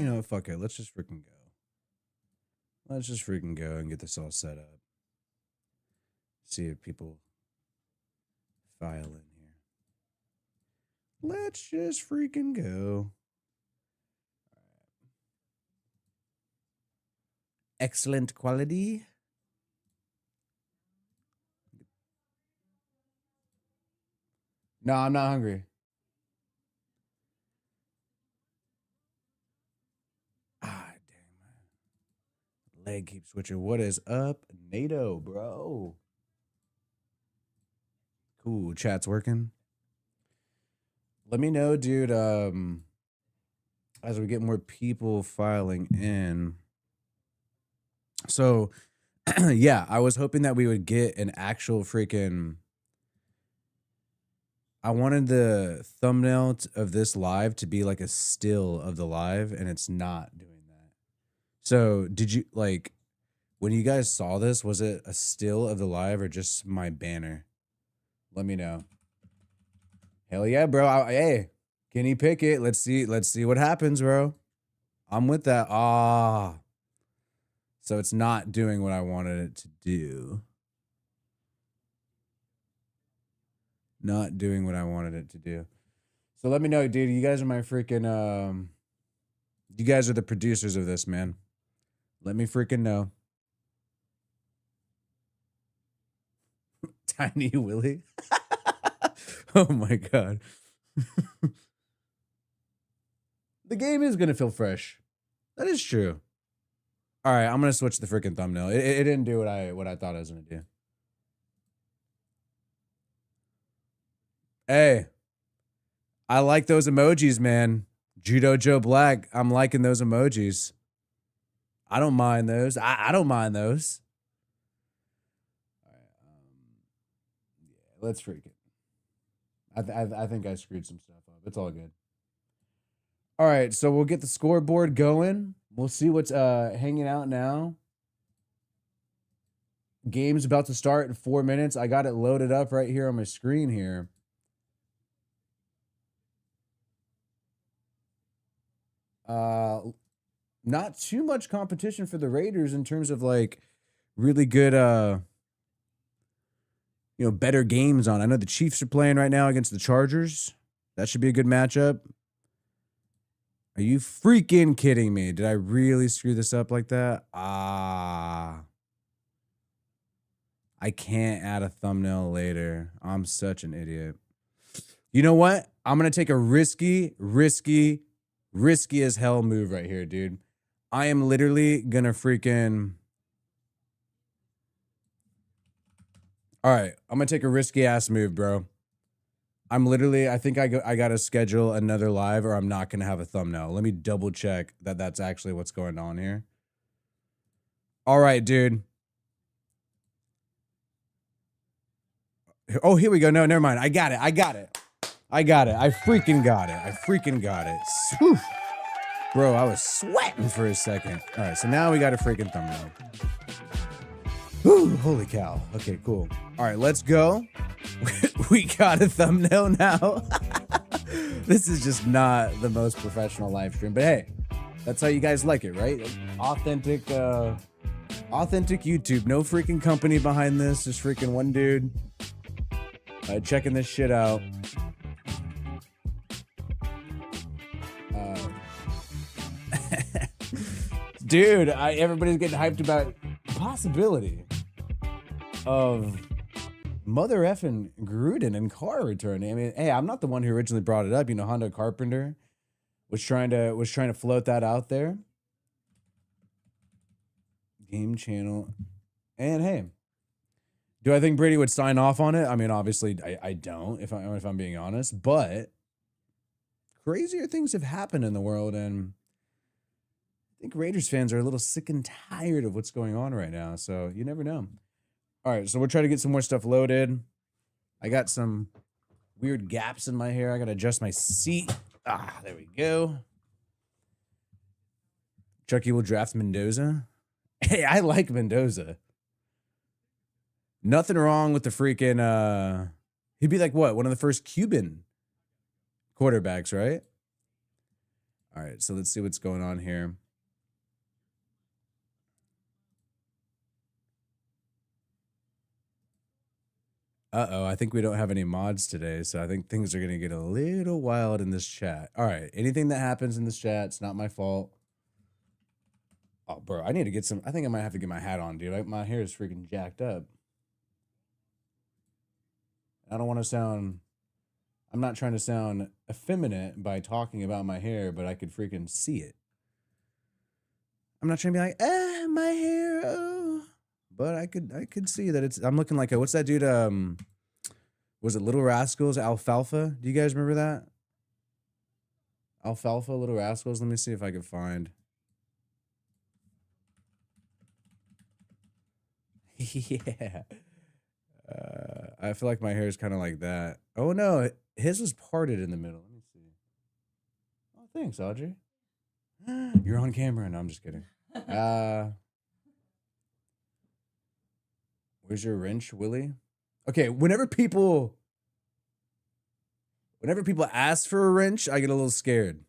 You know, fuck it. Let's just freaking go. Let's just freaking go and get this all set up. See if people file in here. Let's just freaking go. Excellent quality. No, I'm not hungry. Ah, damn. Leg keeps switching. What is up, NATO, bro? Cool. Chat's working. Let me know, dude. As we get more people filing in. So, yeah, I was hoping that we would get an actual freaking. I wanted the thumbnail of this live to be like a still of the live, and it's not doing that. So, did you like when you guys saw this? Was it a still of the live or just my banner? Let me know. Hell yeah, bro! Hey, Kenny Pickett. Let's see what happens, bro. I'm with that. So it's not doing what I wanted it to do. Not doing what I wanted it to do. So let me know, dude. You guys are my freaking you guys are the producers of this, man. Let me freaking know. Tiny Willie. Oh my god. The game is gonna feel fresh. That is true. All right, I'm gonna switch the freaking thumbnail. It didn't do what I thought it was gonna do. Hey, I like those emojis, man. Judo Joe Black. I'm liking those emojis. I don't mind those. I don't mind those. All right, yeah, let's freak it. I think I screwed some stuff up. It's all good. All right, so we'll get the scoreboard going. We'll see what's hanging out now. Game's about to start in 4 minutes. I got it loaded up right here on my screen here. Not too much competition for the Raiders in terms of like really good better games on. I know the Chiefs are playing right now against the Chargers. That should be a good matchup. Are you freaking kidding me? Did I really screw this up like that? I can't add a thumbnail later. I'm such an idiot. You know what? I'm going to take a risky as hell move right here, dude. I am literally going to freaking... All right, I'm going to take a risky ass move, bro. I'm literally, I think I got to schedule another live or I'm not going to have a thumbnail. Let me double check that that's actually what's going on here. All right, dude. Oh, here we go. No, never mind. I got it. I freaking got it. Whew. Bro, I was sweating for a second. All right, so now we got a freaking thumbnail. Whew, holy cow. Okay, cool. All right, let's go. We got a thumbnail now. This is just not the most professional live stream, but hey, that's how you guys like it, right? Authentic YouTube. No freaking company behind this. Just freaking one dude checking this shit out. Dude, everybody's getting hyped about the possibility of Mother effing Gruden and Carr returning. I mean, hey, I'm not the one who originally brought it up. You know, Honda Carpenter was trying to float that out there. Game channel. And hey, do I think Brady would sign off on it? I mean, obviously I don't, if I'm being honest, but crazier things have happened in the world, and I think Raiders fans are a little sick and tired of what's going on right now, so you never know. All right, so we're trying to get some more stuff loaded. I got some weird gaps in my hair. I got to adjust my seat. There we go. Chucky will draft Mendoza. Hey, I like Mendoza. Nothing wrong with the freaking... he'd be like, what? One of the first Cuban quarterbacks, right? All right, so let's see what's going on here. Uh-oh, I think we don't have any mods today, so I think things are going to get a little wild in this chat. All right, anything that happens in this chat, it's not my fault. Oh, bro, I need to get some. I think I might have to get my hat on, dude. My hair is freaking jacked up. I don't want to sound. I'm not trying to sound effeminate by talking about my hair, but I could freaking see it. I'm not trying to be like, my hair, oh. But I could see that I'm looking like a, what's that dude? Was it Little Rascals, Alfalfa? Do you guys remember that? Alfalfa, Little Rascals. Let me see if I can find. Yeah. I feel like my hair is kind of like that. Oh no, his was parted in the middle. Let me see. Oh, thanks, Audrey. You're on camera. No, I'm just kidding. Where's your wrench, Willie? Okay, whenever people ask for a wrench, I get a little scared.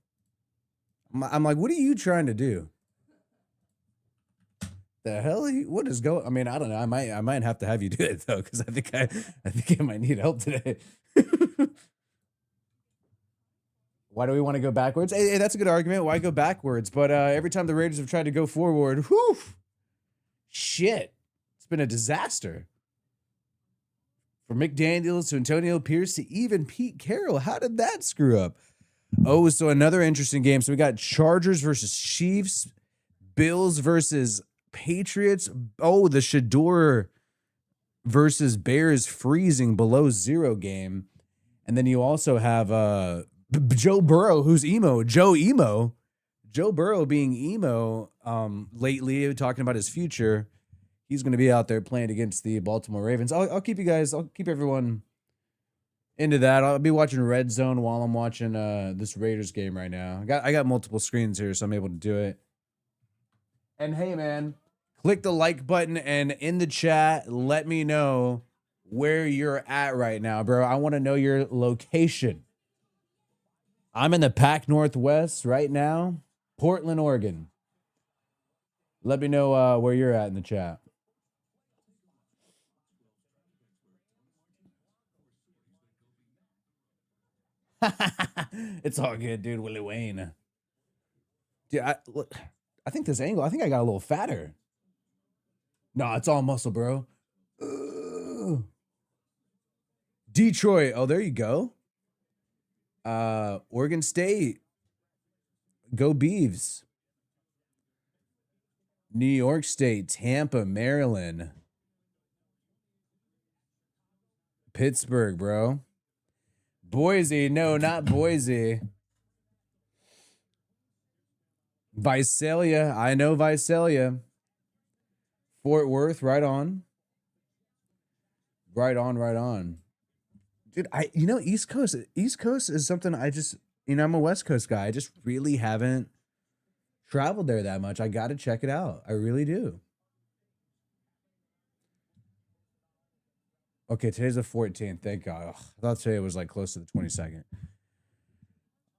I'm like, what are you trying to do? The hell? What is going? I mean, I don't know. I might have to have you do it though, because I think I might need help today. Why do we want to go backwards? Hey, that's a good argument. Why go backwards? But every time the Raiders have tried to go forward, whew, shit, it's been a disaster. From McDaniels to Antonio Pierce to even Pete Carroll. How did that screw up? Oh, so another interesting game. So we got Chargers versus Chiefs, Bills versus Patriots. Oh, the Shador versus Bears freezing below 0 game. And then you also have Joe Burrow, who's emo. Joe Burrow being emo lately, talking about his future. He's going to be out there playing against the Baltimore Ravens. I'll keep everyone into that. I'll be watching Red Zone while I'm watching this Raiders game right now. I got multiple screens here, so I'm able to do it. And hey, man, click the like button and in the chat, let me know where you're at right now, bro. I want to know your location. I'm in the Pac Northwest right now, Portland, Oregon. Let me know where you're at in the chat. It's all good, dude. Willie Wayne. Dude, I think this angle, I think I got a little fatter. No, it's all muscle, bro. Detroit. Oh, there you go. Oregon State. Go Beavs. New York State, Tampa, Maryland. Pittsburgh, bro. Boise. No, not Boise. Visalia. I know Visalia. Fort Worth, right on. Right on. Dude, East Coast is something I just, I'm a West Coast guy. I just really haven't traveled there that much. I got to check it out. I really do. Okay, today's the 14th. Thank God. Ugh, I thought today was like close to the 22nd.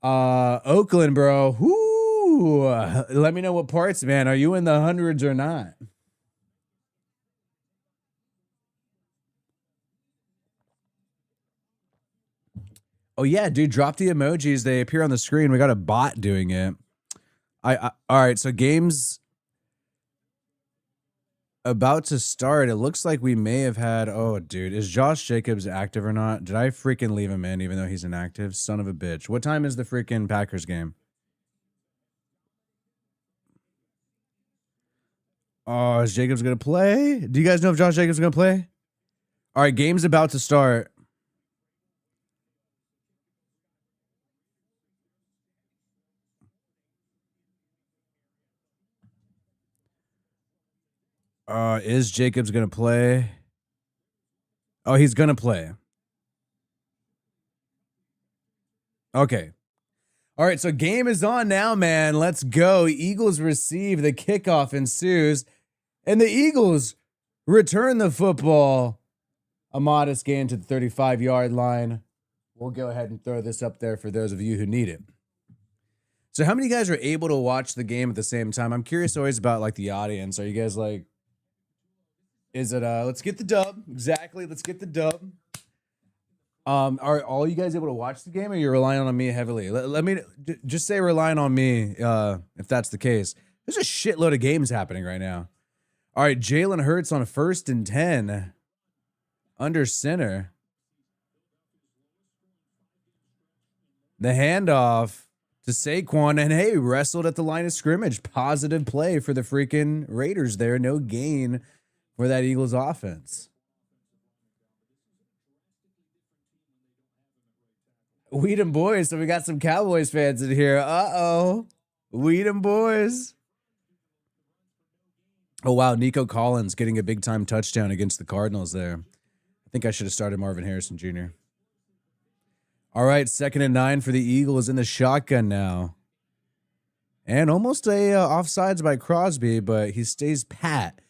Oakland, bro. Whoo! Let me know what parts, man. Are you in the hundreds or not? Oh yeah, dude, drop the emojis. They appear on the screen. We got a bot doing it. All right, so games about to start. It looks like we may have had, oh dude, is Josh Jacobs active or not? Did I freaking leave him in even though he's inactive? Son of a bitch. What time is the freaking Packers game? Oh, is Jacobs gonna play? Do you guys know if Josh Jacobs is gonna play? All right, game's about to start. Is Jacobs gonna play? Oh, he's gonna play. Okay. All right, so game is on now, man. Let's go. Eagles receive. The kickoff ensues. And the Eagles return the football. A modest gain to the 35-yard line. We'll go ahead and throw this up there for those of you who need it. So how many guys are able to watch the game at the same time? I'm curious always about like the audience. Are you guys like, is it let's get the dub? Exactly, let's get the dub. Are all you guys able to watch the game, or you're relying on me heavily? Let me just say relying on me, if that's the case. There's a shitload of games happening right now. All right, Jalen Hurts on 1st and 10. Under center. The handoff to Saquon, and hey, wrestled at the line of scrimmage. Positive play for the freaking Raiders there. No gain for that Eagles offense. Weedham boys. So we got some Cowboys fans in here. Uh-oh. Weedham boys. Oh, wow. Nico Collins getting a big-time touchdown against the Cardinals there. I think I should have started Marvin Harrison Jr. All right, 2nd and 9 for the Eagles in the shotgun now. And almost a offsides by Crosby, but he stays pat.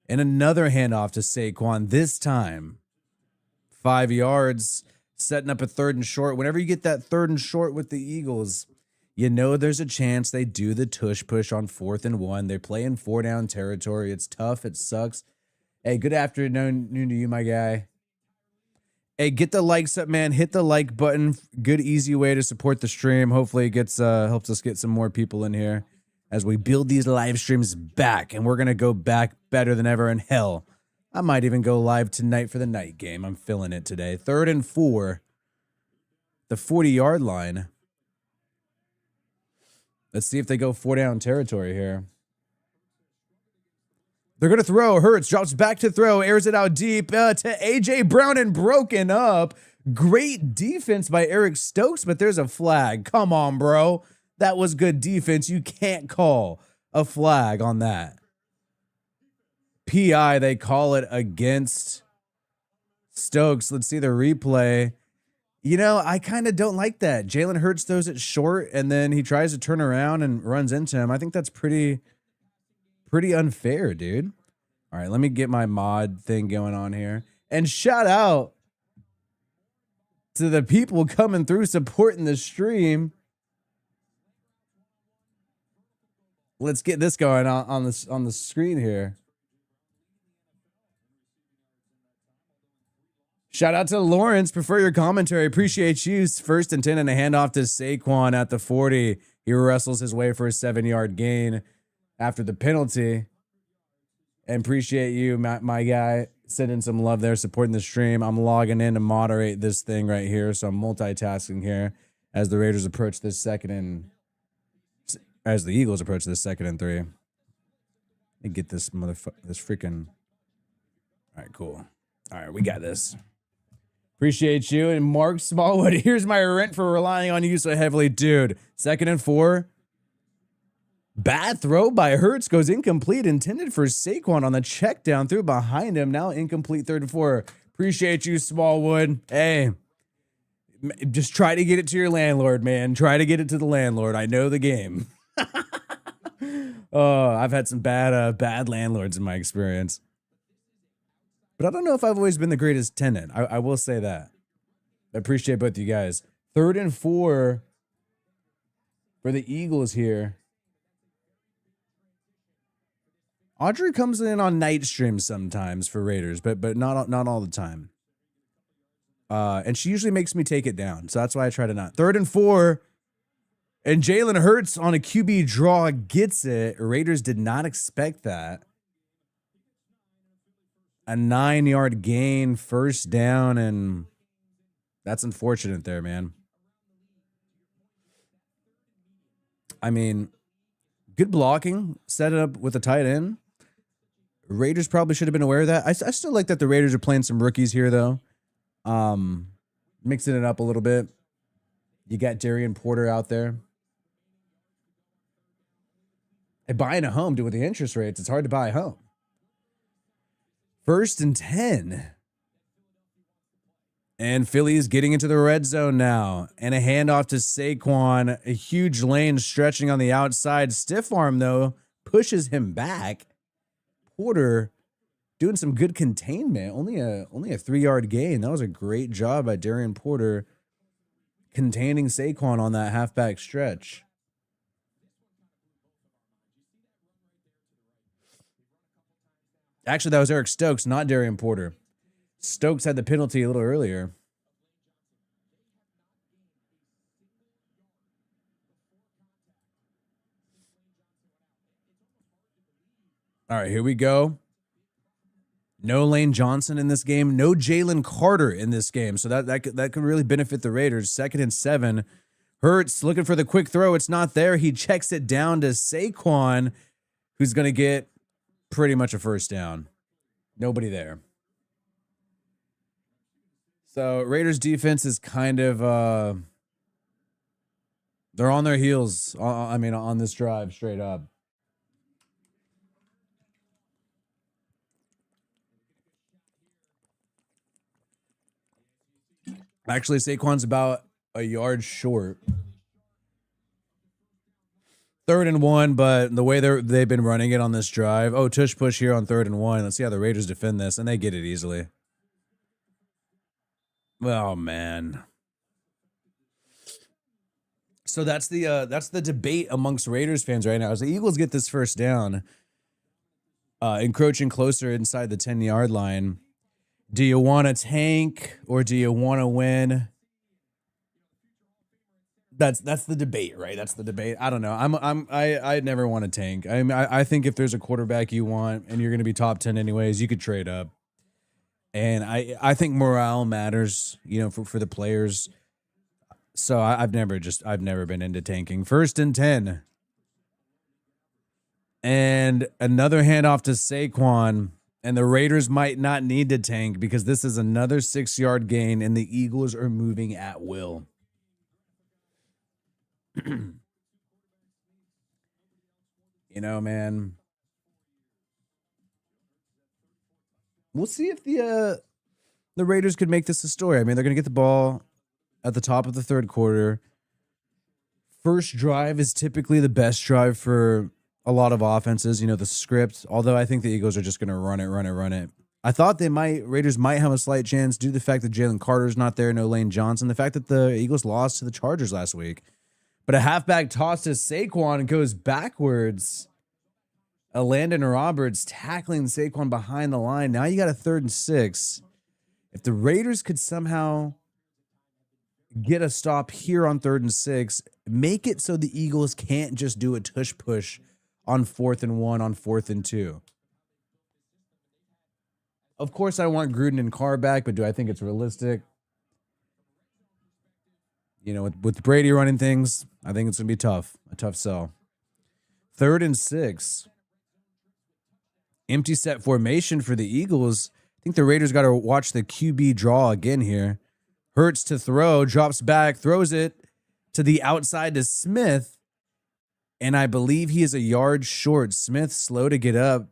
And another handoff to Saquon, this time 5 yards, setting up a 3rd and short. Whenever you get that 3rd and short with the Eagles, you know there's a chance they do the tush push on 4th and 1. They play in 4-down territory. It's tough. It sucks. Hey, good afternoon to you, my guy. Hey, get the likes up, man. Hit the like button. Good, easy way to support the stream. Hopefully it gets helps us get some more people in here as we build these live streams back. And we're going to go back better than ever. And hell, I might even go live tonight for the night game. I'm feeling it today. 3rd and 4. The 40-yard line. Let's see if they go 4-down territory here. They're going to throw. Hurts drops back to throw. Airs it out deep to A.J. Brown and broken up. Great defense by Eric Stokes, but there's a flag. Come on, bro. That was good defense. You can't call a flag on that. PI, they call it against Stokes. Let's see the replay. You know, I kind of don't like that. Jalen Hurts throws it short, and then he tries to turn around and runs into him. I think that's pretty unfair, dude. All right, let me get my mod thing going on here. And shout out to the people coming through supporting the stream. Let's get this going on the screen here. Shout out to Lawrence. Prefer your commentary. Appreciate you. 1st and 10 and a handoff to Saquon at the 40. He wrestles his way for a 7-yard gain after the penalty. And appreciate you, my guy, sending some love there, supporting the stream. I'm logging in to moderate this thing right here, so I'm multitasking here as the Raiders approach this as the Eagles approach this 2nd and 3. And get this freaking. All right, cool. All right, we got this. Appreciate you. And Mark Smallwood, here's my rent for relying on you so heavily, dude. 2nd and 4. Bad throw by Hurts goes incomplete, intended for Saquon on the check down, through behind him. Now incomplete 3rd and 4. Appreciate you, Smallwood. Hey, just try to get it to your landlord, man. Try to get it to the landlord. I know the game. Oh, I've had some bad landlords in my experience. But I don't know if I've always been the greatest tenant. I will say that. I appreciate both you guys. 3rd and 4 for the Eagles here. Audrey comes in on night streams sometimes for Raiders, but not all the time. And she usually makes me take it down, so that's why I try to not. 3rd and 4, and Jalen Hurts on a QB draw gets it. Raiders did not expect that. A 9-yard gain, 1st down, and that's unfortunate there, man. I mean, good blocking, set it up with a tight end. Raiders probably should have been aware of that. I still like that the Raiders are playing some rookies here, though. Mixing it up a little bit. You got Darian Porter out there. And buying a home, dude, with the interest rates, it's hard to buy a home. 1st and 10. And Philly is getting into the red zone now. And a handoff to Saquon. A huge lane stretching on the outside. Stiff arm, though, pushes him back. Porter doing some good containment. Only a 3-yard gain. That was a great job by Darian Porter containing Saquon on that halfback stretch. Actually, that was Eric Stokes, not Darian Porter. Stokes had the penalty a little earlier. All right, here we go. No Lane Johnson in this game. No Jalen Carter in this game. So that could really benefit the Raiders. 2nd and 7. Hurts looking for the quick throw. It's not there. He checks it down to Saquon, who's going to get pretty much a first down. Nobody there. So Raiders defense is kind of they're on their heels. I mean, on this drive, straight up. Actually, Saquon's about a yard short. 3rd and 1, but the way they've been running it on this drive. Oh, tush push here on 3rd and 1. Let's see how the Raiders defend this, and they get it easily. Oh man. So that's the debate amongst Raiders fans right now. As the Eagles get this first down, encroaching closer inside the 10-yard line, do you want to tank or do you want to win? That's the debate, right? That's the debate. I don't know. I never want to tank. I think if there's a quarterback you want and you're going to be top 10 anyways, you could trade up. And I think morale matters, for the players. So I've never been into tanking. 1st and 10. And another handoff to Saquon. And the Raiders might not need to tank because this is another 6-yard gain and the Eagles are moving at will. Man. We'll see if the Raiders could make this a story. I mean, they're going to get the ball at the top of the 3rd quarter. First drive is typically the best drive for a lot of offenses, the script. Although I think the Eagles are just going to run it. I thought Raiders might have a slight chance due to the fact that Jalen Carter's not there, no Lane Johnson, the fact that the Eagles lost to the Chargers last week. But a halfback toss to Saquon goes backwards. Landon Roberts tackling Saquon behind the line. Now you got a 3rd and 6. If the Raiders could somehow get a stop here on 3rd and 6, make it so the Eagles can't just do a tush push on 4th and 1, on 4th and 2. Of course, I want Gruden and Carr back, but do I think it's realistic? With Brady running things, I think it's going to be tough. A tough sell. 3rd and 6. Empty set formation for the Eagles. I think the Raiders got to watch the QB draw again here. Hurts to throw, drops back, throws it to the outside to Smith. And I believe he is a yard short. Smith slow to get up.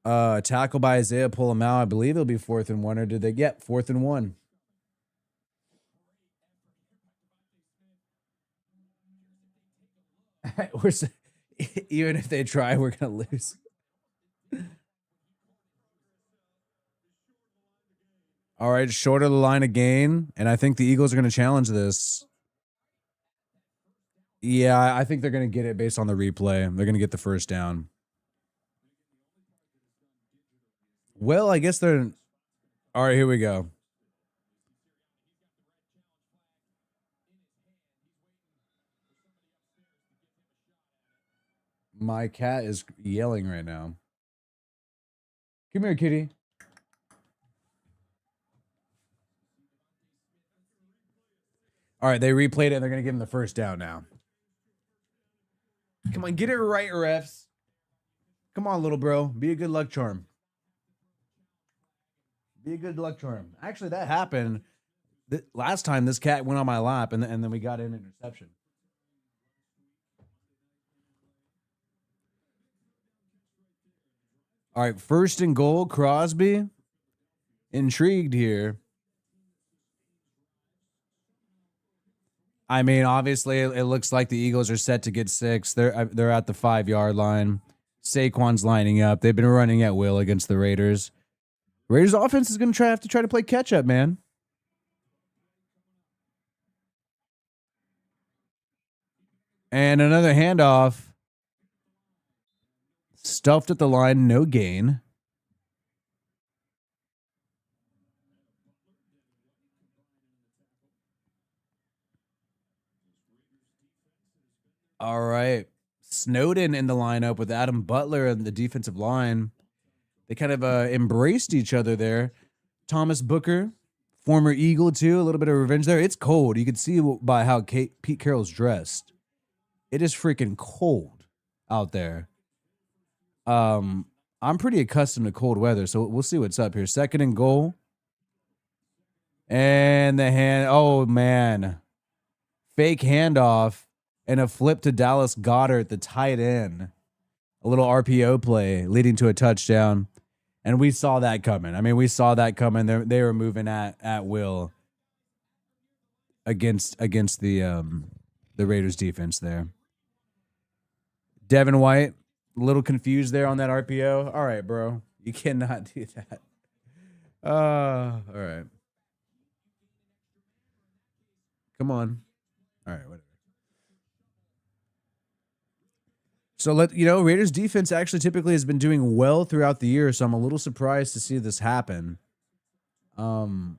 Tackle by Isaiah, pull him out. I believe it'll be 4th and 1, or did they get 4th and 1? Even if they try, we're gonna lose. All right, short of the line of gain, and I think the Eagles are going to challenge this. Yeah, I think they're going to get it based on the replay. They're going to get the first down. Well, I guess they're... All right, here we go. My cat is yelling right now. Come here, kitty. All right, they replayed it, and they're going to give him the first down now. Come on, get it right, refs. Come on, little bro. Be a good luck charm. Be a good luck charm. Actually, that happened. Last time, this cat went on my lap, and then we got an interception. All right, 1st and goal, Crosby. Intrigued here. I mean, obviously, it looks like the Eagles are set to get 6. They're at the 5-yard line. Saquon's lining up. They've been running at will against the Raiders. Raiders offense is going to have to try to play catch up, man. And another handoff. Stuffed at the line, no gain. All right. Snowden in the lineup with Adam Butler and the defensive line. They kind of embraced each other there. Thomas Booker, former Eagle too, a little bit of revenge there. It's cold. You can see by how Pete Carroll's dressed. It is freaking cold out there. I'm pretty accustomed to cold weather, so we'll see what's up here. Second and goal. And the hand. Oh, man. Fake handoff and a flip to Dallas Goedert, the tight end. A little RPO play leading to a touchdown. And we saw that coming. I mean, we saw that coming. They were moving at will against the Raiders defense there. Devin White, a little confused there on that RPO. All right, bro. You cannot do that. All right. Come on. All right, whatever. So Raiders defense actually typically has been doing well throughout the year, so I'm a little surprised to see this happen. We'll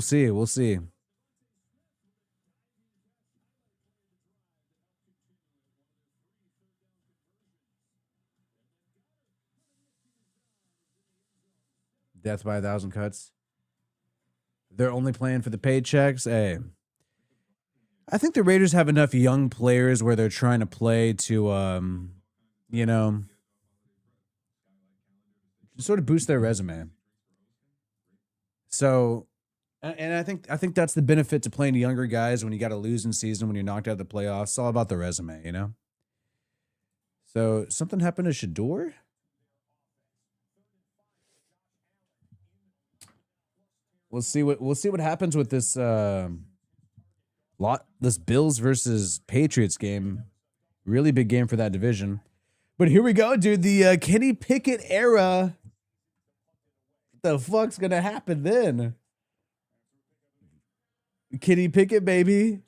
see. We'll see. Death by 1,000 cuts. They're only playing for the paychecks. Hey, I think the Raiders have enough young players where they're trying to play to, sort of boost their resume. So, and I think that's the benefit to playing younger guys when you got to lose in season, when you're knocked out of the playoffs. It's all about the resume, you know? So something happened to Shador? We'll see what happens with this this Bills versus Patriots game. Really big game for that division. But here we go, dude. The Kenny Pickett era. What the fuck's gonna happen then? Kenny Pickett, baby.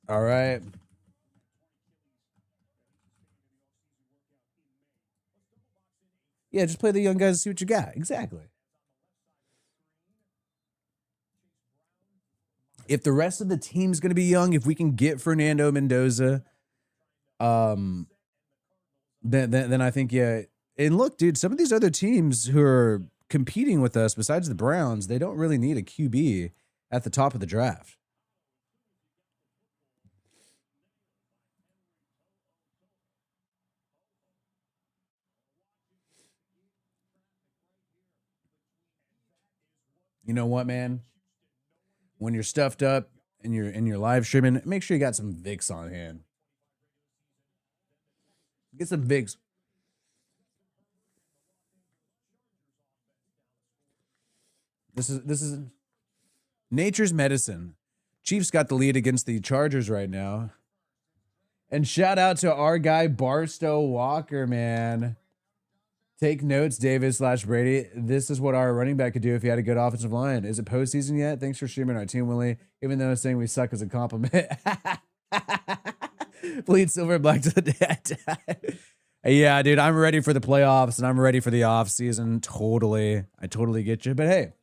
All right. Yeah, just play the young guys and see what you got. Exactly. If the rest of the team's going to be young, if we can get Fernando Mendoza, then I think, yeah. And look, dude, some of these other teams who are competing with us, besides the Browns, they don't really need a QB at the top of the draft. You know what, man? When you're stuffed up and you're live streaming, make sure you got some Vicks on hand. Get some Vicks. This is nature's medicine. Chiefs got the lead against the Chargers right now. And shout out to our guy Barstow Walker, man. Take notes, David/Brady. This is what our running back could do if he had a good offensive line. Is it postseason yet? Thanks for streaming our team, Willie. Even though saying we suck is a compliment. Bleed silver and black to the dead. Yeah, dude, I'm ready for the playoffs and I'm ready for the off season. Totally. I totally get you. But hey,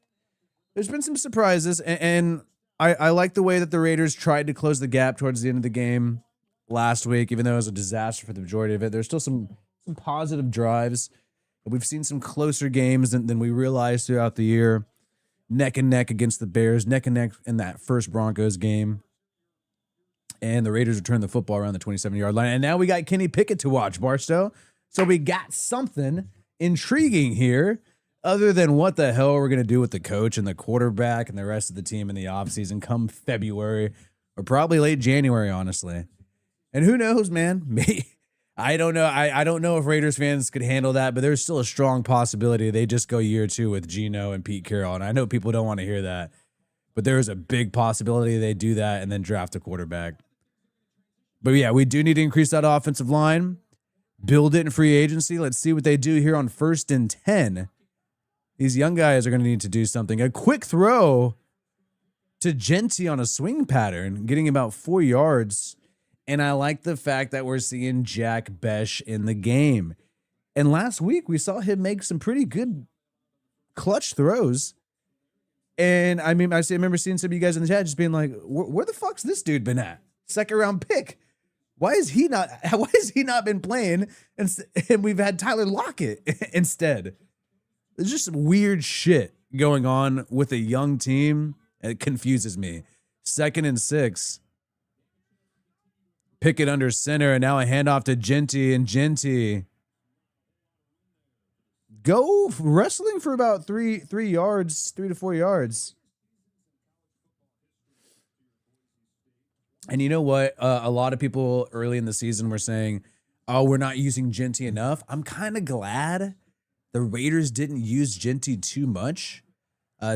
there's been some surprises, and I like the way that the Raiders tried to close the gap towards the end of the game last week, even though it was a disaster for the majority of it. There's still some positive drives. We've seen some closer games than we realized throughout the year. Neck and neck against the Bears, neck and neck in that first Broncos game. And the Raiders returned the football around the 27-yard line. And now we got Kenny Pickett to watch, Barstow. So we got something intriguing here other than what the hell we're going to do with the coach and the quarterback and the rest of the team in the offseason come February or probably late January, honestly. And who knows, man? Maybe. I don't know. I don't know if Raiders fans could handle that, but there's still a strong possibility they just go year two with Geno and Pete Carroll. And I know people don't want to hear that, but there is a big possibility they do that and then draft a quarterback. But yeah, we do need to increase that offensive line, build it in free agency. Let's see what they do here on 1st and 10. These young guys are going to need to do something. A quick throw to Genty on a swing pattern, getting about 4 yards. And I like the fact that we're seeing Jack Besh in the game. And last week, we saw him make some pretty good clutch throws. And I mean, I remember seeing some of you guys in the chat just being like, where the fuck's this dude been at? 2nd round pick. Why has he not been playing? And we've had Tyler Lockett instead. There's just some weird shit going on with a young team. It confuses me. 2nd and 6. Pickett under center, and now a handoff to Genty, and Genty go wrestling for about 3 to 4 yards. And you know what? A lot of people early in the season were saying, oh, we're not using Genty enough. I'm kind of glad the Raiders didn't use Genty too much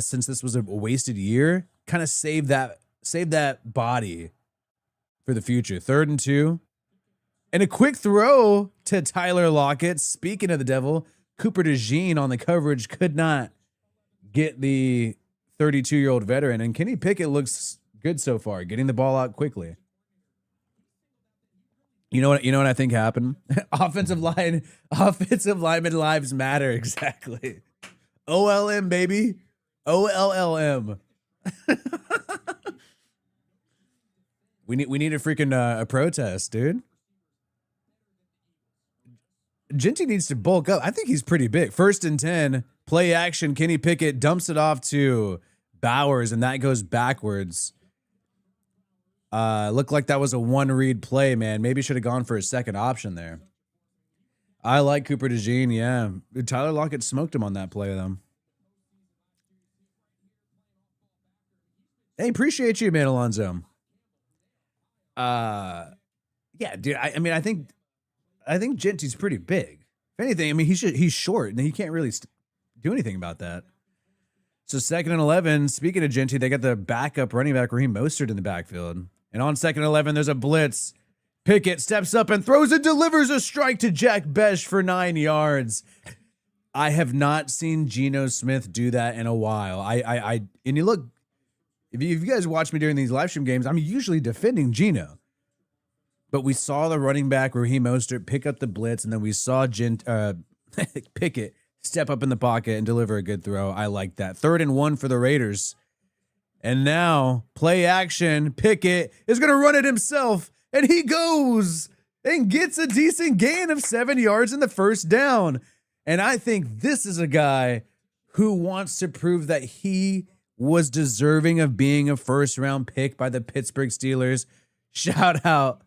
since this was a wasted year. Kind of save that body for the future. 3rd and 2. And a quick throw to Tyler Lockett. Speaking of the devil, Cooper DeJean on the coverage could not get the 32-year-old veteran. And Kenny Pickett looks good so far, getting the ball out quickly. You know what I think happened? Offensive lineman lives matter. Exactly. OLM, baby. OLLM. We need a freaking a protest, dude. Genty needs to bulk up. I think he's pretty big. 1st and 10, play action. Kenny Pickett dumps it off to Bowers, and that goes backwards. Looked like that was a 1-read play, man. Maybe should have gone for a second option there. I like Cooper DeJean, yeah. Tyler Lockett smoked him on that play, though. Hey, appreciate you, man, Alonzo. Yeah, dude. I mean, I think Genty's pretty big. If anything, I mean, he's short, and he can't really do anything about that. So 2nd and 11. Speaking of Genty, they got the backup running back Raheem Mostert in the backfield. And on 2nd and 11, there's a blitz. Pickett steps up and throws and delivers a strike to Jack Besh for 9 yards. I have not seen Geno Smith do that in a while. And you look, if you guys watch me during these live stream games, I'm usually defending Geno. But we saw the running back Raheem Mostert pick up the blitz, and then we saw Pickett step up in the pocket and deliver a good throw. I like that. 3rd and 1 for the Raiders. And now, play action. Pickett is going to run it himself, and he goes and gets a decent gain of 7 yards in the 1st down. And I think this is a guy who wants to prove that he was deserving of being a 1st-round pick by the Pittsburgh Steelers. Shout out.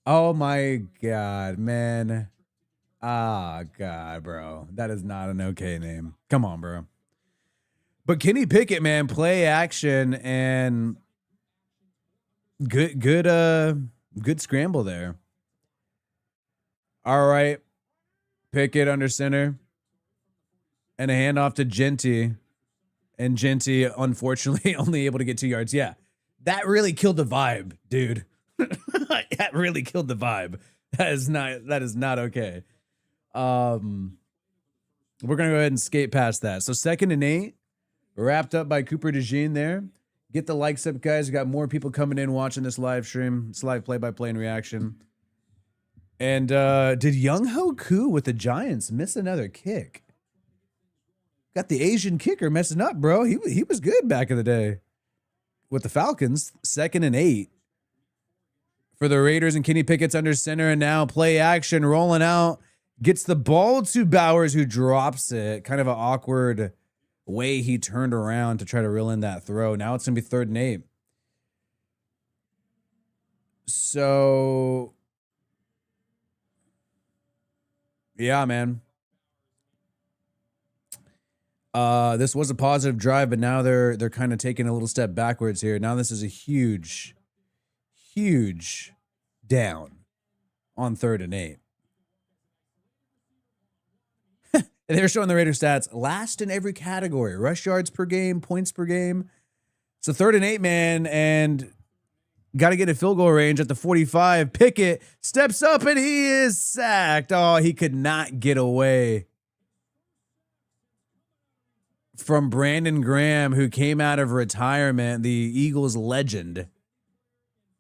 Oh, my God, man. Ah, God, bro. That is not an okay name. Come on, bro. But Kenny Pickett, man, play action and good scramble there. All right. Pickett under center. And a handoff to Genty. And Genty, unfortunately, only able to get 2 yards. Yeah. That really killed the vibe, dude. That really killed the vibe. That is not okay. We're gonna go ahead and skate past that. So 2nd and 8, wrapped up by Cooper DeJean there. Get the likes up, guys. We got more people coming in watching this live stream. It's live play-by-play and reaction. And did Young Ho Koo with the Giants miss another kick? Got the Asian kicker messing up, bro. He was good back in the day with the Falcons. 2nd and 8 for the Raiders, and Kenny Pickett's under center, and now play action, rolling out, gets the ball to Bowers, who drops it. Kind of an awkward way he turned around to try to reel in that throw. Now it's going to be 3rd and 8. So, yeah, man. This was a positive drive, but now they're kind of taking a little step backwards here. Now this is a huge down on 3rd and 8. They're showing the Raiders stats last in every category: rush yards per game, points per game. So 3rd and 8, man, and Got to get a field goal range at the 45. Pickett steps up and he is sacked. Oh, he could not get away from Brandon Graham, who came out of retirement, the Eagles legend,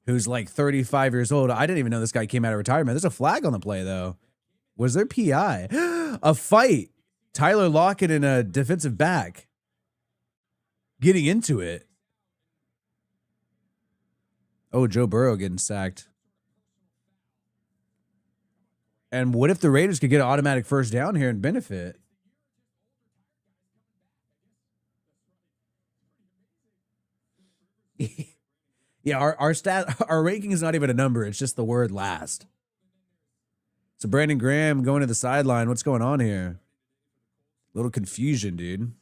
who's like 35 years old. I didn't even know this guy came out of retirement. There's a flag on the play, though. Was there PI? A fight. Tyler Lockett and a defensive back getting into it. Oh, Joe Burrow getting sacked. And what if the Raiders could get an automatic first down here and benefit? Yeah, our ranking is not even a number. It's just the word last. So Brandon Graham going to the sideline. What's going on here? A little confusion, dude.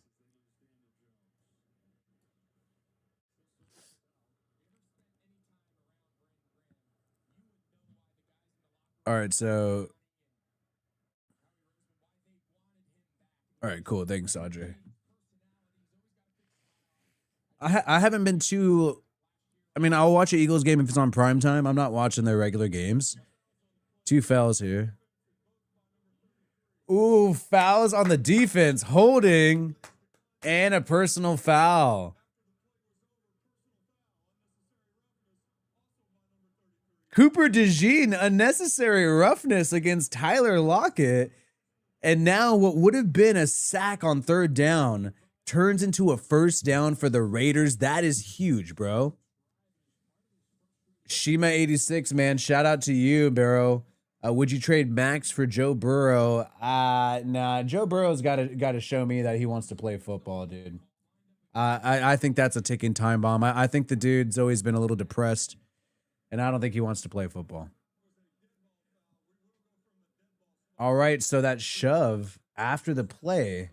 All right, so. All right, cool. Thanks, Audrey. I haven't been too. I mean, I'll watch an Eagles game if it's on prime time. I'm not watching their regular games. 2 fouls here. Ooh, fouls on the defense. Holding and a personal foul. Cooper DeJean, unnecessary roughness against Tyler Lockett. And now what would have been a sack on 3rd down turns into a first down for the Raiders. That is huge, bro. Shima86, man, shout out to you, Barrow. Would you trade Max for Joe Burrow? Nah, Joe Burrow's got to show me that he wants to play football, dude. I think that's a ticking time bomb. I think the dude's always been a little depressed, and I don't think he wants to play football. All right, so that shove after the play,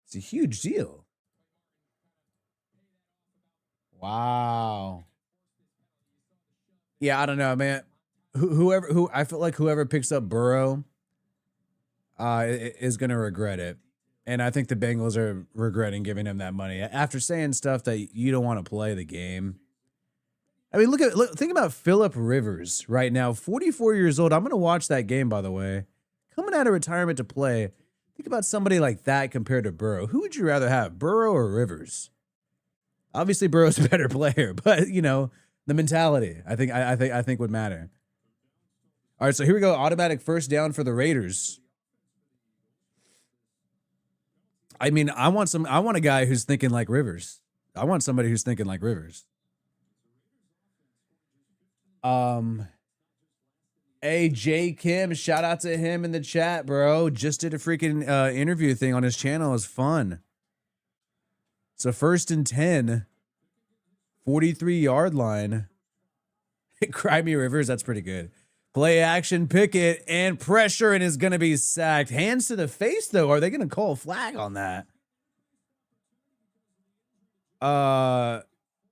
it's a huge deal. Wow. Yeah, I don't know, man. I feel like whoever picks up Burrow is going to regret it. And I think the Bengals are regretting giving him that money after saying stuff that you don't want to play the game. I mean, think about Phillip Rivers right now, 44 years old. I'm going to watch that game, by the way. Coming out of retirement to play. Think about somebody like that compared to Burrow. Who would you rather have, Burrow or Rivers? Obviously, Burrow's a better player, but you know, the mentality I think would matter. All right, so here we go. Automatic first down for the Raiders. I mean, I want a guy who's thinking like Rivers. I want somebody who's thinking like Rivers. Hey, J Kim, shout out to him in the chat, bro. Just did a freaking interview thing on his channel. It was fun. So 1st and 10, 43-yard line. Cry me Rivers, that's pretty good. Play action, Pickett, and pressure, and is going to be sacked. Hands to the face, though. Are they going to call a flag on that?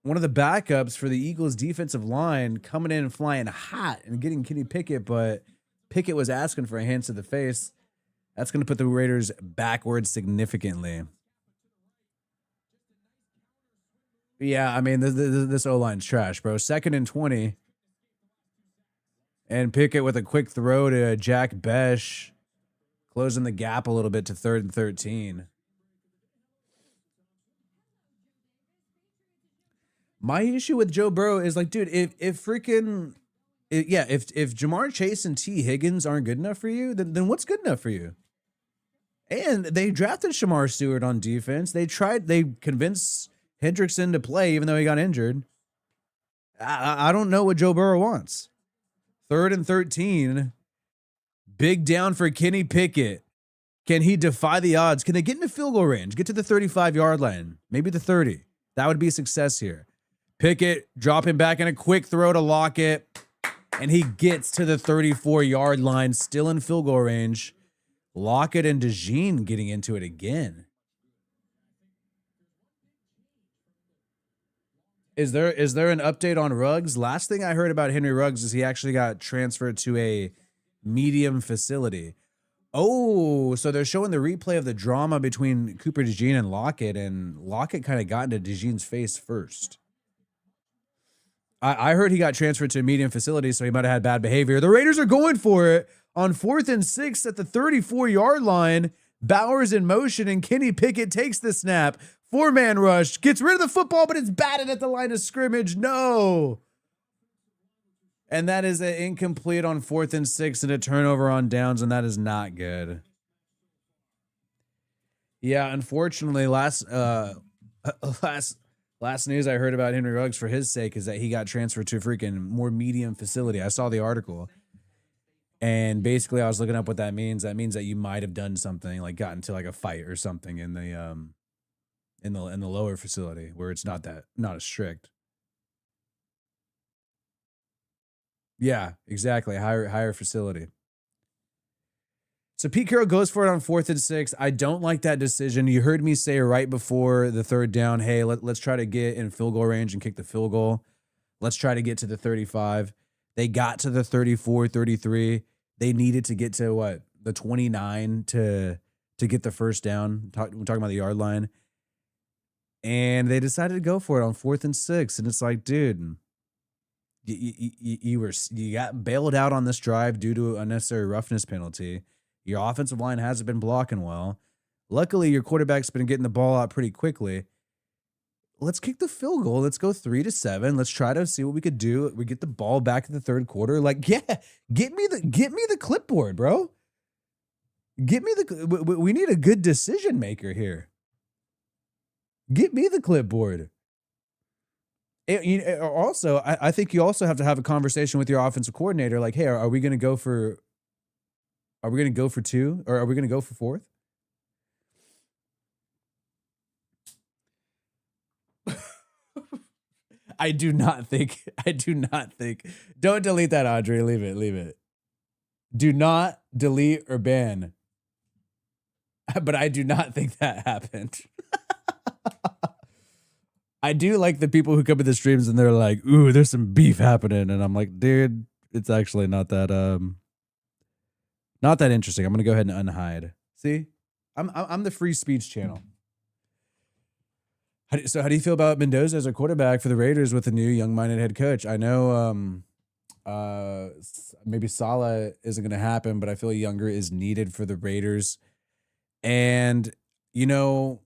One of the backups for the Eagles defensive line coming in and flying hot and getting Kenny Pickett, but Pickett was asking for a hands to the face. That's going to put the Raiders backwards significantly. Yeah, I mean, this O-line's trash, bro. 2nd and 20. And Pickett with a quick throw to Jack Besh, closing the gap a little bit to 3rd and 13. My issue with Joe Burrow is like, dude, if Jamar Chase and T. Higgins aren't good enough for you, then what's good enough for you? And they drafted Shamar Stewart on defense. They convinced Hendrickson to play even though he got injured. I don't know what Joe Burrow wants. 3rd and 13. Big down for Kenny Pickett. Can he defy the odds? Can they get into field goal range? Get to the 35-yard line. Maybe the 30. That would be success here. Pickett dropping back in a quick throw to Lockett. And he gets to the 34-yard line, still in field goal range. Lockett and DeJean getting into it again. Is there an update on Ruggs? Last thing I heard about Henry Ruggs is he actually got transferred to a medium facility. Oh, so they're showing the replay of the drama between Cooper DeJean and Lockett kind of got into DeJean's face first. I heard he got transferred to a medium facility, so he might have had bad behavior. The Raiders are going for it on 4th and 6 at the 34-yard line. Bowers in motion, and Kenny Pickett takes the snap. 4-man rush, gets rid of the football, but it's batted at the line of scrimmage. No. And that is an incomplete on 4th and 6 and a turnover on downs, and that is not good. Yeah, unfortunately, last news I heard about Henry Ruggs for his sake is that he got transferred to a freaking more medium facility. I saw the article, and basically I was looking up what that means. That means that you might have done something, like got into like a fight or something in the lower facility where it's not as strict. Yeah, exactly. Higher facility. So Pete Carroll goes for it on 4th and 6. I don't like that decision. You heard me say right before the 3rd down, hey, let's try to get in field goal range and kick the field goal. Let's try to get to the 35. They got to the 34, 33. They needed to get to what? The 29 to get the first down. We're talking about the yard line. And they decided to go for it on 4th and 6. And it's like, dude, you got bailed out on this drive due to an unnecessary roughness penalty. Your offensive line hasn't been blocking well. Luckily, your quarterback's been getting the ball out pretty quickly. Let's kick the field goal. Let's go 3-7. Let's try to see what we could do. We get the ball back in the 3rd quarter. Like, yeah, get me the clipboard, bro. We need a good decision maker here. Get me the clipboard. Also, I think you also have to have a conversation with your offensive coordinator. Like, hey, are we going to go for 2, or are we going to go for 4th? I do not think. Don't delete that, Audrey. Leave it. Do not delete or ban. But I do not think that happened. I do like the people who come to the streams and they're like, ooh, there's some beef happening. And I'm like, dude, it's actually not that interesting. I'm going to go ahead and unhide. See, I'm the free speech channel. So how do you feel about Mendoza as a quarterback for the Raiders with a new young-minded head coach? I know maybe Saleh isn't going to happen, but I feel younger is needed for the Raiders. And, you know,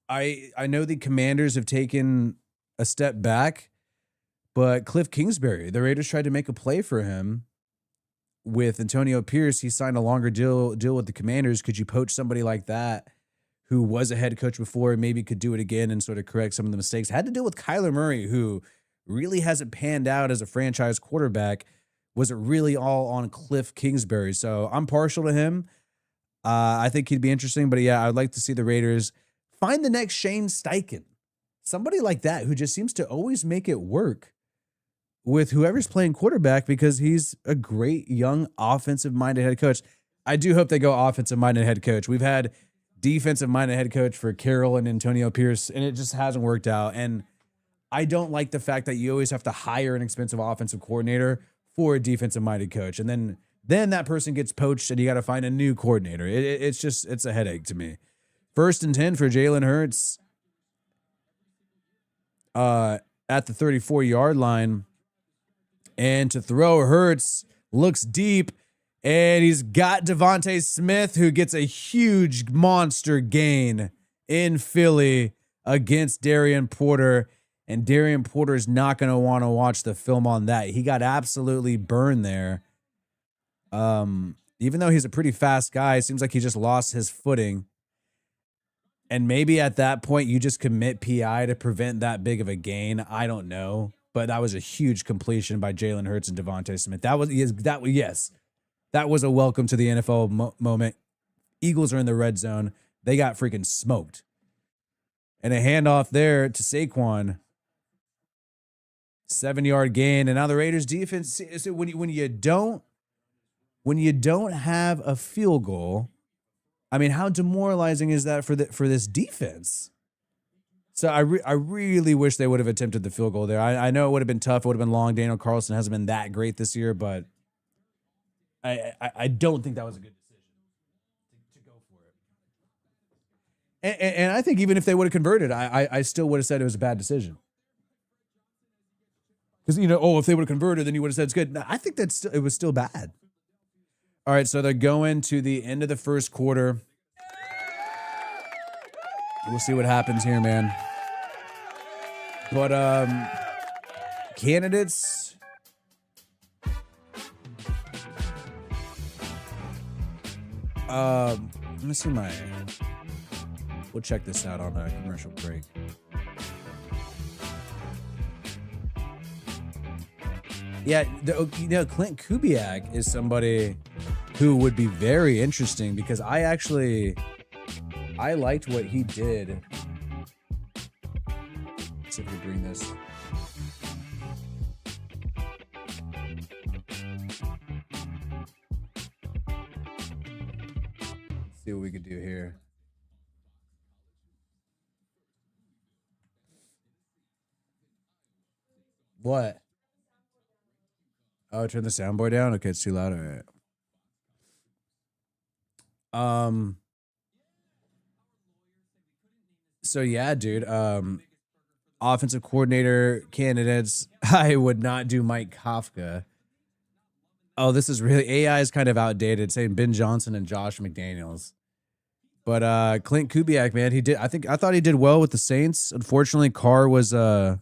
I know the Commanders have taken a step back, but Cliff Kingsbury, the Raiders tried to make a play for him with Antonio Pierce. He signed a longer deal with the Commanders. Could you poach somebody like that who was a head coach before and maybe could do it again and sort of correct some of the mistakes? Had to deal with Kyler Murray, who really hasn't panned out as a franchise quarterback. Was it really all on Cliff Kingsbury? So I'm partial to him. I think he'd be interesting, but yeah, I'd like to see the Raiders find the next Shane Steichen, somebody like that who just seems to always make it work with whoever's playing quarterback because he's a great young offensive-minded head coach. I do hope they go offensive-minded head coach. We've had defensive-minded head coach for Carroll and Antonio Pierce, and it just hasn't worked out. And I don't like the fact that you always have to hire an expensive offensive coordinator for a defensive-minded coach, and then that person gets poached, and you got to find a new coordinator. It's a headache to me. 1st and 10 for Jalen Hurts at the 34-yard line. And to throw, Hurts looks deep, and he's got Devontae Smith, who gets a huge monster gain in Philly against Darian Porter. And Darian Porter's not going to want to watch the film on that. He got absolutely burned there. Even though he's a pretty fast guy, it seems like he just lost his footing. And maybe at that point, you just commit PI to prevent that big of a gain. I don't know. But that was a huge completion by Jalen Hurts and Devontae Smith. That was a welcome to the NFL moment. Eagles are in the red zone. They got freaking smoked. And a handoff there to Saquon. 7-yard gain. And now the Raiders defense, so when you don't have a field goal, I mean, how demoralizing is that for this defense? So I really wish they would have attempted the field goal there. I know it would have been tough. It would have been long. Daniel Carlson hasn't been that great this year, but I don't think that was a good decision to go for it. And I think even if they would have converted, I still would have said it was a bad decision. Because, you know, oh, if they would have converted, then you would have said it's good. No, I think it was still bad. All right, so they're going to the end of the first quarter. We'll see what happens here, man. But candidates. Let me see my. We'll check this out on a commercial break. Yeah, you know, Clint Kubiak is somebody who would be very interesting because I liked what he did. Let's see if we bring this. Let's see what we could do here. What? Oh, turn the soundboard down? Okay, it's too loud. All right. So yeah, dude. Offensive coordinator candidates. I would not do Mike Kafka. Oh, this is really AI is kind of outdated, saying Ben Johnson and Josh McDaniels. But Clint Kubiak, man, I thought he did well with the Saints. Unfortunately, Carr was hurt.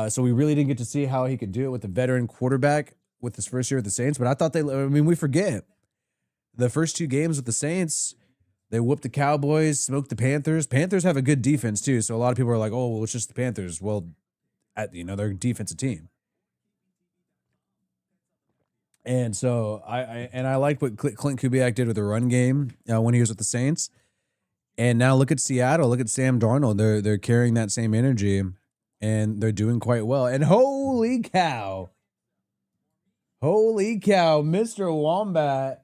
So we really didn't get to see how he could do it with a veteran quarterback with his first year with the Saints. But I thought we forget the first 2 games with the Saints, they whooped the Cowboys, smoked the Panthers. Panthers have a good defense too. So a lot of people are like, oh, well, it's just the Panthers. Well, they're a defensive team. And so I liked what Clint Kubiak did with the run game when he was with the Saints. And now look at Seattle. Look at Sam Darnold. They're carrying that same energy. And they're doing quite well. And holy cow, Mr. Wombat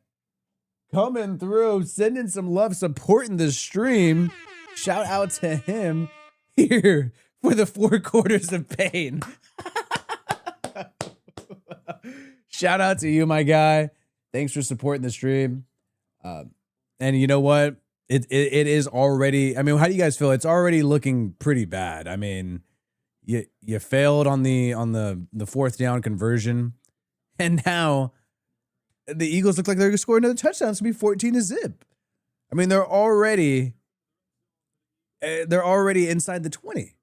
coming through, sending some love, supporting the stream. Shout out to him here for the 4 quarters of pain. Shout out to you, my guy. Thanks for supporting the stream. And you know what? It is already, I mean, how do you guys feel? It's already looking pretty bad. I mean, you failed on the 4th down conversion, and now the Eagles look like they're going to score another touchdown. It's going to be 14-0. I mean, they're already inside the 20.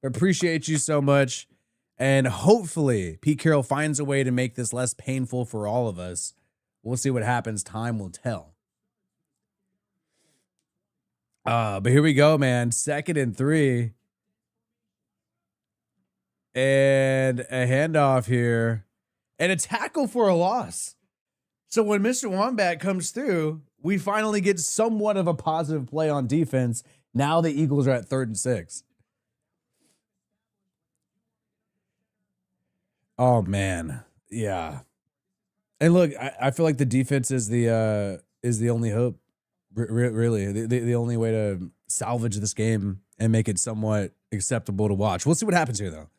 Appreciate you so much, and hopefully Pete Carroll finds a way to make this less painful for all of us. We'll see what happens. Time will tell. But here we go, man. 2nd and 3. And a handoff here. And a tackle for a loss. So when Mr. Wombat comes through, we finally get somewhat of a positive play on defense. Now the Eagles are at 3rd and 6. Oh, man. Yeah. And look, I feel like the defense is the only hope. Really, the only way to salvage this game and make it somewhat acceptable to watch. We'll see what happens here, though.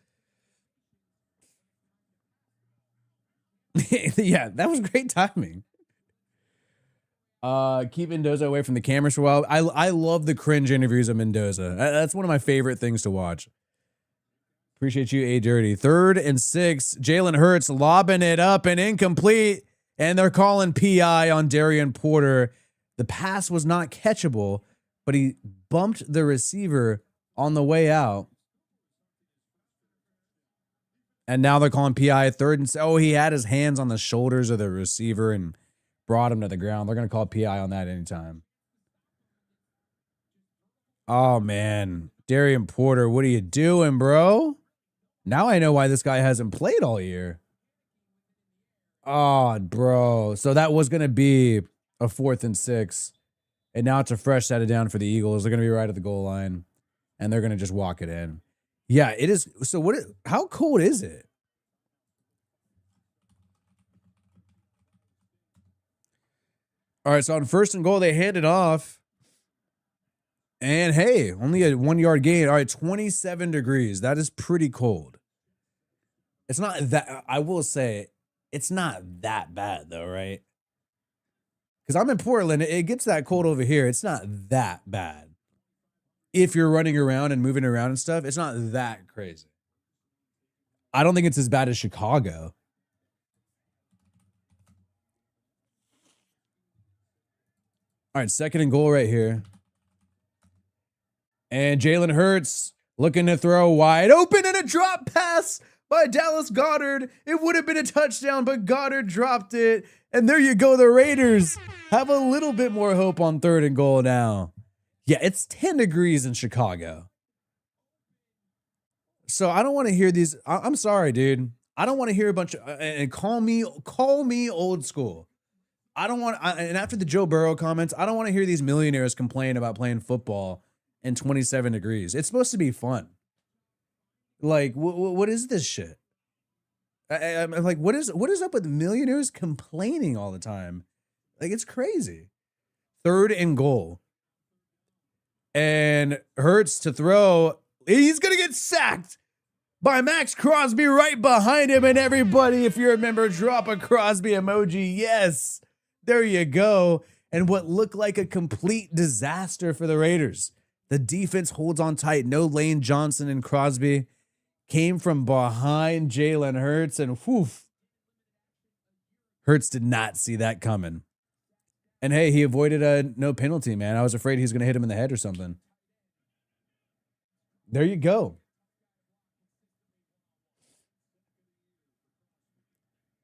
Yeah, that was great timing. Keep Mendoza away from the cameras for a while. I love the cringe interviews of Mendoza. That's one of my favorite things to watch. Appreciate you, A Dirty. 3rd and 6. Jalen Hurts lobbing it up and incomplete. And they're calling PI on Darian Porter. The pass was not catchable, but he bumped the receiver on the way out. And now they're calling PI 3rd and 6. Oh, he had his hands on the shoulders of the receiver and brought him to the ground. They're going to call PI on that anytime. Oh, man. Darian Porter, what are you doing, bro? Now I know why this guy hasn't played all year. Oh, bro. So that was going to be a 4th and 6. And now it's a fresh set of down for the Eagles. They're going to be right at the goal line. And they're going to just walk it in. Yeah, it is. So how cold is it? All right, so on 1st and goal, they hand it off. And hey, only a 1-yard gain. All right, 27 degrees. That is pretty cold. It's not that, I will say, it's not that bad though, right? Because I'm in Portland. It gets that cold over here. It's not that bad. If you're running around and moving around and stuff, it's not that crazy. I don't think it's as bad as Chicago. All right, 2nd and goal right here. And Jalen Hurts looking to throw wide open and a drop pass by Dallas Goedert. It would have been a touchdown, but Goddard dropped it. And there you go. The Raiders have a little bit more hope on 3rd and goal now. Yeah, it's 10 degrees in Chicago. So I don't want to hear these. I'm sorry, dude. I don't want to hear a bunch of, and call me old school. I don't want, and after the Joe Burrow comments, I don't want to hear these millionaires complain about playing football in 27 degrees. It's supposed to be fun. Like, what is this shit? I'm like, what is up with millionaires complaining all the time? Like, it's crazy. 3rd and goal. And Hurts to throw. He's going to get sacked by Max Crosby right behind him. And everybody, if you remember, drop a Crosby emoji. Yes. There you go. And what looked like a complete disaster for the Raiders. The defense holds on tight. No Lane Johnson, and Crosby came from behind Jalen Hurts, and whew, Hurts did not see that coming. And hey, he avoided a no penalty, man. I was afraid he was going to hit him in the head or something. There you go.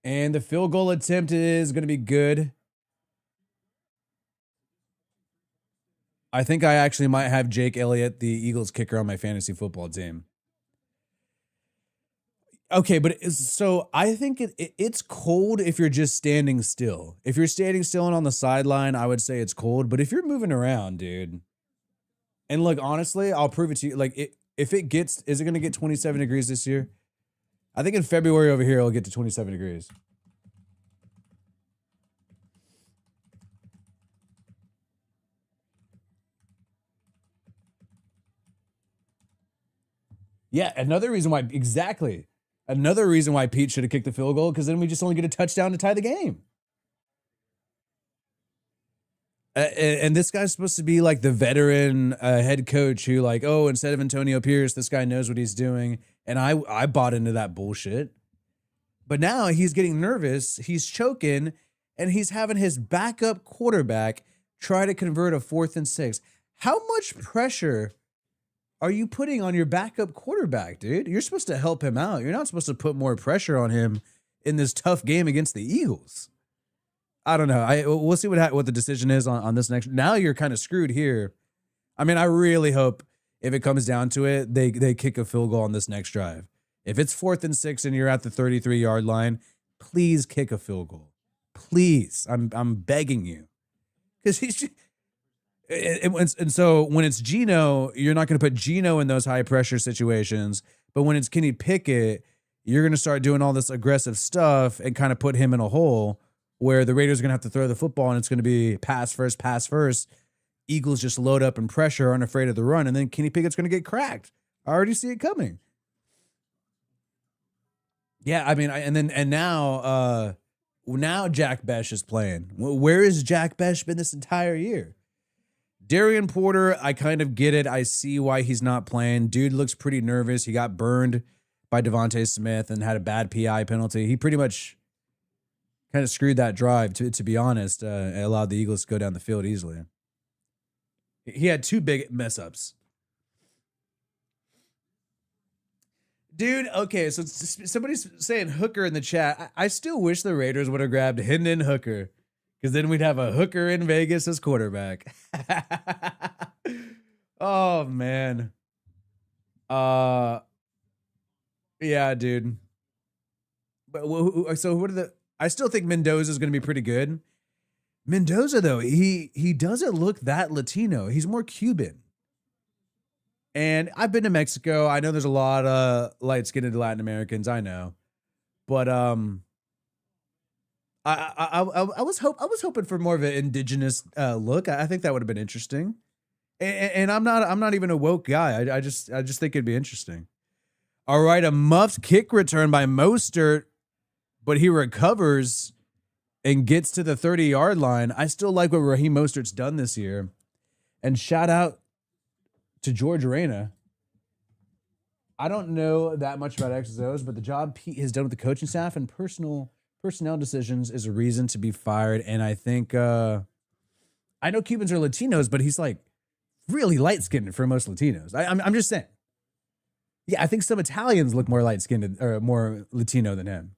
And the field goal attempt is going to be good. I think I actually might have Jake Elliott, the Eagles kicker, on my fantasy football team. Okay, but so I think it's cold if you're just standing still. If you're standing still and on the sideline, I would say it's cold. But if you're moving around, dude, and look, honestly, I'll prove it to you. Like, is it going to get 27 degrees this year? I think in February over here, it'll get to 27 degrees. Yeah, another reason why Pete should have kicked the field goal, because then we just only get a touchdown to tie the game. And this guy's supposed to be like the veteran head coach who, like, oh, instead of Antonio Pierce, this guy knows what he's doing. And I bought into that bullshit. But now he's getting nervous, he's choking, and he's having his backup quarterback try to convert a 4th and 6. How much pressure are you putting on your backup quarterback, dude? You're supposed to help him out. You're not supposed to put more pressure on him in this tough game against the Eagles. I don't know. We'll see what the decision is on this next. Now you're kind of screwed here. I mean, I really hope if it comes down to it, they kick a field goal on this next drive. If it's 4th and 6 and you're at the 33-yard line, please kick a field goal. Please, I'm begging you, because he's. And so when it's Geno, you're not going to put Geno in those high pressure situations. But when it's Kenny Pickett, you're going to start doing all this aggressive stuff and kind of put him in a hole where the Raiders are going to have to throw the football, and it's going to be pass first. Eagles just load up and pressure, aren't afraid of the run, and then Kenny Pickett's going to get cracked. I already see it coming. Yeah, I mean, now Jack Besh is playing. Where has Jack Besh been this entire year? Darian Porter, I kind of get it. I see why he's not playing. Dude looks pretty nervous. He got burned by Devontae Smith and had a bad PI penalty. He pretty much kind of screwed that drive, to be honest. It allowed the Eagles to go down the field easily. He had 2 big mess-ups. Dude, okay, so somebody's saying Hooker in the chat. I still wish the Raiders would have grabbed Hendon Hooker, because then we'd have a hooker in Vegas as quarterback. Oh, man. Yeah, dude. But so what are the? I still think Mendoza is going to be pretty good. Mendoza, though, he doesn't look that Latino. He's more Cuban. And I've been to Mexico. I know there's a lot of light-skinned Latin Americans. I know, but I was hoping for more of an indigenous look. I think that would have been interesting. And I'm not even a woke guy. I just think it'd be interesting. All right, a muffed kick return by Mostert, but he recovers and gets to the 30-yard line. I still like what Raheem Mostert's done this year. And shout out to George Reyna. I don't know that much about X's O's, but the job Pete has done with the coaching staff and personnel decisions is a reason to be fired. And I think I know Cubans are Latinos, but he's like really light skinned for most Latinos. I'm just saying. Yeah, I think some Italians look more light skinned or more Latino than him.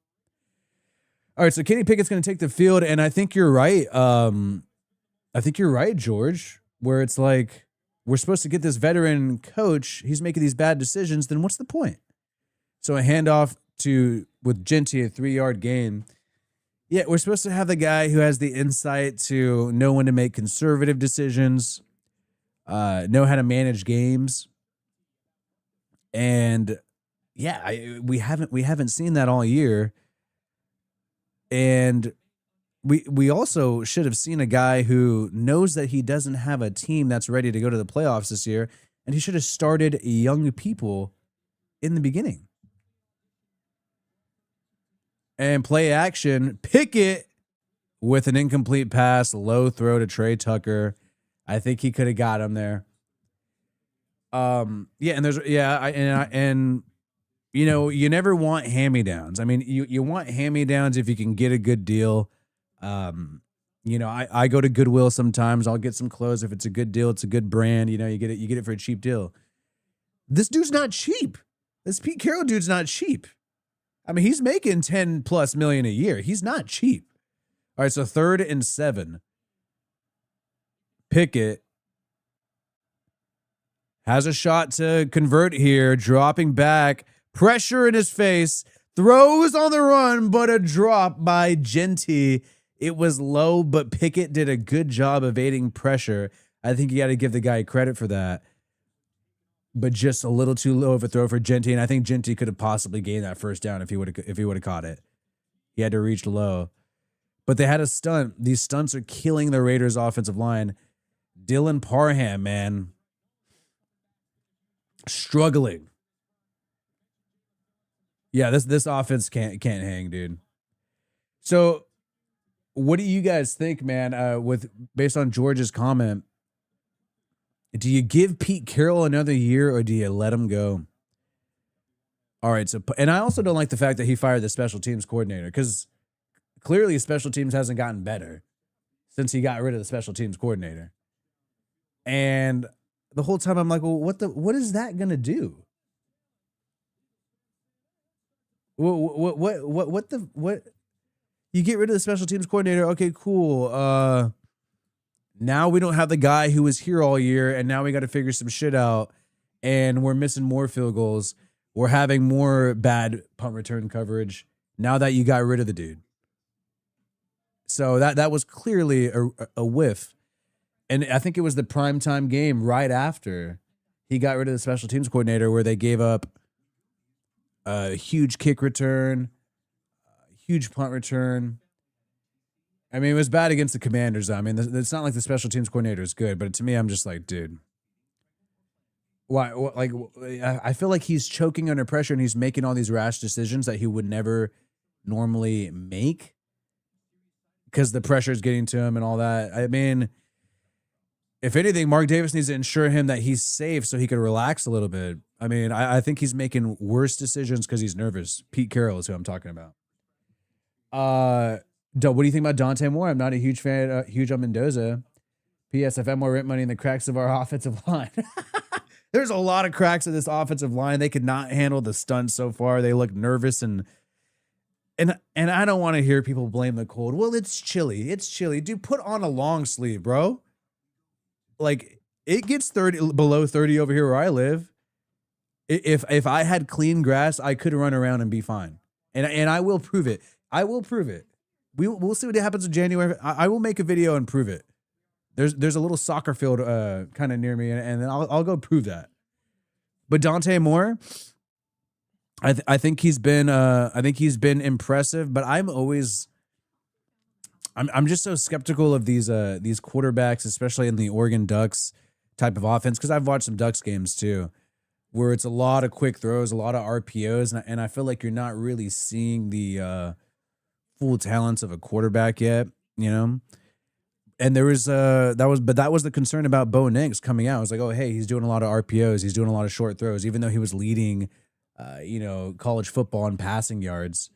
All right, so Kenny Pickett's going to take the field, and I think you're right. I think you're right, George, where it's like we're supposed to get this veteran coach. He's making these bad decisions. Then what's the point? So a handoff with Genty, a 3-yard gain. Yeah, we're supposed to have the guy who has the insight to know when to make conservative decisions, know how to manage games. And yeah, we haven't seen that all year. And we also should have seen a guy who knows that he doesn't have a team that's ready to go to the playoffs this year, and he should have started young people in the beginning. And play action, Pickett with an incomplete pass, low throw to Trey Tucker. I think he could have got him there. Yeah, and you know, you never want hand-me-downs. I mean, you want hand-me-downs if you can get a good deal. You know, I go to Goodwill sometimes. I'll get some clothes if it's a good deal. It's a good brand. You know, you get it for a cheap deal. This dude's not cheap. This Pete Carroll dude's not cheap. I mean, he's making $10+ million a year. He's not cheap. All right, so 3rd and 7. Pickett has a shot to convert here, dropping back, pressure in his face, throws on the run, but a drop by Genty. It was low, but Pickett did a good job evading pressure. I think you got to give the guy credit for that. But just a little too low of a throw for Genty, and I think Genty could have possibly gained that first down if he would have caught it. He had to reach low. But they had a stunt. These stunts are killing the Raiders' offensive line. Dylan Parham, man, struggling. Yeah, this offense can't hang, dude. So, what do you guys think, man? Based on George's comment, do you give Pete Carroll another year or do you let him go? All right, so and I also don't like the fact that he fired the special teams coordinator because clearly special teams hasn't gotten better since he got rid of the special teams coordinator. And the whole time I'm like, well, what is that gonna do? What? You get rid of the special teams coordinator. Okay, cool. Now we don't have the guy who was here all year, and now we got to figure some shit out, and we're missing more field goals. We're having more bad punt return coverage now that you got rid of the dude. So that was clearly a whiff. And I think it was the primetime game right after he got rid of the special teams coordinator where they gave up a huge kick return, huge punt return. I mean, it was bad against the Commanders. I mean, it's not like the special teams coordinator is good, but to me, I'm just like, dude, why? Like, I feel like he's choking under pressure and he's making all these rash decisions that he would never normally make because the pressure is getting to him and all that. I mean, if anything, Mark Davis needs to ensure him that he's safe so he can relax a little bit. I mean, I think he's making worse decisions because he's nervous. Pete Carroll is who I'm talking about. What do you think about Dante Moore? I'm not a huge fan, huge on Mendoza. P.S. I've had more rent money in the cracks of our offensive line. There's a lot of cracks in this offensive line. They could not handle the stunts so far. They look nervous and I don't want to hear people blame the cold. Well, it's chilly. It's chilly. Dude, put on a long sleeve, bro. Like, it gets below 30 over here where I live. If I had clean grass, I could run around and be fine. And I will prove it. I will prove it. We'll see what happens in January. I will make a video and prove it. There's a little soccer field kind of near me, and I'll go prove that. But Dante Moore, I think he's been impressive. But I'm just so skeptical of these quarterbacks, especially in the Oregon Ducks type of offense, because I've watched some Ducks games too, where it's a lot of quick throws, a lot of RPOs, and I feel like you're not really seeing the full talents of a quarterback yet, you know. And there was that was the concern about Bo Nix coming out. I was like, oh hey, he's doing a lot of RPOs, he's doing a lot of short throws, even though he was leading college football and passing yards.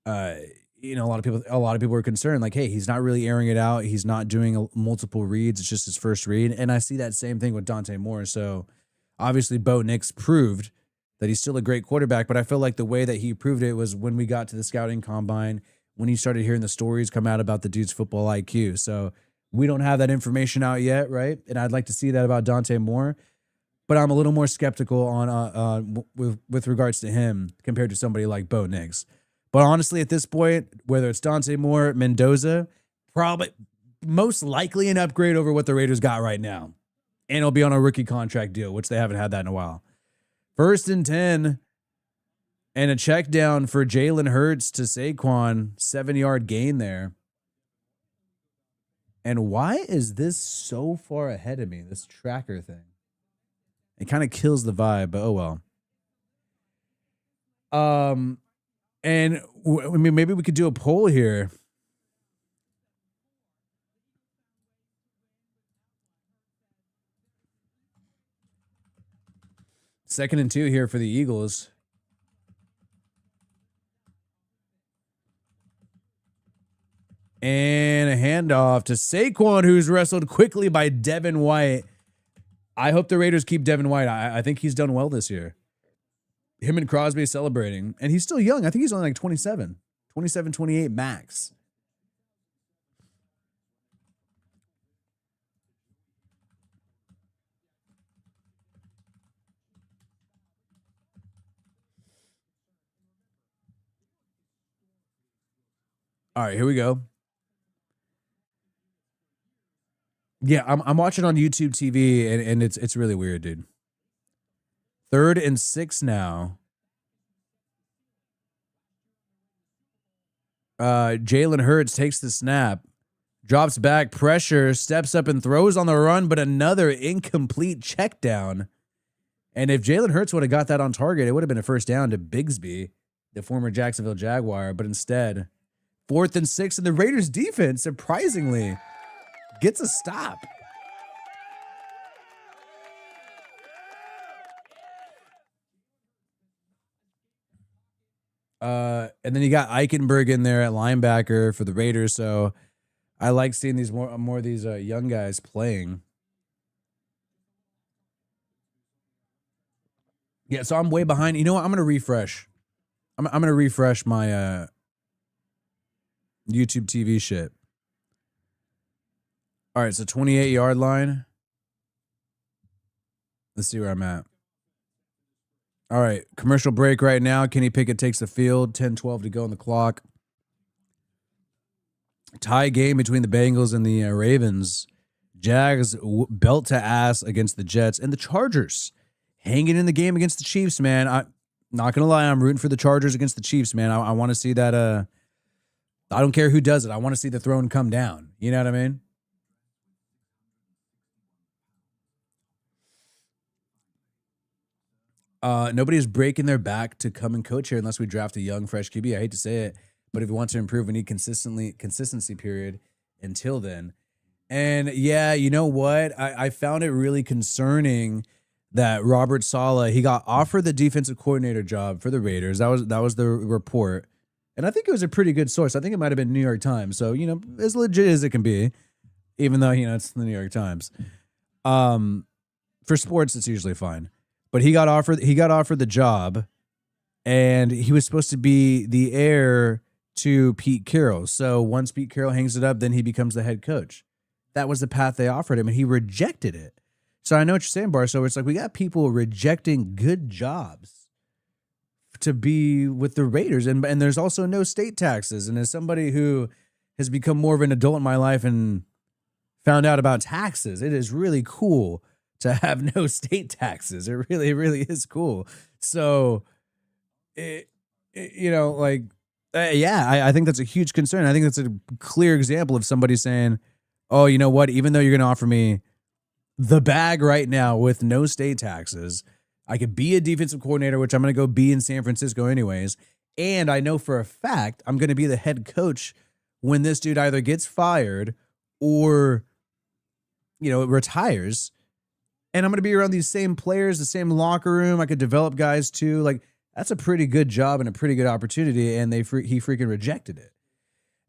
Uh, a lot of people are concerned, like, hey, he's not really airing it out. He's not doing multiple reads. It's just his first read. And I see that same thing with Dante Moore. So obviously Bo Nix proved that he's still a great quarterback, but I feel like the way that he proved it was when we got to the scouting combine, when you started hearing the stories come out about the dude's football IQ. So we don't have that information out yet, right? And I'd like to see that about Dante Moore, but I'm a little more skeptical on with regards to him compared to somebody like Bo Nix. But honestly, at this point, whether it's Dante Moore, Mendoza, probably most likely an upgrade over what the Raiders got right now. And it'll be on a rookie contract deal, which they haven't had that in a while. 1st and 10, and a check down for Jalen Hurts to Saquon, 7-yard gain there. And why is this so far ahead of me, this tracker thing? It kind of kills the vibe, but oh well. And I mean, maybe we could do a poll here. Second and 2 here for the Eagles. And a handoff to Saquon, who's wrestled quickly by Devin White. I hope the Raiders keep Devin White. I think he's done well this year. Him and Crosby celebrating. And he's still young. I think he's only like 27, 28 max. All right, here we go. Yeah, I'm watching on YouTube TV, and it's really weird, dude. 3rd and 6 now. Jalen Hurts takes the snap, drops back, pressure, steps up and throws on the run, but another incomplete check down. And if Jalen Hurts would have got that on target, it would have been a first down to Bigsby, the former Jacksonville Jaguar. But instead, 4th and 6, and the Raiders defense, surprisingly, gets a stop. And then you got Eichenberg in there at linebacker for the Raiders. So I like seeing these more of these young guys playing. Yeah, so I'm way behind. You know what? I'm gonna refresh. I'm gonna refresh my YouTube TV shit. All right, so 28-yard line. Let's see where I'm at. All right, commercial break right now. Kenny Pickett takes the field. 10-12 to go on the clock. Tie game between the Bengals and the Ravens. Jags belt to ass against the Jets, and the Chargers hanging in the game against the Chiefs, man. I'm not going to lie. I'm rooting for the Chargers against the Chiefs, man. I want to see that. I don't care who does it. I want to see the throne come down. You know what I mean? Nobody is breaking their back to come and coach here unless we draft a young, fresh QB. I hate to say it, but if we want to improve, we need consistency period until then. And yeah, you know what? I found it really concerning that Robert Saleh, he got offered the defensive coordinator job for the Raiders. That was the report. And I think it was a pretty good source. I think it might have been New York Times. So, as legit as it can be, even though, it's the New York Times. For sports, it's usually fine. But he got offered the job, and he was supposed to be the heir to Pete Carroll. So once Pete Carroll hangs it up, then he becomes the head coach. That was the path they offered him, and he rejected it. So I know what you're saying, Bar. So it's like we got people rejecting good jobs to be with the Raiders, and there's also no state taxes. And as somebody who has become more of an adult in my life and found out about taxes, it is really cool to have no state taxes. It really, really is cool. So, I think that's a huge concern. I think that's a clear example of somebody saying, oh, you know what? Even though you're going to offer me the bag right now with no state taxes, I could be a defensive coordinator, which I'm going to go be in San Francisco anyways. And I know for a fact I'm going to be the head coach when this dude either gets fired or, retires. And I'm going to be around these same players, the same locker room. I could develop guys too. Like, that's a pretty good job and a pretty good opportunity. And he freaking rejected it.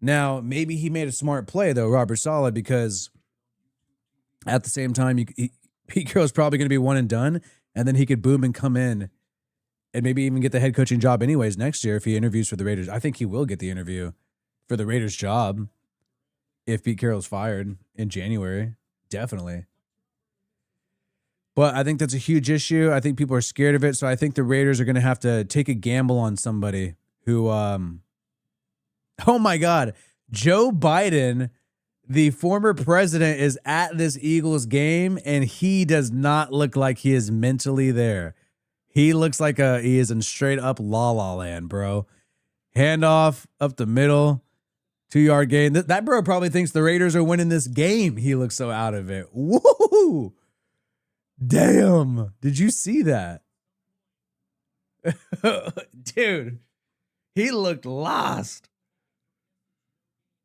Now, maybe he made a smart play, though, Robert Saleh, because at the same time, Pete Carroll's probably going to be one and done. And then he could boom and come in and maybe even get the head coaching job anyways next year if he interviews for the Raiders. I think he will get the interview for the Raiders job if Pete Carroll's fired in January. Definitely. But I think that's a huge issue. I think people are scared of it. So I think the Raiders are going to have to take a gamble on somebody who, oh my God, Joe Biden, the former president, is at this Eagles game and he does not look like he is mentally there. He looks like he is in straight up la la land, bro. Handoff up the middle, 2-yard gain. That bro probably thinks the Raiders are winning this game. He looks so out of it. Woo! Damn. Did you see that? Dude, he looked lost.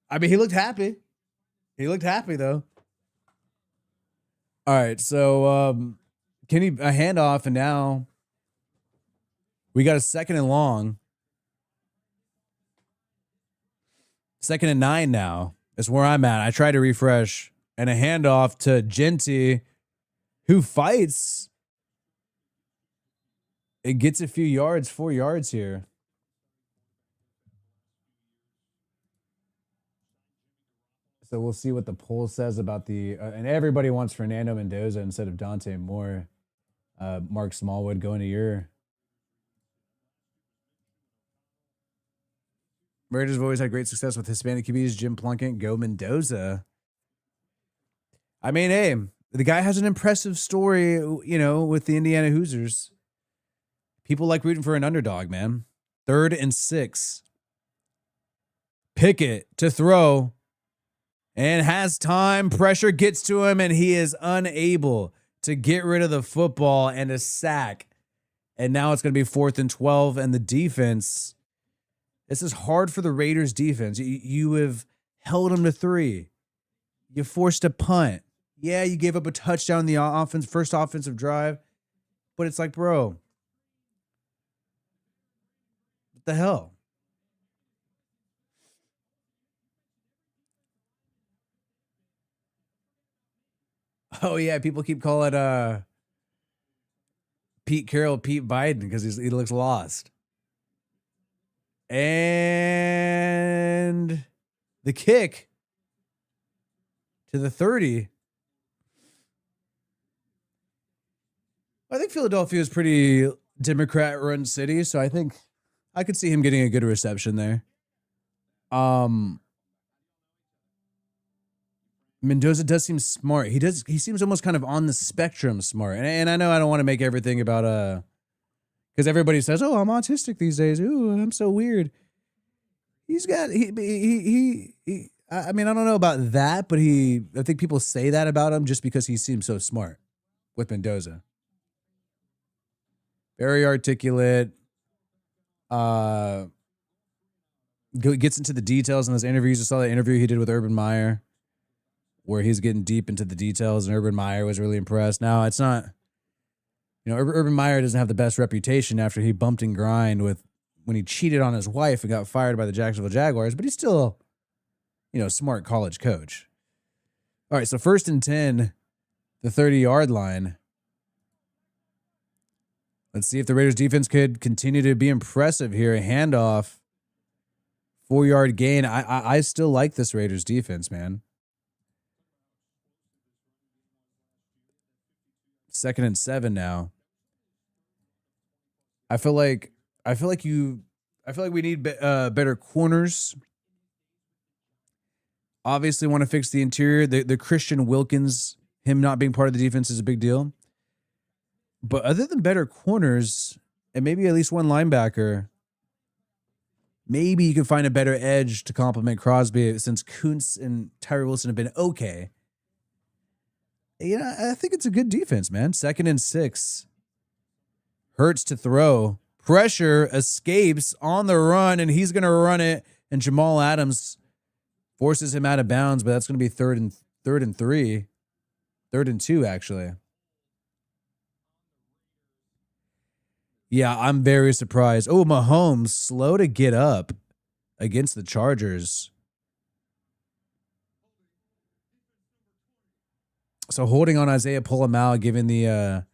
I mean, he looked happy. He looked happy, though. All right, so Kenny, a handoff, and now we got a 2nd and long. 2nd and 9 now. That's where I'm at. I tried to refresh. And a handoff to Genty, who fights. It gets a few yards, 4 yards here. So we'll see what the poll says about the and everybody wants Fernando Mendoza instead of Dante Moore. Mark Smallwood going to your. Raiders have always had great success with Hispanic QBs. Jim Plunkett, go Mendoza. I mean, hey, the guy has an impressive story, you know, with the Indiana Hoosiers. People like rooting for an underdog, man. 3rd and 6. Pickett to throw. And has time. Pressure gets to him, and he is unable to get rid of the football and a sack. And now it's going to be 4th and 12, and the defense. This is hard for the Raiders defense. You have held them to 3. You forced a punt. Yeah, you gave up a touchdown in the first offensive drive. But it's like, bro, what the hell? Oh, yeah, people keep calling Pete Carroll Pete Biden because he looks lost. And the kick to the 30. I think Philadelphia is pretty Democrat-run city, so I think I could see him getting a good reception there. Mendoza does seem smart. He seems almost kind of on the spectrum smart. And I know I don't want to make everything about because everybody says, "Oh, I'm autistic these days. Ooh, I'm so weird." He's got I mean, I don't know about that, but I think people say that about him just because he seems so smart with Mendoza. Very articulate. Gets into the details in those interviews. I saw that interview he did with Urban Meyer, where he's getting deep into the details, and Urban Meyer was really impressed. Now, it's not, Urban Meyer doesn't have the best reputation after he bumped and grind when he cheated on his wife and got fired by the Jacksonville Jaguars, but he's still, a smart college coach. All right, so 1st and 10, the 30-yard line. Let's see if the Raiders defense could continue to be impressive here. A handoff, 4-yard gain. I still like this Raiders defense, man. 2nd and 7 now. I feel like we need better corners. Obviously want to fix the interior. The Christian Wilkins, him not being part of the defense is a big deal. But other than better corners and maybe at least one linebacker, maybe you can find a better edge to complement Crosby since Kuntz and Tyree Wilson have been okay. I think it's a good defense, man. 2nd and 6. Hurts to throw. Pressure escapes on the run, and he's going to run it. And Jamal Adams forces him out of bounds, but that's going to be 3rd and 3. 3rd and 2, actually. Yeah, I'm very surprised. Oh, Mahomes slow to get up against the Chargers. So holding on Isaiah Pulamalu, giving the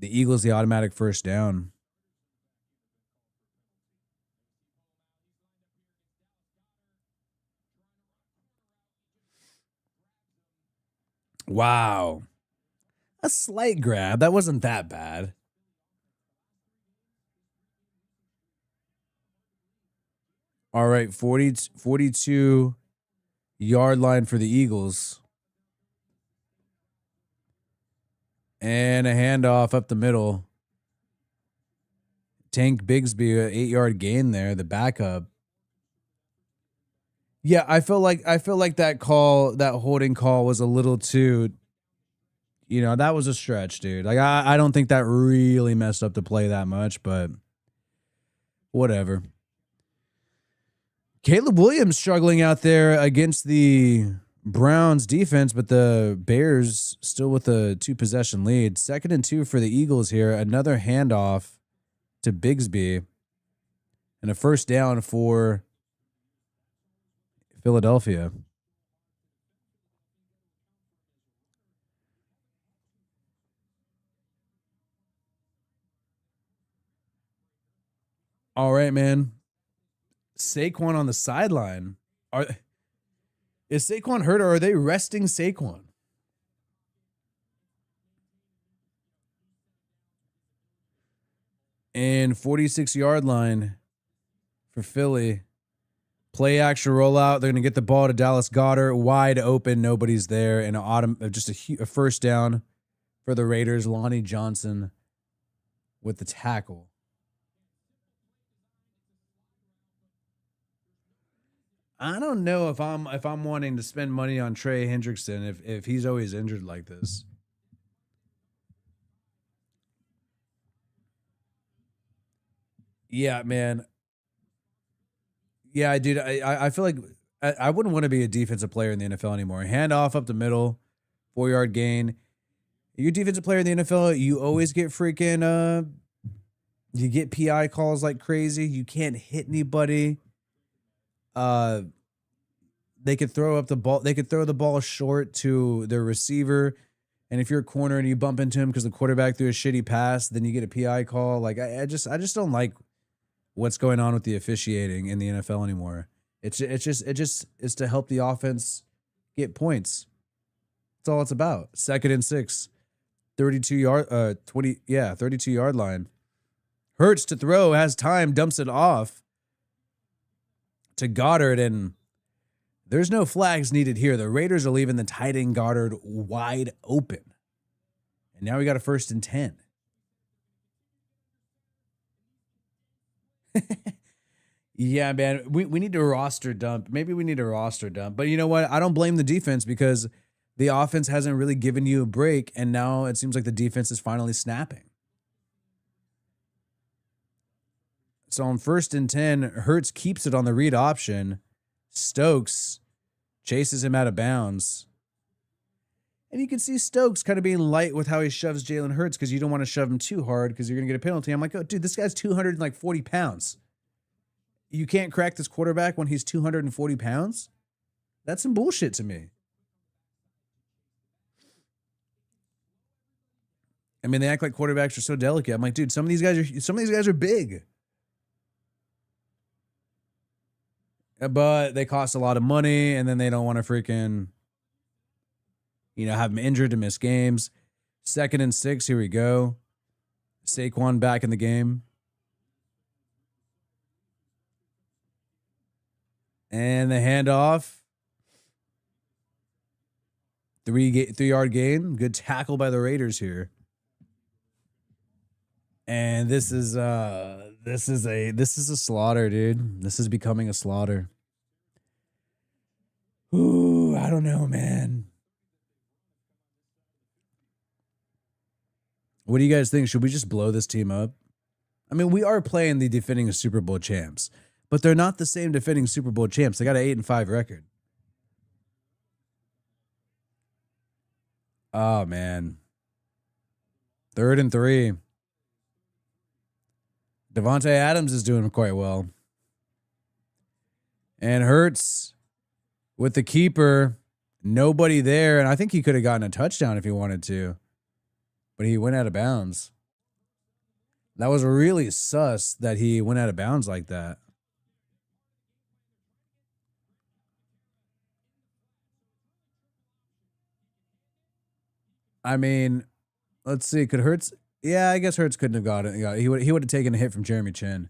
Eagles the automatic first down. Wow. A slight grab. That wasn't that bad. All right, 42 yard line for the Eagles. And a handoff up the middle. Tank Bigsby, an 8-yard gain there, the backup. Yeah, I feel like that call, that holding call was a little too, that was a stretch, dude. Like I don't think that really messed up the play that much, but whatever. Caleb Williams struggling out there against the Browns defense, but the Bears still with a 2-possession lead. 2nd and 2 for the Eagles here. Another handoff to Bigsby and a first down for Philadelphia. All right, man. Saquon on the sideline. Is Saquon hurt, or are they resting Saquon? And 46-yard line for Philly. Play action rollout. They're going to get the ball to Dallas Goedert. Wide open. Nobody's there. And just a first down for the Raiders. Lonnie Johnson with the tackle. I don't know if I'm wanting to spend money on Trey Hendrickson if he's always injured like this. Yeah, man. Yeah, dude. I feel like I wouldn't want to be a defensive player in the NFL anymore. Hand off up the middle, 4-yard gain. You're a defensive player in the NFL. You always get freaking you get PI calls like crazy. You can't hit anybody. They could throw up the ball. They could throw the ball short to their receiver. And if you're a corner and you bump into him because the quarterback threw a shitty pass, then you get a PI call. Like I just don't like what's going on with the officiating in the NFL anymore. It just is to help the offense get points. That's all it's about. 2nd and 6, 32-yard line. Hurts to throw, has time, dumps it off to Goddard, and there's no flags needed here. The Raiders are leaving the tight end Goddard wide open. And now we got a 1st and 10. Yeah, man. We need to roster dump. Maybe we need a roster dump. But you know what? I don't blame the defense because the offense hasn't really given you a break. And now it seems like the defense is finally snapping. So on 1st and 10, Hurts keeps it on the read option. Stokes chases him out of bounds. And you can see Stokes kind of being light with how he shoves Jalen Hurts because you don't want to shove him too hard because you're going to get a penalty. I'm like, oh, dude, this guy's 240 pounds. You can't crack this quarterback when he's 240 pounds? That's some bullshit to me. I mean, they act like quarterbacks are so delicate. I'm like, dude, some of these guys are big. But they cost a lot of money, and then they don't want to freaking, have them injured to miss games. 2nd and 6, here we go. Saquon back in the game. And the handoff. 3-yard gain. Good tackle by the Raiders here. And this is a slaughter, dude. This is becoming a slaughter. Ooh, I don't know, man. What do you guys think? Should we just blow this team up? I mean, we are playing the defending Super Bowl champs, but they're not the same defending Super Bowl champs. They got an 8-5 record. Oh, man. 3rd and 3. Devontae Adams is doing quite well. And Hurts with the keeper, nobody there. And I think he could have gotten a touchdown if he wanted to, but he went out of bounds. That was really sus that he went out of bounds like that. I mean, let's see. Could Hurts? Yeah, I guess Hurts couldn't have got it. He would have taken a hit from Jeremy Chin.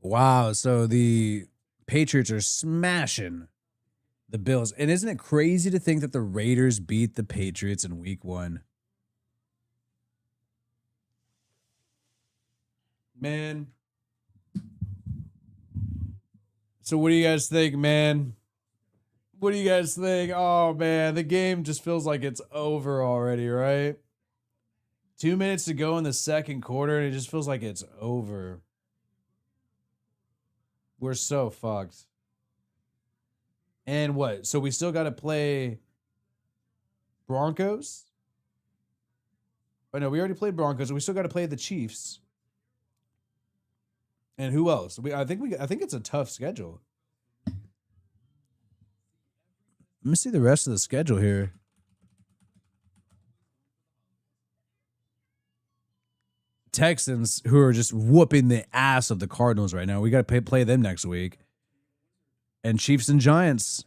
Wow. So the Patriots are smashing the Bills. And isn't it crazy to think that the Raiders beat the Patriots in week 1? Man. So what do you guys think, man? What do you guys think? Oh, man, the game just feels like it's over already, right? 2 minutes to go in the second quarter, and it just feels like it's over. We're so fucked. And what? So we still got to play Broncos? Oh, no, we already played Broncos. We still got to play the Chiefs. And who else? I think it's a tough schedule. Let me see the rest of the schedule here. Texans, who are just whooping the ass of the Cardinals right now. We got to play them next week. And Chiefs and Giants.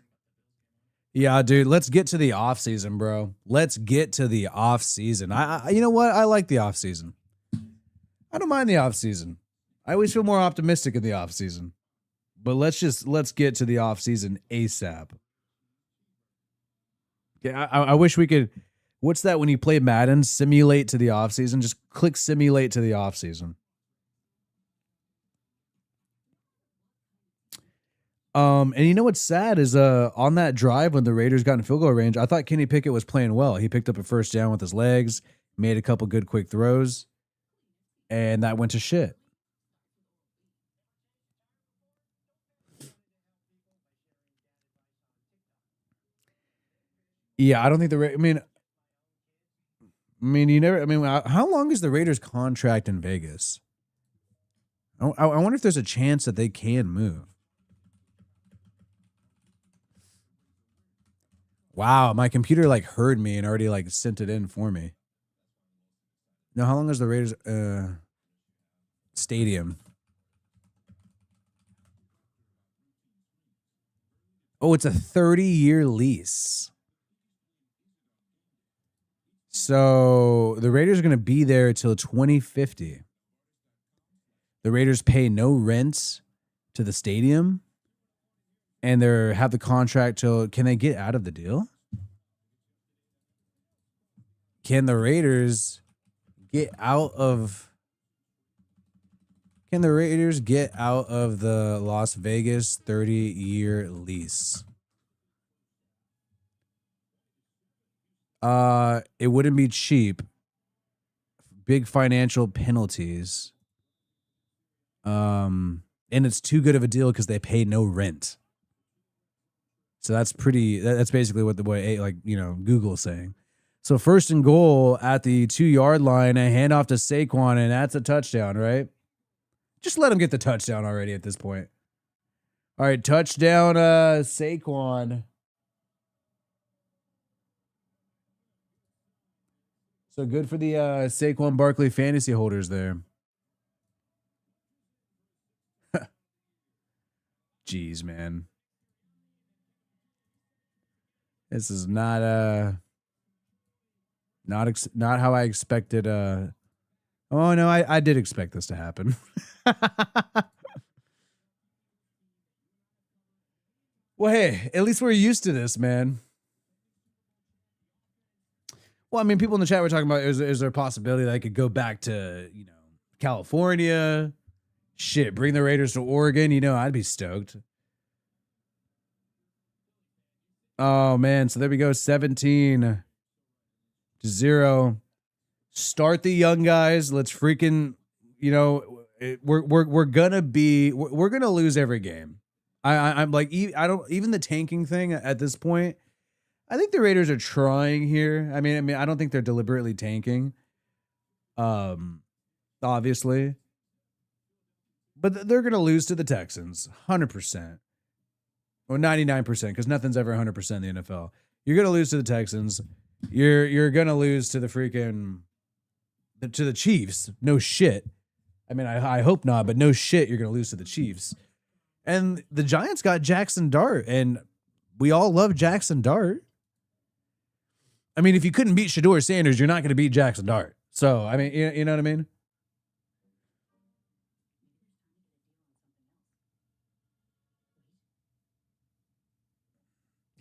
Yeah, dude, let's get to the offseason, bro. Let's get to the offseason. I you know what? I like the offseason. I don't mind the offseason. I always feel more optimistic in the offseason. But let's get to the offseason ASAP. Yeah, I wish we could. What's that when you play Madden? Simulate to the offseason. Just click simulate to the offseason. And you know what's sad is on that drive when the Raiders got in field goal range, I thought Kenny Pickett was playing well. He picked up a first down with his legs, made a couple good quick throws, and that went to shit. Yeah, I don't think I mean, you never. I mean, how long is the Raiders' contract in Vegas? I wonder if there's a chance that they can move. Wow, my computer like heard me and already like sent it in for me. Now, how long is the Raiders stadium? Oh, it's a 30-year lease. So the Raiders are going to be there till 2050. The Raiders pay no rent to the stadium, and they have the contract till. Can they get out of the deal? Can the Raiders get out of? Can the Raiders get out of the Las Vegas 30-year lease? It wouldn't be cheap. Big financial penalties. And it's too good of a deal because they pay no rent. So that's basically what the boy, Google's saying. So 1st and goal at the 2-yard line, a handoff to Saquon, and that's a touchdown, right? Just let him get the touchdown already at this point. All right, touchdown, Saquon. So good for the Saquon Barkley fantasy holders there. Jeez, man. This is not how I expected. Oh no, I did expect this to happen. Well, hey, at least we're used to this, man. Well, I mean, people in the chat were talking about is there a possibility that I could go back to, California? Shit, bring the Raiders to Oregon. I'd be stoked. Oh, man. So there we go. 17-0. Start the young guys. Let's freaking, we're gonna lose every game. I'm like, I don't even the tanking thing at this point. I think the Raiders are trying here. I mean, I don't think they're deliberately tanking. Obviously, but they're going to lose to the Texans, 100%, or 99%, because nothing's ever 100% in the NFL. You're going to lose to the Texans. You're going to lose to the freaking to the Chiefs. No shit. I mean, I hope not, but no shit, you're going to lose to the Chiefs. And the Giants got Jackson Dart, and we all love Jackson Dart. I mean, if you couldn't beat Shedeur Sanders, you're not going to beat Jackson Dart. So, I mean, you know what I mean?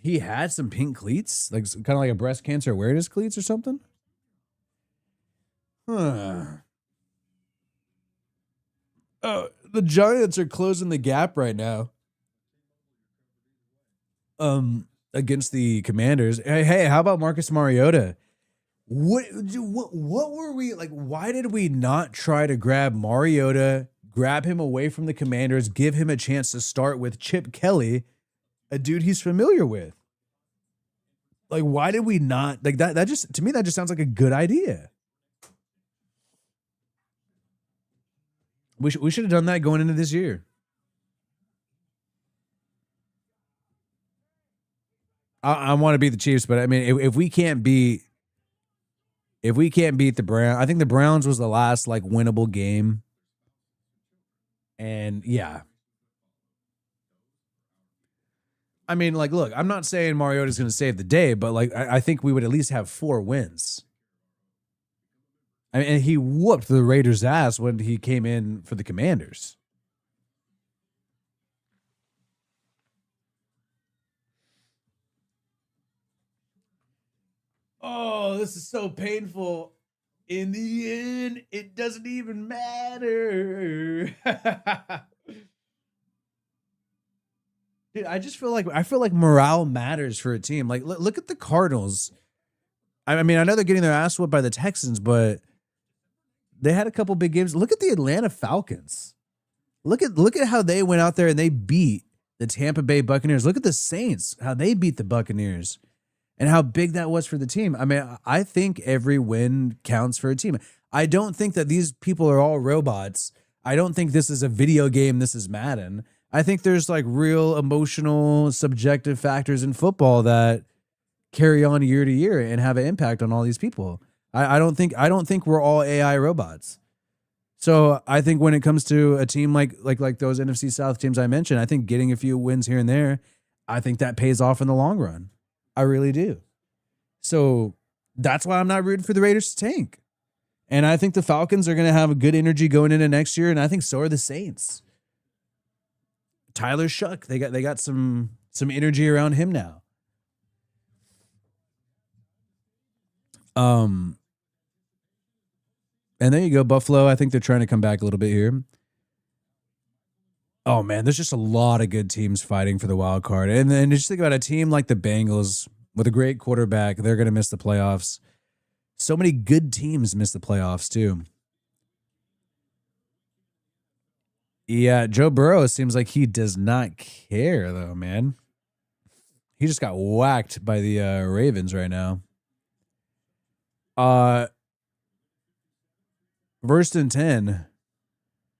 He had some pink cleats, like kind of like a breast cancer awareness cleats or something. Huh. Oh, the Giants are closing the gap right now. Against the Commanders. Hey, how about Marcus Mariota? What were we like? Why did we not try to grab Mariota, grab him away from the Commanders, give him a chance to start with Chip Kelly, a dude he's familiar with? Like, why did we not like that? That just, to me, that just sounds like a good idea. We should have done that going into this year. I want to beat the Chiefs, but I mean, if we can't beat the Browns, I think the Browns was the last like winnable game. And yeah. I mean, like, look, I'm not saying Mariota's going to save the day, but like, I think we would at least have 4 wins. I mean, and he whooped the Raiders' ass when he came in for the Commanders. Oh, this is so painful. In the end, it doesn't even matter. Dude, I feel like morale matters for a team. Like, look at the Cardinals. I mean, I know they're getting their ass whooped by the Texans, but they had a couple big games. Look at the Atlanta Falcons. Look at how they went out there and they beat the Tampa Bay Buccaneers. Look at the Saints, how they beat the Buccaneers and how big that was for the team. I mean, I think every win counts for a team. I don't think that these people are all robots. I don't think this is a video game. This is Madden. I think there's like real emotional, subjective factors in football that carry on year to year and have an impact on all these people. I don't think we're all AI robots. So I think when it comes to a team like those NFC South teams I mentioned, I think getting a few wins here and there, I think that pays off in the long run. I really do. So that's why I'm not rooting for the Raiders to tank. And I think the Falcons are going to have a good energy going into next year, and I think so are the Saints. Tyler Shuck, they got some energy around him now. And there you go, Buffalo. I think they're trying to come back a little bit here. Oh man, there's just a lot of good teams fighting for the wild card. And then just think about a team like the Bengals with a great quarterback. They're going to miss the playoffs. So many good teams miss the playoffs too. Yeah, Joe Burrow seems like he does not care though, man. He just got whacked by the Ravens right now. First and 10.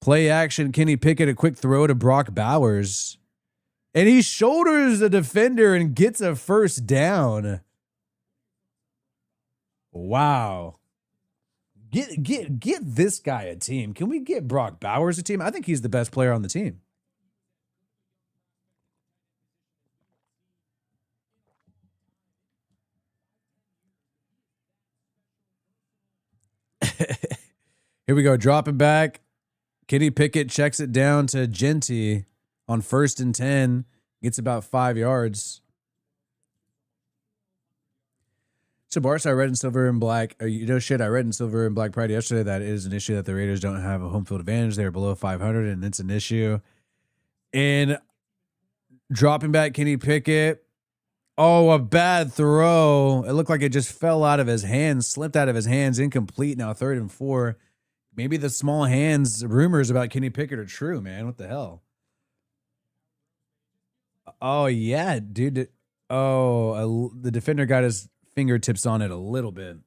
Play action. Kenny Pickett, a quick throw to Brock Bowers. And he shoulders the defender and gets a first down. Wow. Get this guy a team. Can we get Brock Bowers a team? I think he's the best player on the team. Here we go. Dropping back. Kenny Pickett checks it down to Genty on 1st and 10. Gets about 5 yards. So Barca, I read in Silver and Black. You know shit, I read in Silver and Black Pride yesterday that it is an issue that the Raiders don't have a home field advantage. They're below 500, and it's an issue. And dropping back Kenny Pickett. Oh, a bad throw. It looked like it just fell out of his hands, slipped out of his hands, incomplete. Now 3rd and 4. Maybe the small hands rumors about Kenny Pickett are true, man. What the hell? Oh, yeah, dude. Oh, the defender got his fingertips on it a little bit.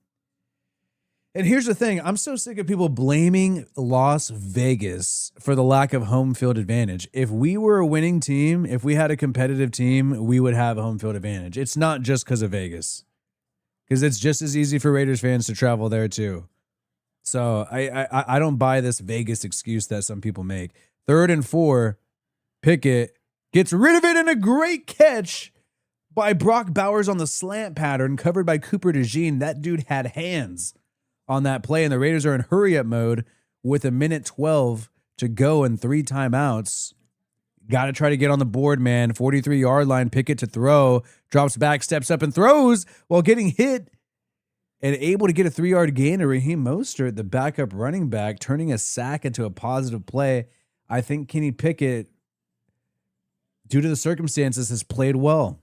And here's the thing. I'm so sick of people blaming Las Vegas for the lack of home field advantage. If we were a winning team, if we had a competitive team, we would have home field advantage. It's not just because of Vegas, because it's just as easy for Raiders fans to travel there too. So I don't buy this Vegas excuse that some people make. 3rd and 4, Pickett gets rid of it in a great catch by Brock Bowers on the slant pattern, covered by Cooper DeJean. That dude had hands on that play, and the Raiders are in hurry-up mode with 1:12 to go and 3 timeouts. Got to try to get on the board, man. 43-yard line, Pickett to throw, drops back, steps up, and throws while getting hit and able to get a 3-yard gain to Raheem Mostert, the backup running back, turning a sack into a positive play. I think Kenny Pickett, due to the circumstances, has played well.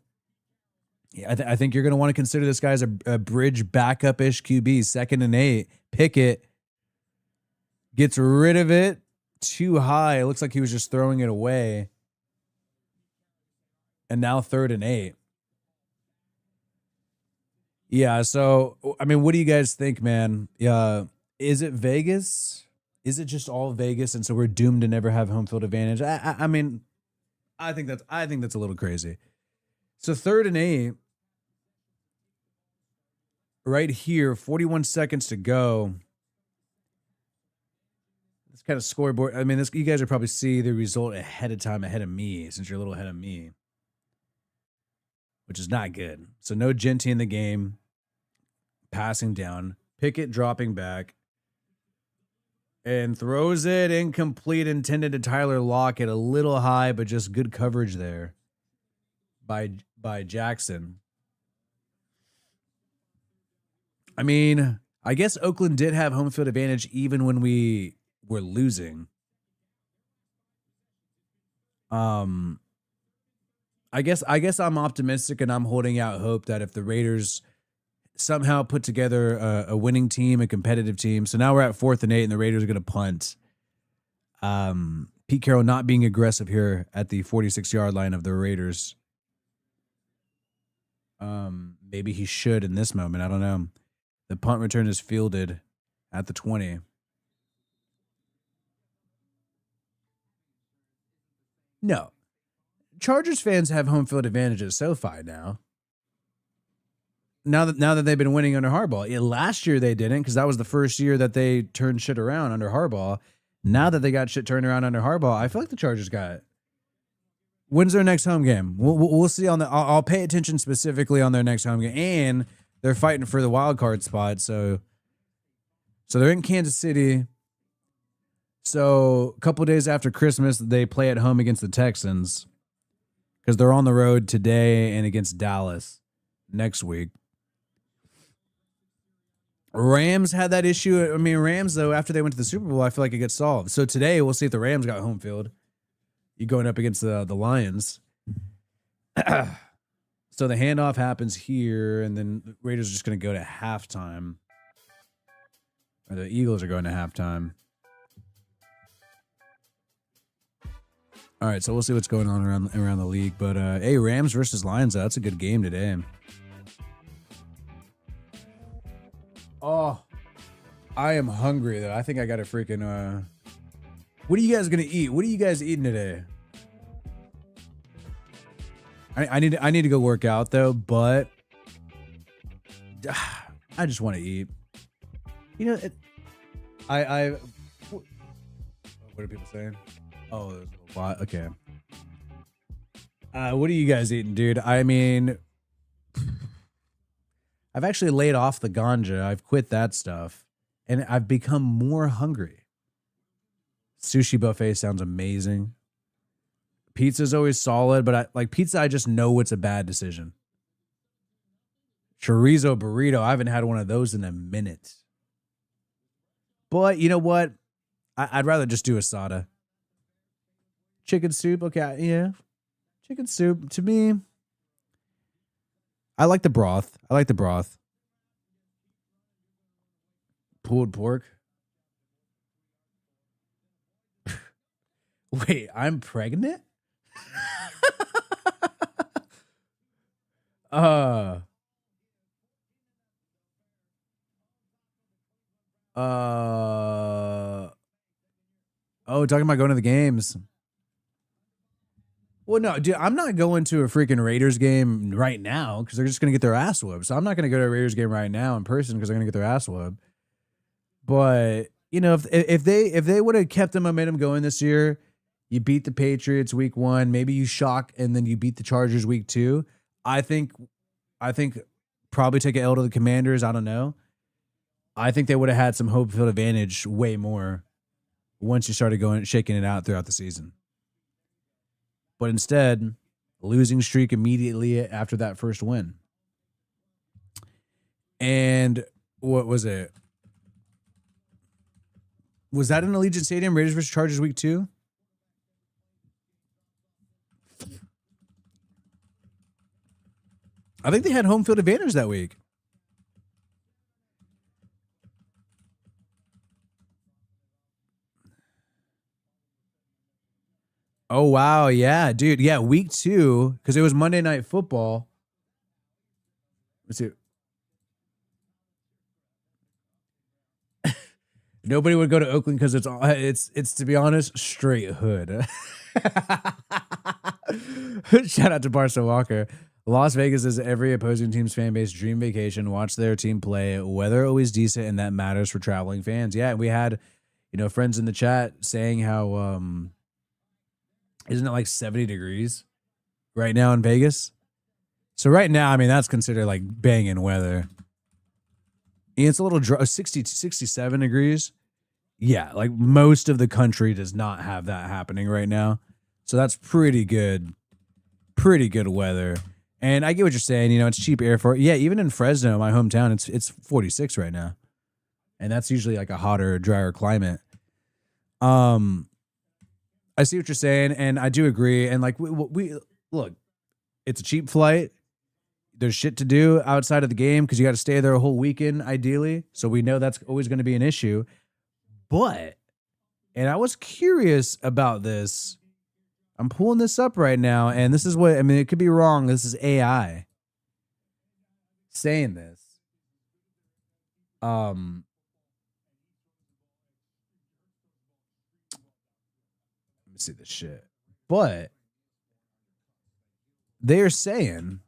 Yeah, I think you're going to want to consider this guy as a bridge backup-ish QB. 2nd and 8. Pickett gets rid of it too high. It looks like he was just throwing it away. And now 3rd and 8. Yeah, so, I mean, what do you guys think, man? Is it Vegas? Is it just all Vegas, and so we're doomed to never have home field advantage? I mean, I think that's a little crazy. So 3rd and 8, right here, 41 seconds to go. This kind of scoreboard. I mean, you guys will probably see the result ahead of time, ahead of me, since you're a little ahead of me, which is not good. So no Genty in the game. Passing down. Pickett dropping back. And throws it incomplete, intended to Tyler Lockett. A little high, but just good coverage there by Jackson. I mean, I guess Oakland did have home field advantage even when we were losing. I guess I'm optimistic, and I'm holding out hope that if the Raiders somehow put together a winning team, a competitive team. So now we're at 4th and 8, and the Raiders are going to punt. Pete Carroll not being aggressive here at the 46-yard line of the Raiders. Maybe he should in this moment. I don't know. The punt return is fielded at the 20. No. Chargers fans have home field advantage at SoFi now. Now that they've been winning under Harbaugh. Yeah, last year they didn't, because that was the first year that they turned shit around under Harbaugh. Now that they got shit turned around under Harbaugh, I feel like the Chargers got it. When's their next home game? We'll see on the. I'll pay attention specifically on their next home game, and they're fighting for the wild card spot. So they're in Kansas City. So a couple days after Christmas, they play at home against the Texans, because they're on the road today and against Dallas next week. Rams had that issue. I mean, Rams, though, after they went to the Super Bowl, I feel like it gets solved. So today we'll see if the Rams got home field. You going up against the Lions. So the handoff happens here, and then the Raiders are just going to go to halftime. Or the Eagles are going to halftime. All right, so we'll see what's going on around the league. But, hey, Rams versus Lions, that's a good game today. Oh, I am hungry, though. I think I got a freaking... What are you guys going to eat? What are you guys eating today? I need to go work out, though, but I just want to eat. You know, what are people saying? Oh, there's a lot. Okay. What are you guys eating, dude? I mean, I've actually laid off the ganja. I've quit that stuff, and I've become more hungry. Sushi buffet sounds amazing. Pizza's always solid, but pizza, I just know it's a bad decision. Chorizo burrito, I haven't had one of those in a minute. But you know what? I'd rather just do asada. Chicken soup, okay, yeah. Chicken soup, to me, I like the broth. Pulled pork. Wait, I'm pregnant? Uh, uh, oh, talking about going to the games. Well, no, dude, I'm not going to a freaking Raiders game right now because they're just going to get their ass whooped. So I'm not going to go to a Raiders game right now in person because they're going to get their ass whooped. But you know, if they would have kept the momentum going this year, you beat the Patriots week 1, maybe you shock and then you beat the Chargers week 2. I think probably take an L to the Commanders. I don't know. I think they would have had some home field advantage way more once you started shaking it out throughout the season. But instead, losing streak immediately after that first win. And what was it? Was that in Allegiant Stadium, Raiders versus Chargers week 2? I think they had home field advantage that week. Oh, wow. Yeah, dude. Yeah, week 2, because it was Monday Night Football. Let's see. Nobody would go to Oakland because it's to be honest, straight hood. Shout out to Barca Walker. Las Vegas is every opposing team's fan base dream vacation. Watch their team play. Weather always decent, and that matters for traveling fans. Yeah, and we had, friends in the chat saying how isn't it like 70 degrees right now in Vegas? So right now, I mean, that's considered like banging weather. It's a little dry, 60 to 67 degrees. Yeah, like most of the country does not have that happening right now. So that's pretty good weather. And I get what you're saying. It's cheap air for it. Yeah, even in Fresno, my hometown, it's 46 right now. And that's usually like a hotter, drier climate. I see what you're saying, and I do agree. And like we look, it's a cheap flight. There's shit to do outside of the game because you got to stay there a whole weekend, ideally. So we know that's always going to be an issue. But, and I was curious about this. I'm pulling this up right now, and this is it could be wrong. This is AI saying this. Let me see this shit. But they're saying,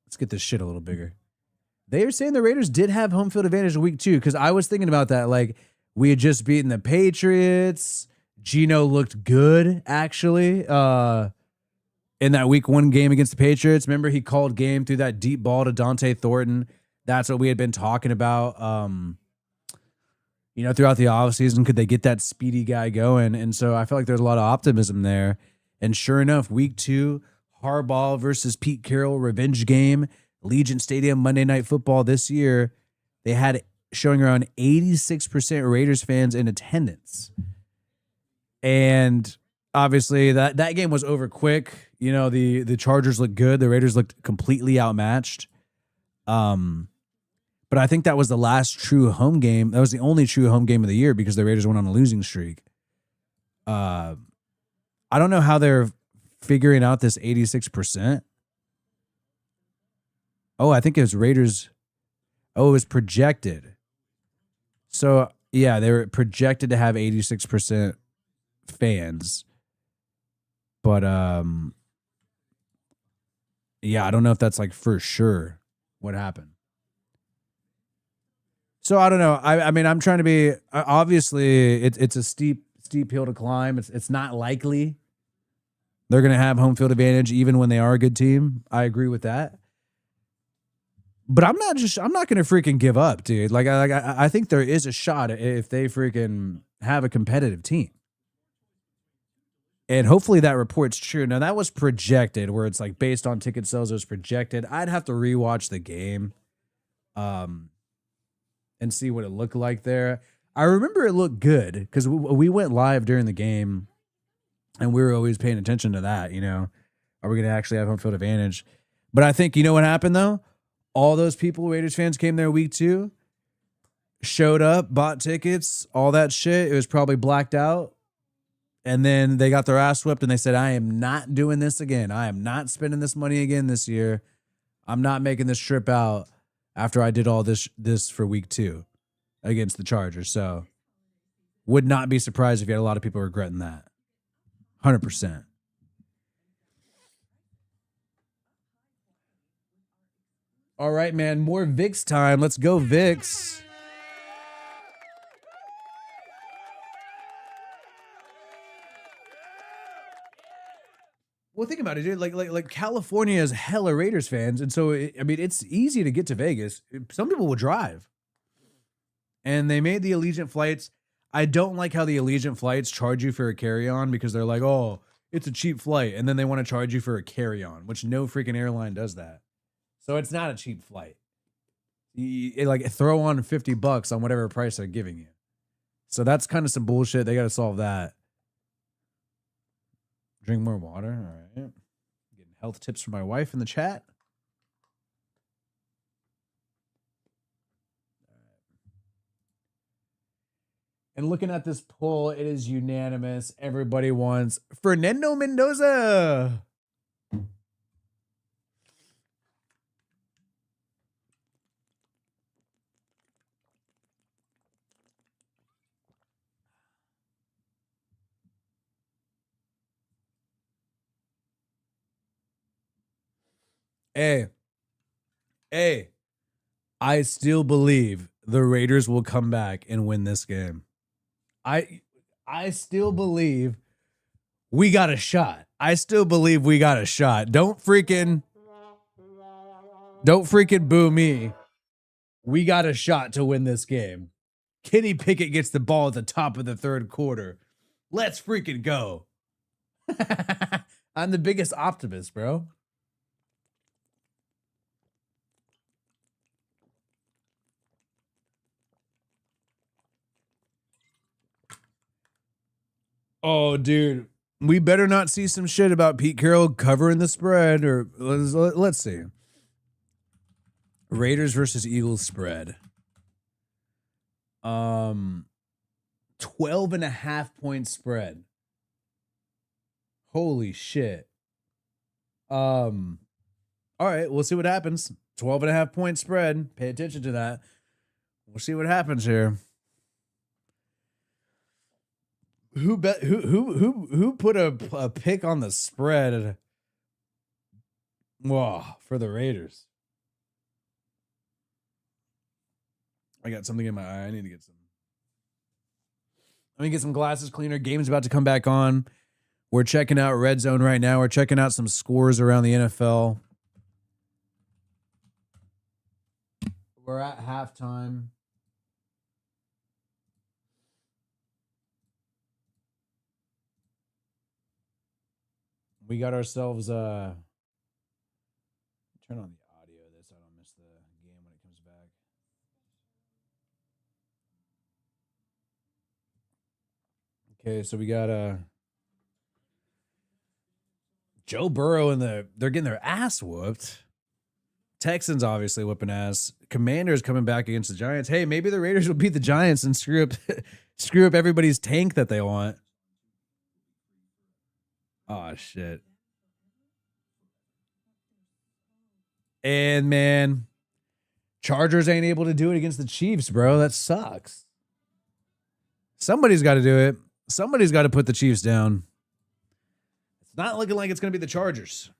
let's get this shit a little bigger. They are saying the Raiders did have home field advantage in week 2 because I was thinking about that. Like, we had just beaten the Patriots. Geno looked good, actually, in that week 1 game against the Patriots. Remember, he called game through that deep ball to Dante Thornton. That's what we had been talking about, throughout the offseason. Could they get that speedy guy going? And so I felt like there's a lot of optimism there. And sure enough, week 2, Harbaugh versus Pete Carroll revenge game. Allegiant Stadium, Monday Night Football this year. They had showing around 86% Raiders fans in attendance. And obviously that game was over quick. The Chargers looked good. The Raiders looked completely outmatched. But I think that was the last true home game. That was the only true home game of the year because the Raiders went on a losing streak. I don't know how they're figuring out this 86%. Oh, I think it was Raiders. Oh, it was projected. So, yeah, they were projected to have 86% fans. But, yeah, I don't know if that's like for sure what happened. So, I don't know. I mean, I'm trying to be, obviously, it's a steep hill to climb. It's not likely they're going to have home field advantage even when they are a good team. I agree with that. But I'm not going to freaking give up, dude. Like I think there is a shot if they freaking have a competitive team. And hopefully that report's true. Now that was projected where it's like based on ticket sales, it was projected. I'd have to rewatch the game and see what it looked like there. I remember it looked good because we went live during the game and we were always paying attention to that, Are we going to actually have home field advantage? But I think, what happened though? All those people, Raiders fans, came there week 2, showed up, bought tickets, all that shit. It was probably blacked out. And then they got their ass whipped and they said, I am not doing this again. I am not spending this money again this year. I'm not making this trip out after I did all this for week 2 against the Chargers. So would not be surprised if you had a lot of people regretting that. 100%. All right, man. More VIX time. Let's go, VIX. Well, think about it, dude. Like California is hella Raiders fans, and so I mean, it's easy to get to Vegas. Some people will drive, and they made the Allegiant flights. I don't like how the Allegiant flights charge you for a carry-on because they're like, oh, it's a cheap flight, and then they want to charge you for a carry-on, which no freaking airline does that. So it's not a cheap flight. You like throw on $50 on whatever price they're giving you. So that's kind of some bullshit. They got to solve that. Drink more water. All right. Getting health tips from my wife in the chat. And looking at this poll, it is unanimous. Everybody wants Fernando Mendoza. Hey, I still believe the Raiders will come back and win this game. I still believe we got a shot. I still believe we got a shot. Don't freaking boo me. We got a shot to win this game. Kenny Pickett gets the ball at the top of the 3rd quarter. Let's freaking go. I'm the biggest optimist, bro. Oh, dude. We better not see some shit about Pete Carroll covering the spread, or let's see. Raiders versus Eagles spread. 12.5 point spread. Holy shit. All right, we'll see what happens. 12.5 point spread. Pay attention to that. We'll see what happens here. Who put a pick on the spread? Whoa, for the Raiders. I got something in my eye. I need to get some. Let me get some glasses cleaner. Game's about to come back on. We're checking out Red Zone right now. We're checking out some scores around the NFL. We're at halftime. We got ourselves turn on the audio of this so I don't miss the game when it comes back. Okay, so we got Joe Burrow and they're getting their ass whooped. Texans obviously whooping ass. Commanders coming back against the Giants. Hey, maybe the Raiders will beat the Giants and screw up everybody's tank that they want. Oh, shit. And, man, Chargers ain't able to do it against the Chiefs, bro. That sucks. Somebody's got to do it. Somebody's got to put the Chiefs down. It's not looking like it's going to be the Chargers.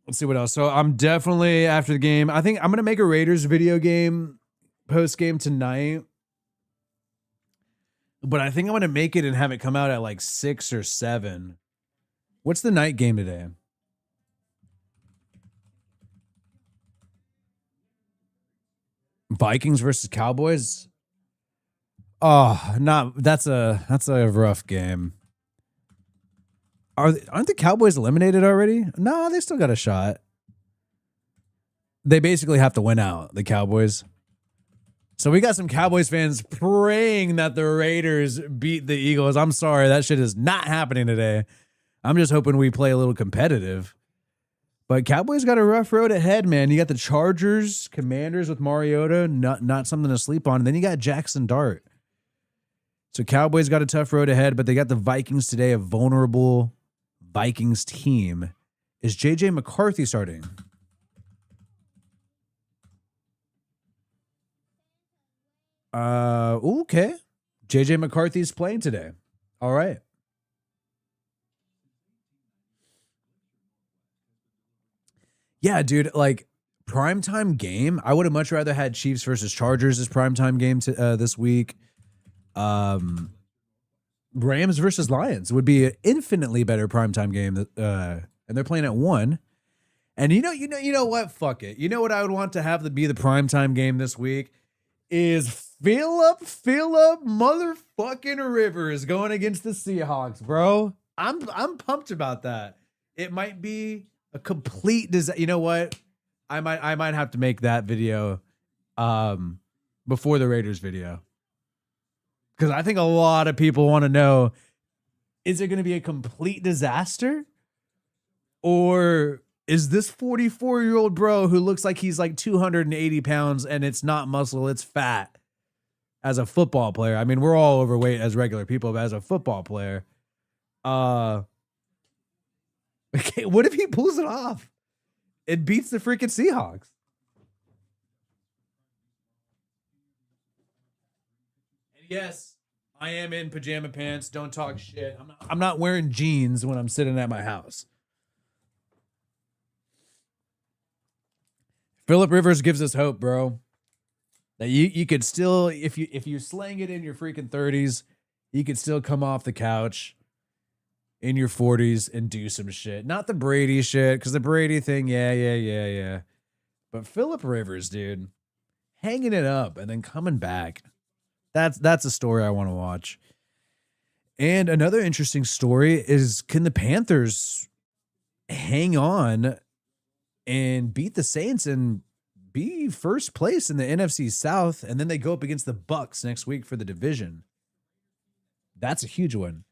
Let's see what else. So I'm definitely after the game. I think I'm going to make a Raiders video game post game tonight. But I think I'm going to make it and have it come out at like 6 or 7. What's the night game today? Vikings versus Cowboys. Oh, that's a rough game. Aren't the Cowboys eliminated already? No, they still got a shot. They basically have to win out, the Cowboys. So we got some Cowboys fans praying that the Raiders beat the Eagles. I'm sorry, that shit is not happening today. I'm just hoping we play a little competitive. But Cowboys got a rough road ahead, man. You got the Chargers, Commanders with Mariota, not something to sleep on. And then you got Jackson Dart. So Cowboys got a tough road ahead, but they got the Vikings today, a vulnerable Vikings team. Is J.J. McCarthy starting? Okay. J.J. McCarthy's playing today. All right. Yeah, dude, like primetime game. I would have much rather had Chiefs versus Chargers as primetime game this week. Rams versus Lions would be an infinitely better primetime game. And they're playing at 1. And you know what? Fuck it. You know what I would want to have to be the primetime game this week is Philip motherfucking Rivers going against the Seahawks, bro. I'm pumped about that. It might be a complete disaster. You know what? I might have to make that video before the Raiders video. Because I think a lot of people want to know, is it going to be a complete disaster? Or is this 44-year-old bro who looks like he's like 280 pounds and it's not muscle, it's fat, as a football player? I mean, we're all overweight as regular people, but as a football player, okay, what if he pulls it off? It beats the freaking Seahawks. And yes, I am in pajama pants. Don't talk shit. I'm not wearing jeans when I'm sitting at my house. Philip Rivers gives us hope, bro. That you could still, if you slang it in your freaking 30s, you could still come off the couch in your 40s and do some shit. Not the Brady shit, because the Brady thing, yeah. But Philip Rivers, dude, hanging it up and then coming back. That's a story I want to watch. And another interesting story is, can the Panthers hang on and beat the Saints and be first place in the NFC South? And then they go up against the Bucks next week for the division. That's a huge one.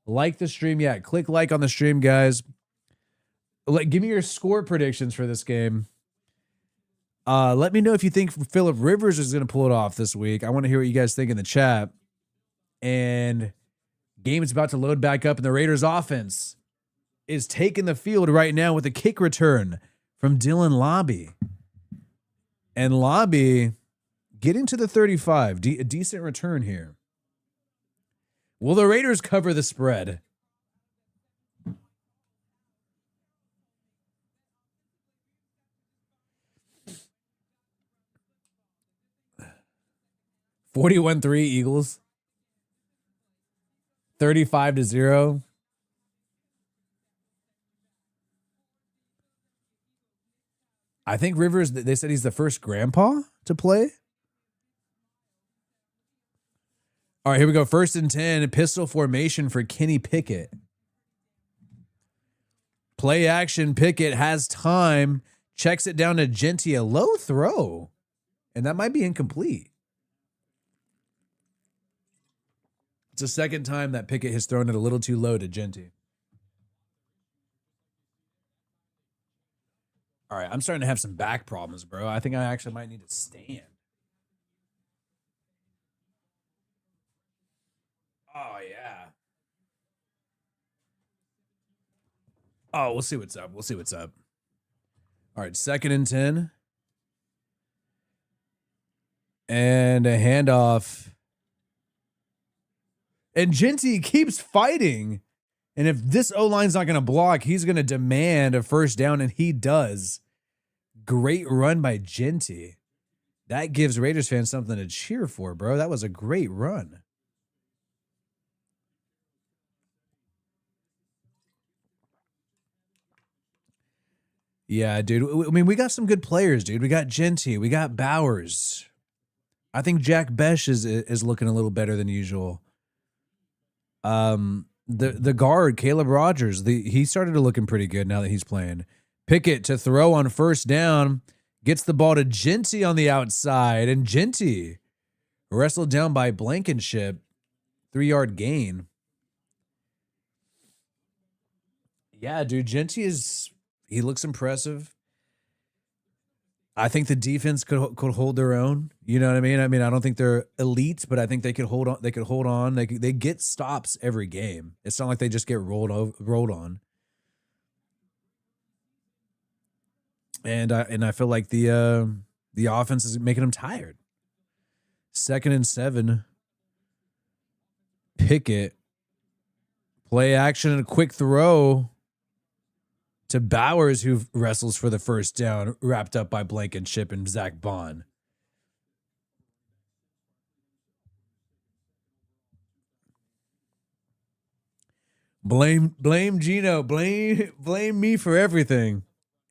Like the stream. Yeah, click like on the stream, guys. Give me your score predictions for this game. Let me know if you think Philip Rivers is going to pull it off this week. I want to hear what you guys think in the chat. And game is about to load back up, and the Raiders offense is taking the field right now with a kick return from Dylan Lobby. And Lobby getting to the 35. A decent return here. Will the Raiders cover the spread? $41-3 Eagles. 35-0. I think Rivers, they said he's the first grandpa to play. All right, here we go. 1st and 10, pistol formation for Kenny Pickett. Play action. Pickett has time. Checks it down to Genty. A low throw. And that might be incomplete. It's the second time that Pickett has thrown it a little too low to Genty. All right, I'm starting to have some back problems, bro. I think I actually might need to stand. Oh, yeah. Oh, we'll see what's up. We'll see what's up. All right, 2nd and 10. And a handoff. And Genty keeps fighting. And if this O-line's not going to block, he's going to demand a first down, and he does. Great run by Genty. That gives Raiders fans something to cheer for, bro. That was a great run. Yeah, dude. I mean, we got some good players, dude. We got Genty. We got Bowers. I think Jack Besh is looking a little better than usual. The guard, Caleb Rogers, he started looking pretty good now that he's playing. Pickett to throw on first down. Gets the ball to Genty on the outside. And Genty wrestled down by Blankenship. 3-yard gain. Yeah, dude. Genty He looks impressive. I think the defense could hold their own. You know what I mean? I mean, I don't think they're elite, but I think they could hold on. They could hold on. They get stops every game. It's not like they just get rolled on. And I feel like the offense is making them tired. 2nd and 7. Pickett, play action and a quick throw to Bowers, who wrestles for the first down, wrapped up by Blankenship and Zach Bond. Blame Gino. Blame me for everything.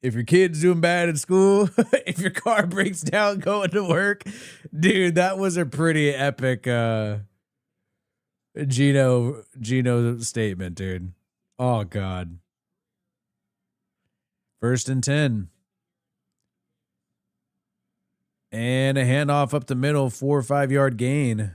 If your kid's doing bad in school, if your car breaks down going to work, dude, that was a pretty epic Gino statement, dude. Oh God. 1st and 10. And a handoff up the middle, 4 or 5 yard gain.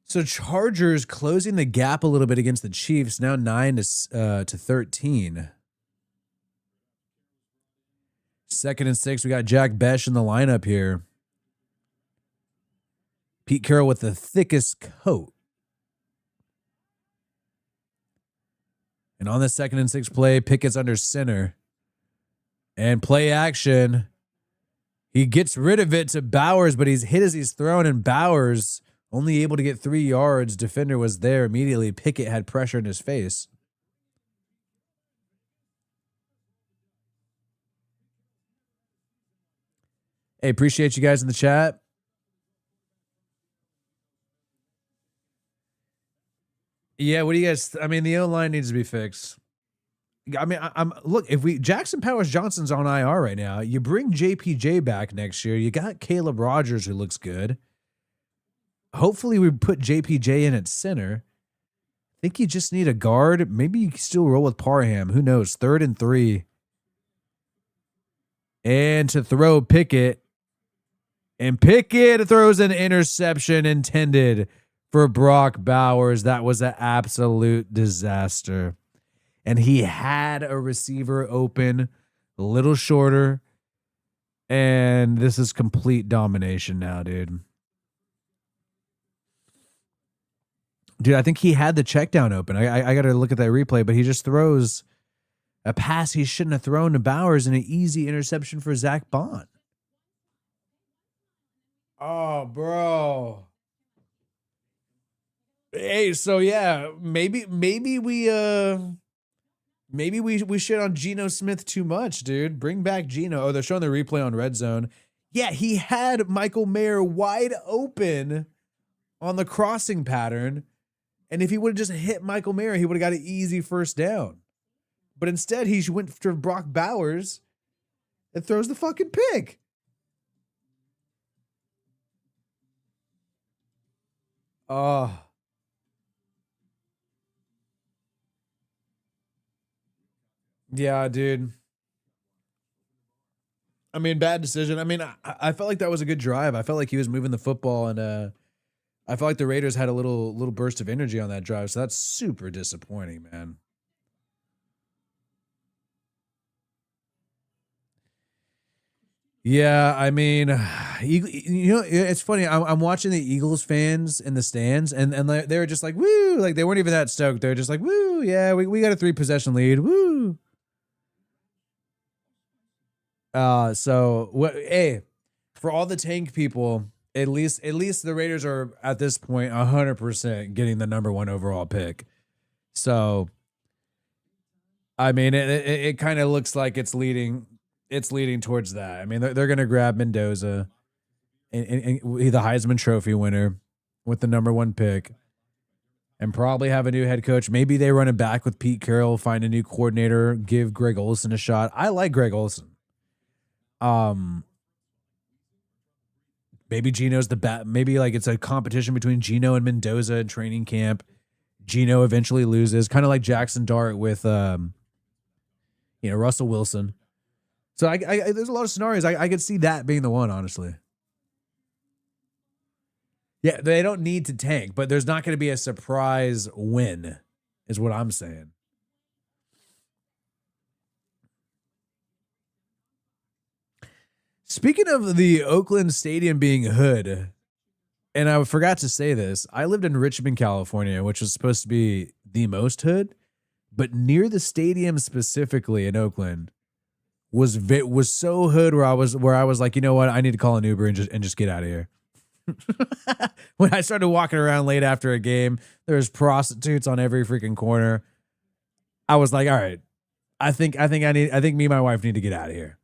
So Chargers closing the gap a little bit against the Chiefs, now 9 to 13. 2nd and 6. We got Jack Besh in the lineup here. Pete Carroll with the thickest coat. And on the 2nd and 6 play, Pickett's under center. And play action. He gets rid of it to Bowers, but he's hit as he's thrown, and Bowers only able to get 3 yards. Defender was there immediately. Pickett had pressure in his face. Hey, appreciate you guys in the chat. Yeah, what do you guys? I mean, the O-line needs to be fixed. I mean, I'm look, if Jackson Powers Johnson's on IR right now, you bring JPJ back next year. You got Caleb Rogers, who looks good. Hopefully we put JPJ in at center. I think you just need a guard. Maybe you can still roll with Parham. Who knows? 3rd and 3. And to throw Pickett. And Pickett throws an interception intended for Brock Bowers. That was an absolute disaster. And he had a receiver open, a little shorter. And this is complete domination now, dude. Dude, I think he had the check down open. I got to look at that replay, but he just throws a pass he shouldn't have thrown to Bowers and an easy interception for Zach Bond. Oh, bro. Hey, so yeah, maybe we shit on Geno Smith too much, dude. Bring back Geno. Oh, they're showing the replay on Red Zone. Yeah, he had Michael Mayer wide open on the crossing pattern. And if he would have just hit Michael Mayer, he would have got an easy first down. But instead, he went for Brock Bowers and throws the fucking pick. Oh. Yeah, dude. I mean, bad decision. I mean, I felt like that was a good drive. I felt like he was moving the football, and I felt like the Raiders had a little burst of energy on that drive. So that's super disappointing, man. Yeah, I mean, you know, it's funny. I'm watching the Eagles fans in the stands, and they were just like, woo, like they weren't even that stoked. They're just like, woo, yeah, we got a 3 possession lead, woo. So what? Hey, for all the tank people, at least the Raiders are at this point 100% getting the #1 overall pick. So, I mean, it kind of looks like it's leading towards that. I mean, they're going to grab Mendoza and the Heisman Trophy winner with the #1 pick, and probably have a new head coach. Maybe they run it back with Pete Carroll, find a new coordinator, give Greg Olsen a shot. I like Greg Olsen. Maybe Geno's the bat. Maybe like it's a competition between Geno and Mendoza in training camp. Geno eventually loses, kind of like Jackson Dart with, Russell Wilson. So I there's a lot of scenarios. I could see that being the one, honestly. Yeah, they don't need to tank, but there's not going to be a surprise win, is what I'm saying. Speaking of the Oakland Stadium being hood, and I forgot to say this, I lived in Richmond, California, which was supposed to be the most hood, but near the stadium specifically in Oakland was so hood where I was like, you know what, I need to call an Uber and just get out of here. When I started walking around late after a game, there's prostitutes on every freaking corner. I was like, all right, I think me and my wife need to get out of here.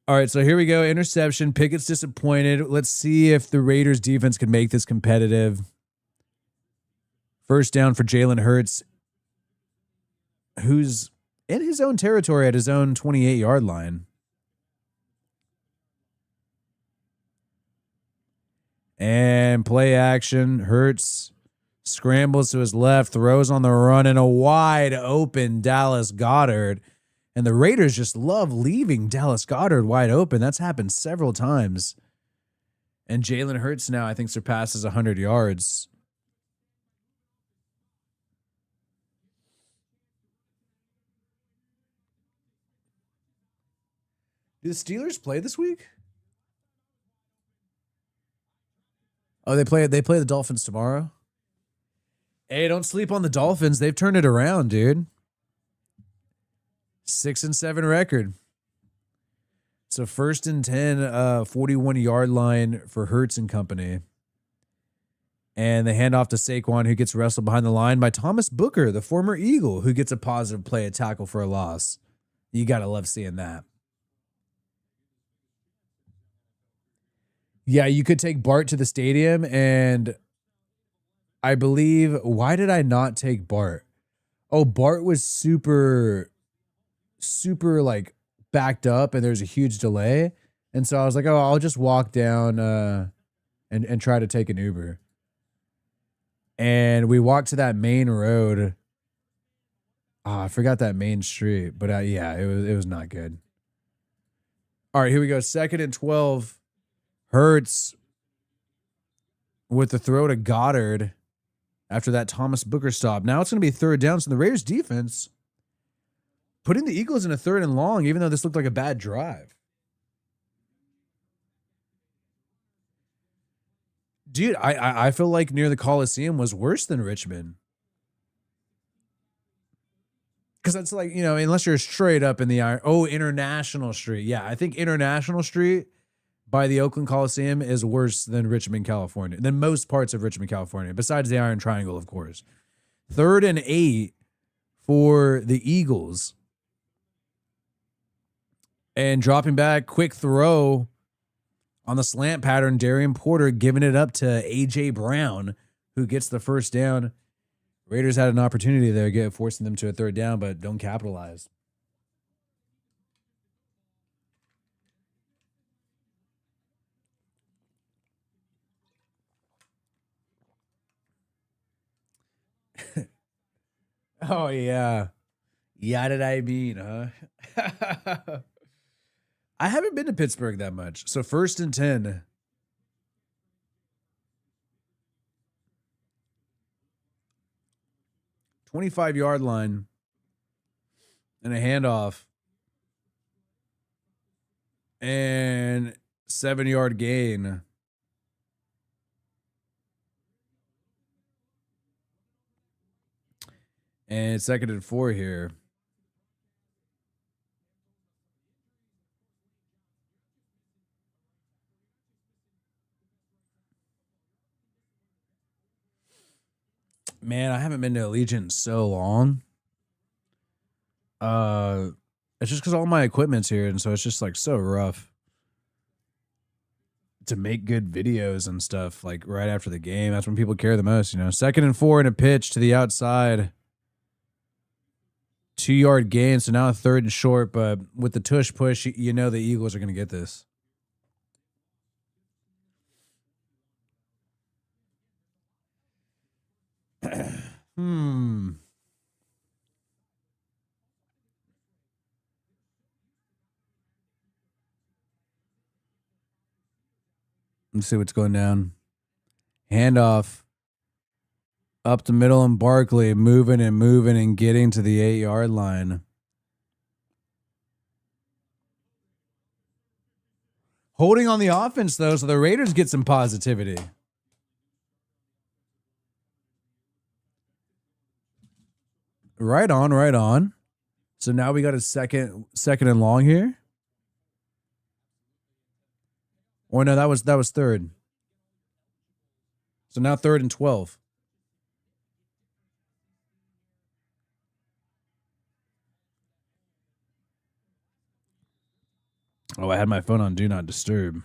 All right, so here we go. Interception. Pickett's disappointed. Let's see if the Raiders defense can make this competitive. First down for Jalen Hurts, who's in his own territory at his own 28-yard line. And play action. Hurts scrambles to his left, throws on the run, and a wide open Dallas Goedert. And the Raiders just love leaving Dallas Goedert wide open. That's happened several times. And Jalen Hurts now, I think, surpasses 100 yards. Do the Steelers play this week? Oh, they play the Dolphins tomorrow? Hey, don't sleep on the Dolphins. They've turned it around, dude. 6-7 record. So 1st and 10, 41-yard line for Hurts and company. And they hand off to Saquon, who gets wrestled behind the line by Thomas Booker, the former Eagle, who gets a positive play, a tackle for a loss. You got to love seeing that. Yeah, you could take Bart to the stadium, and I believe, why did I not take Bart? Oh, Bart was super like backed up, and there's a huge delay. And so I was like, oh, I'll just walk down and try to take an Uber. And we walked to that main road. Oh, I forgot that main street, but yeah, it was not good. All right, here we go. 2nd and 12. Hurts with the throw to Goddard after that Thomas Booker stop. Now it's going to be 3rd down. So the Raiders defense putting the Eagles in a 3rd and long, even though this looked like a bad drive. Dude, I feel like near the Coliseum was worse than Richmond. Because that's like, you know, unless you're straight up in the iron. Oh, International Street. Yeah, I think International Street by the Oakland Coliseum is worse than Richmond, California, than most parts of Richmond, California, besides the Iron Triangle, of course. 3rd and 8 for the Eagles. And dropping back, quick throw on the slant pattern. Darian Porter giving it up to A.J. Brown, who gets the 1st down. Raiders had an opportunity there, forcing them to a 3rd down, but don't capitalize. Oh, yeah. Yeah, did I mean, huh? I haven't been to Pittsburgh that much. So 1st and 10. $25-yard line and a handoff. And 7-yard gain. And 2nd and 4 here. Man, I haven't been to Allegiant in so long. It's just because all my equipment's here, and so it's just like so rough to make good videos and stuff like right after the game. That's when people care the most, you know. 2nd and 4 and a pitch to the outside. 2-yard gain, so now a 3rd and short, but with the tush push, you know the Eagles are going to get this. Let's see what's going down. Handoff. Up the middle and Barkley moving and getting to the 8-yard line. Holding on the offense, though, so the Raiders get some positivity. Right on, right on. So now we got a second and long here. Or no, that was third. So now 3rd and 12. Oh, I had my phone on Do Not Disturb.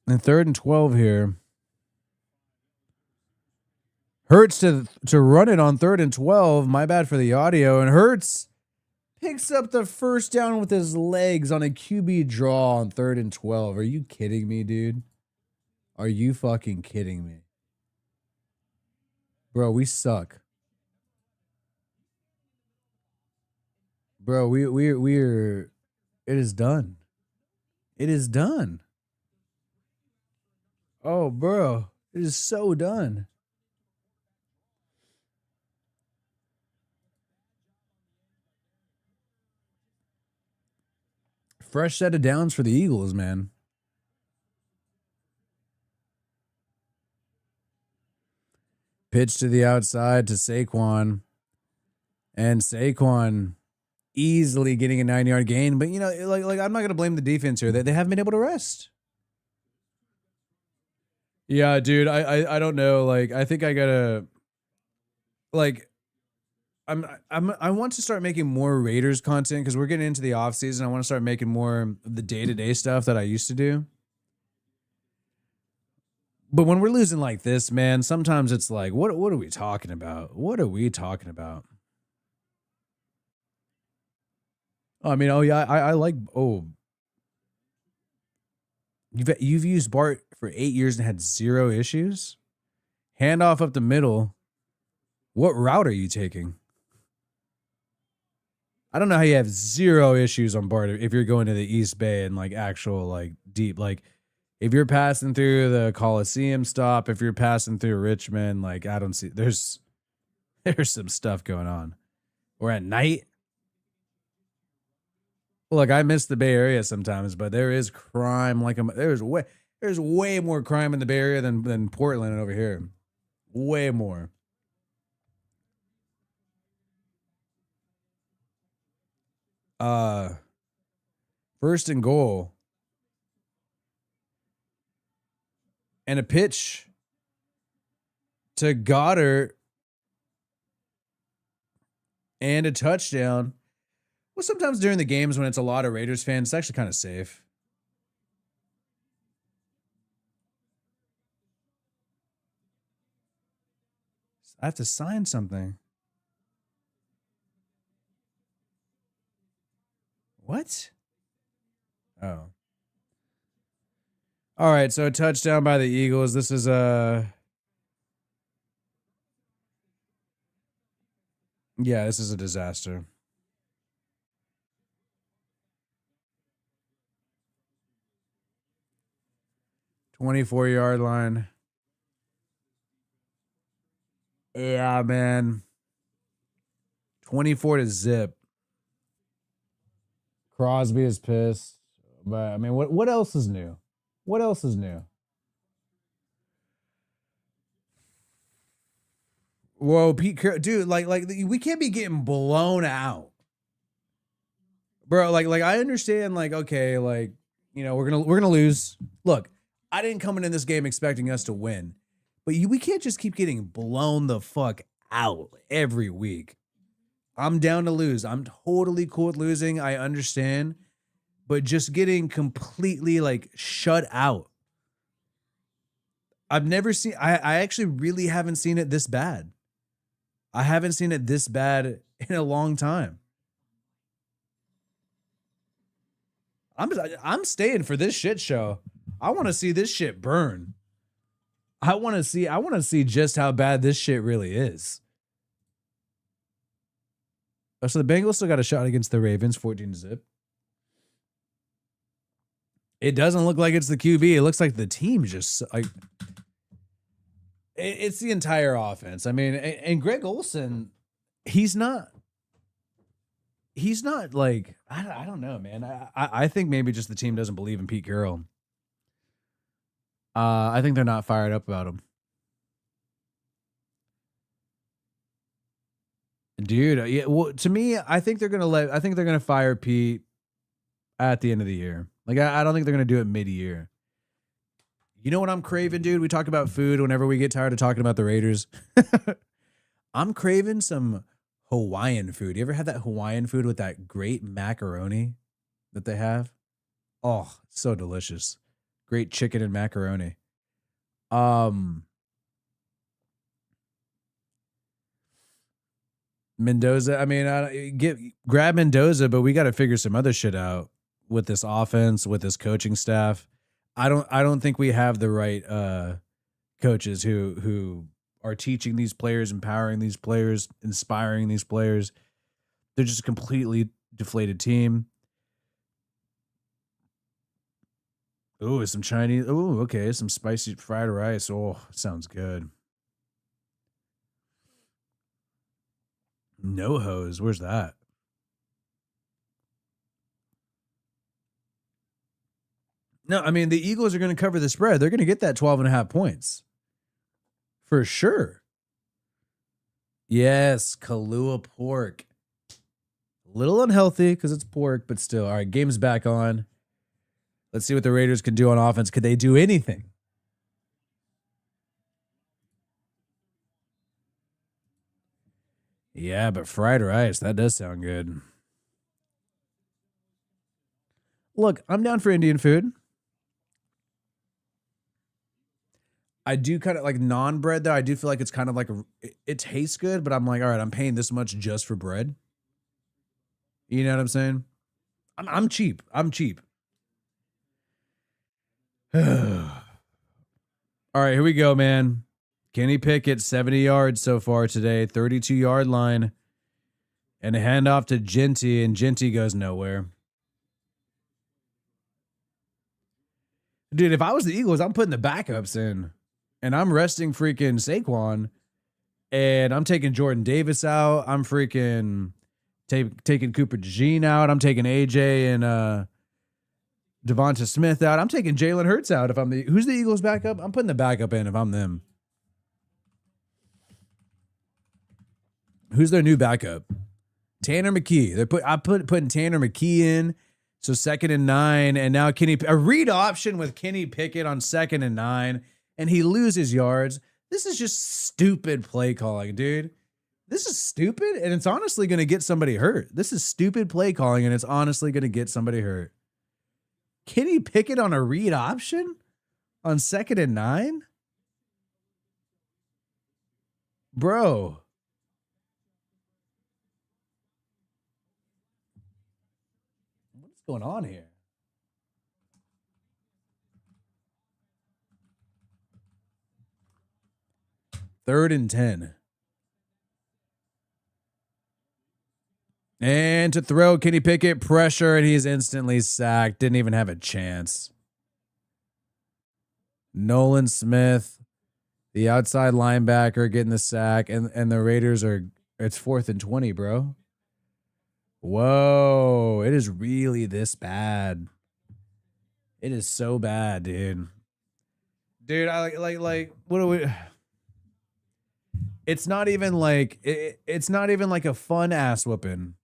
And 3rd and 12 here. Hurts to run it on 3rd and 12. My bad for the audio. And Hurts picks up the first down with his legs on a QB draw on 3rd and 12. Are you kidding me, dude? Are you fucking kidding me? Bro, we suck. Bro, we're it is done. It is done. Oh, bro, it is so done. Fresh set of downs for the Eagles, man. Pitch to the outside to Saquon. And Saquon easily getting a 9-yard gain. But, you know, like I'm not going to blame the defense here. They haven't been able to rest. Yeah, dude, I don't know. Like, I think I got to, like, I want to start making more Raiders content because we're getting into the off season. I want to start making more of the day-to-day stuff that I used to do. But when we're losing like this, man, sometimes it's like, what are we talking about? What are we talking about? I mean, oh yeah, I like you've used Bart for 8 years and had 0 issues. Handoff up the middle. What route are you taking? I don't know how you have 0 issues on Bart if you're going to the East Bay and like actual like deep like if you're passing through the Coliseum stop, if you're passing through Richmond, like I don't see there's some stuff going on. Or at night. Look, I miss the Bay Area sometimes, but there is crime like there's way more crime in the Bay Area than Portland over here. Way more. First and goal. And a pitch to Goddard and a touchdown. Well, sometimes during the games when it's a lot of Raiders fans, it's actually kind of safe. I have to sign something. What? Oh. All right, so a touchdown by the Eagles. This is yeah, this is a disaster. $24-yard line. Yeah, man. 24 to zip. Crosby is pissed. But I mean, what else is new? What else is new? Whoa, Pete, dude, like we can't be getting blown out, bro. Like I understand, like okay, like you know we're gonna lose. Look, I didn't come into this game expecting us to win, but we can't just keep getting blown the fuck out every week. I'm down to lose. I'm totally cool with losing. I understand, but just getting completely like shut out. I've never seen. I actually really haven't seen it this bad. I haven't seen it this bad in a long time. I'm staying for this shit show. I want to see this shit burn. I want to see just how bad this shit really is. Oh, so the Bengals still got a shot against the Ravens, 14-0. It doesn't look like it's the QB. It looks like the team just like it's the entire offense. I mean, and Greg Olsen, he's not like I don't know, man. I think maybe just the team doesn't believe in Pete Carroll. I think they're not fired up about him. Dude, yeah, well, to me, I think they're gonna fire Pete at the end of the year. Like, I don't think they're gonna do it mid-year. You know what I'm craving, dude? We talk about food whenever we get tired of talking about the Raiders. I'm craving some Hawaiian food. You ever had that Hawaiian food with that great macaroni that they have? Oh, so delicious. Great chicken and macaroni. Mendoza, I mean, grab Mendoza, but we got to figure some other shit out with this offense, with this coaching staff. I don't think we have the right coaches who are teaching these players, empowering these players, inspiring these players. They're just a completely deflated team. Ooh, some Chinese. Ooh, okay, some spicy fried rice. Oh, sounds good. No hose. Where's that? No, I mean, the Eagles are going to cover the spread. They're going to get that 12.5 points. For sure. Yes, Kahlua pork. A little unhealthy because it's pork, but still. All right, game's back on. Let's see what the Raiders can do on offense. Could they do anything? Yeah, but fried rice, that does sound good. Look, I'm down for Indian food. I do kind of like non-bread though. I do feel like it's kind of like it tastes good, but I'm like, all right, I'm paying this much just for bread. You know what I'm saying? I'm cheap. I'm cheap. All right, here we go, man. Kenny Pickett, 70 yards so far today, 32-yard line, and a handoff to Genty, and Genty goes nowhere. Dude, if I was the Eagles, I'm putting the backups in, and I'm resting freaking Saquon, and I'm taking Jordan Davis out. I'm freaking taking Cooper DeJean out. I'm taking AJ and Devonta Smith out. I'm taking Jalen Hurts out. If I'm who's the Eagles backup? I'm putting the backup in if I'm them. Who's their new backup? Tanner McKee. I'm putting Tanner McKee in. So 2nd and 9, and now a read option with Kenny Pickett on 2nd and 9, and he loses yards. This is just stupid play calling, dude. This is stupid, and it's honestly going to get somebody hurt. This is stupid play calling, and it's honestly going to get somebody hurt. Kenny Pickett on a read option on 2nd and 9? Bro. What's going on here? Third and 10. And to throw, Kenny Pickett, pressure, and he's instantly sacked. Didn't even have a chance. Nolan Smith, the outside linebacker, getting the sack, and the Raiders it's 4th and 20, bro. Whoa, it is really this bad. It is so bad, dude. Dude, I like what do we It's not even like it's not even like a fun ass whooping.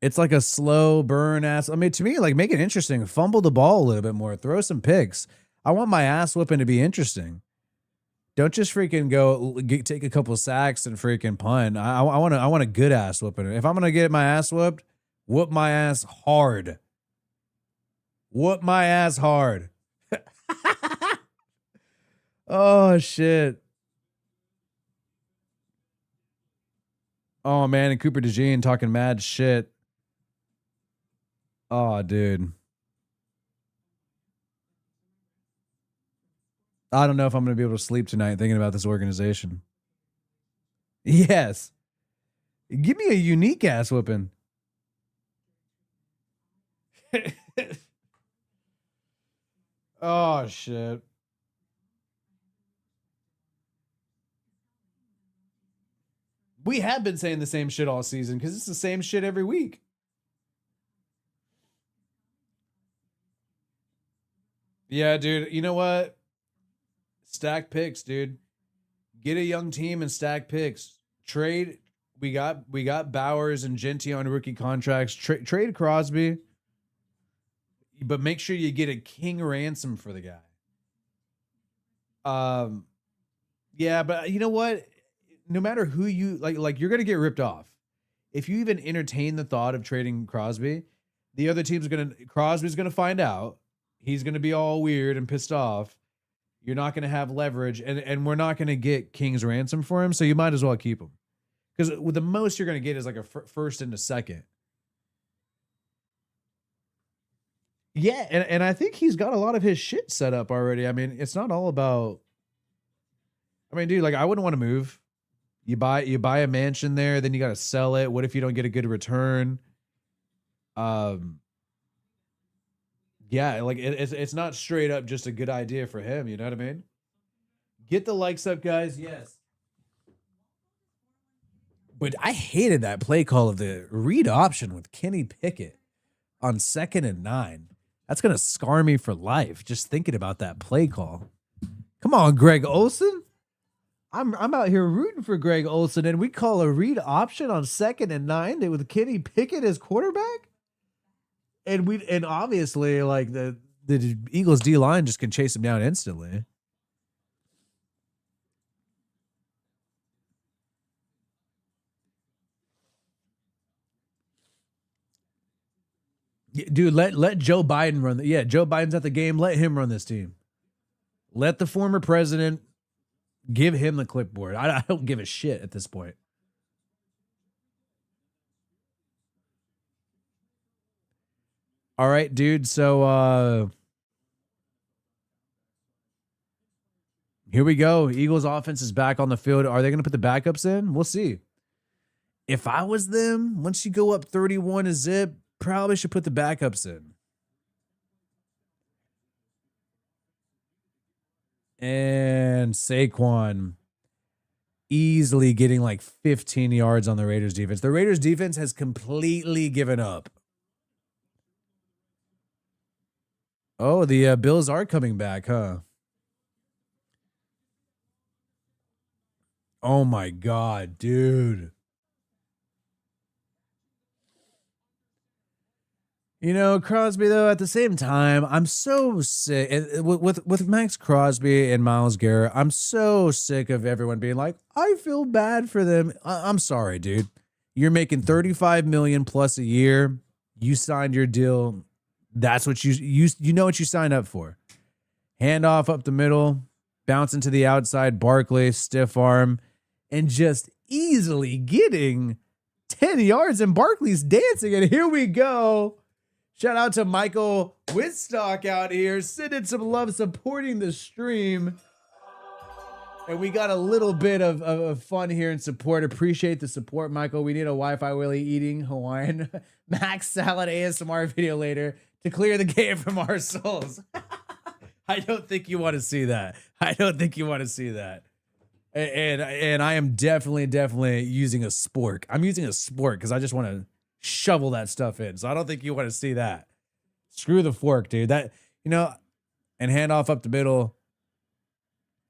It's like a slow burn ass. I mean, to me, like, make it interesting. Fumble the ball a little bit more. Throw some picks. I want my ass whooping to be interesting. Don't just freaking go take a couple sacks and freaking punt. I want a good ass whooping. If I'm gonna get my ass whooped, whoop my ass hard. Whoop my ass hard. Oh shit. Oh man, and Cooper DeJean talking mad shit. Oh, dude. I don't know if I'm going to be able to sleep tonight thinking about this organization. Yes. Give me a unique ass whooping. Oh, shit. We have been saying the same shit all season because it's the same shit every week. Yeah, dude. You know what? Stack picks, dude. Get a young team and stack picks. Trade. We got Bowers and Genty on rookie contracts. Trade Crosby, but make sure you get a king ransom for the guy. Yeah, but you know what? No matter who you like you're gonna get ripped off. If you even entertain the thought of trading Crosby, the other team's Crosby's gonna find out. He's gonna be all weird and pissed off. You're not gonna have leverage, and we're not gonna get King's ransom for him. So you might as well keep him, because with the most you're gonna get is like a first and a second. Yeah, and I think he's got a lot of his shit set up already. I mean, it's not all about. I mean, dude, like I wouldn't want to move. You buy a mansion there, then you got to sell it. What if you don't get a good return? Yeah, like it's not straight up just a good idea for him. You know what I mean? Get the likes up, guys. Yes. But I hated that play call of the read option with Kenny Pickett on 2nd and 9. That's gonna scar me for life just thinking about that play call. Come on, Greg Olsen. I'm out here rooting for Greg Olsen, and we call a read option on 2nd and 9 with Kenny Pickett as quarterback. And obviously like the Eagles D line just can chase him down instantly. Dude, let Joe Biden run. Joe Biden's at the game. Let him run this team. Let the former president give him the clipboard. I don't give a shit at this point. All right, dude. So here we go. Eagles offense is back on the field. Are they going to put the backups in? We'll see. If I was them, once you go up 31-0, probably should put the backups in. And Saquon easily getting like 15 yards on the Raiders defense. The Raiders defense has completely given up. Oh, the Bills are coming back, huh? Oh my God, dude. You know, Crosby, though, at the same time, I'm so sick with Max Crosby and Myles Garrett. I'm so sick of everyone being like, I feel bad for them. I'm sorry, dude. You're making $35 million plus a year. You signed your deal. That's what you know what you signed up for. Handoff up the middle, bouncing to the outside, Barkley, stiff arm, and just easily getting 10 yards. And Barkley's dancing. And here we go. Shout out to Michael Whitstock out here, sending some love, supporting the stream. And we got a little bit of fun here and support. Appreciate the support, Michael. We need a Wi-Fi Willie eating Hawaiian Max Salad ASMR video later to clear the game from our souls. I don't think you want to see that. I don't think you want to see that. And I am definitely using a spork. I'm using a spork because I just want to shovel that stuff in. So I don't think you want to see that. Screw the fork, dude. That, you know, and hand off up the middle.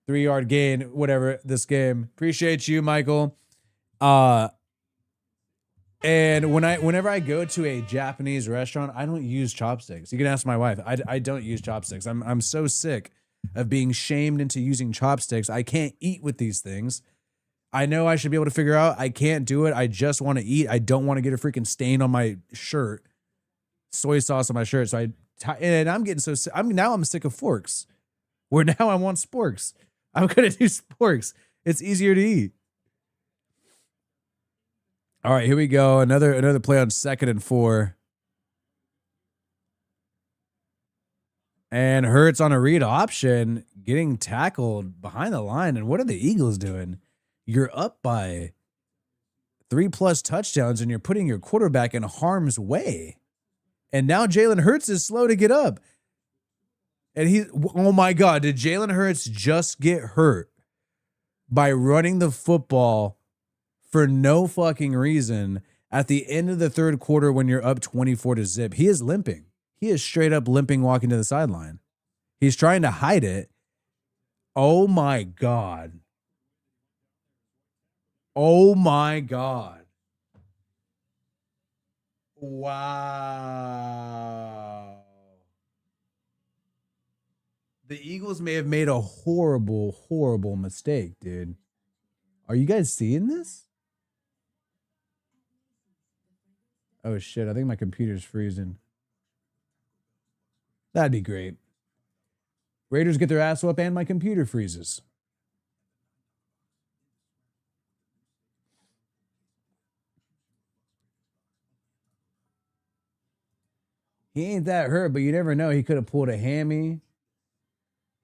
3-yard gain, whatever, this game. Appreciate you, Michael. And whenever I go to a Japanese restaurant, I don't use chopsticks. You can ask my wife. I don't use chopsticks. I'm so sick of being shamed into using chopsticks. I can't eat with these things. I know I should be able to figure out. I can't do it. I just want to eat. I don't want to get a freaking stain on my shirt, soy sauce on my shirt. So and I'm getting so sick. I'm sick of forks. Where now I want sporks. I'm gonna do sporks. It's easier to eat. All right, here we go. Another play on 2nd and 4. And Hurts on a read option, getting tackled behind the line. And what are the Eagles doing? You're up by 3+ touchdowns, and you're putting your quarterback in harm's way. And now Jalen Hurts is slow to get up. And oh my God, did Jalen Hurts just get hurt by running the football for no fucking reason at the end of the third quarter when you're up 24-0? He is limping. He is straight up limping walking to the sideline. He's trying to hide it. Oh my God. Oh my God. Wow. The Eagles may have made a horrible, horrible mistake, dude. Are you guys seeing this? Oh shit, I think my computer's freezing. That'd be great. Raiders get their ass up and my computer freezes. He ain't that hurt, but you never know. He could have pulled a hammy.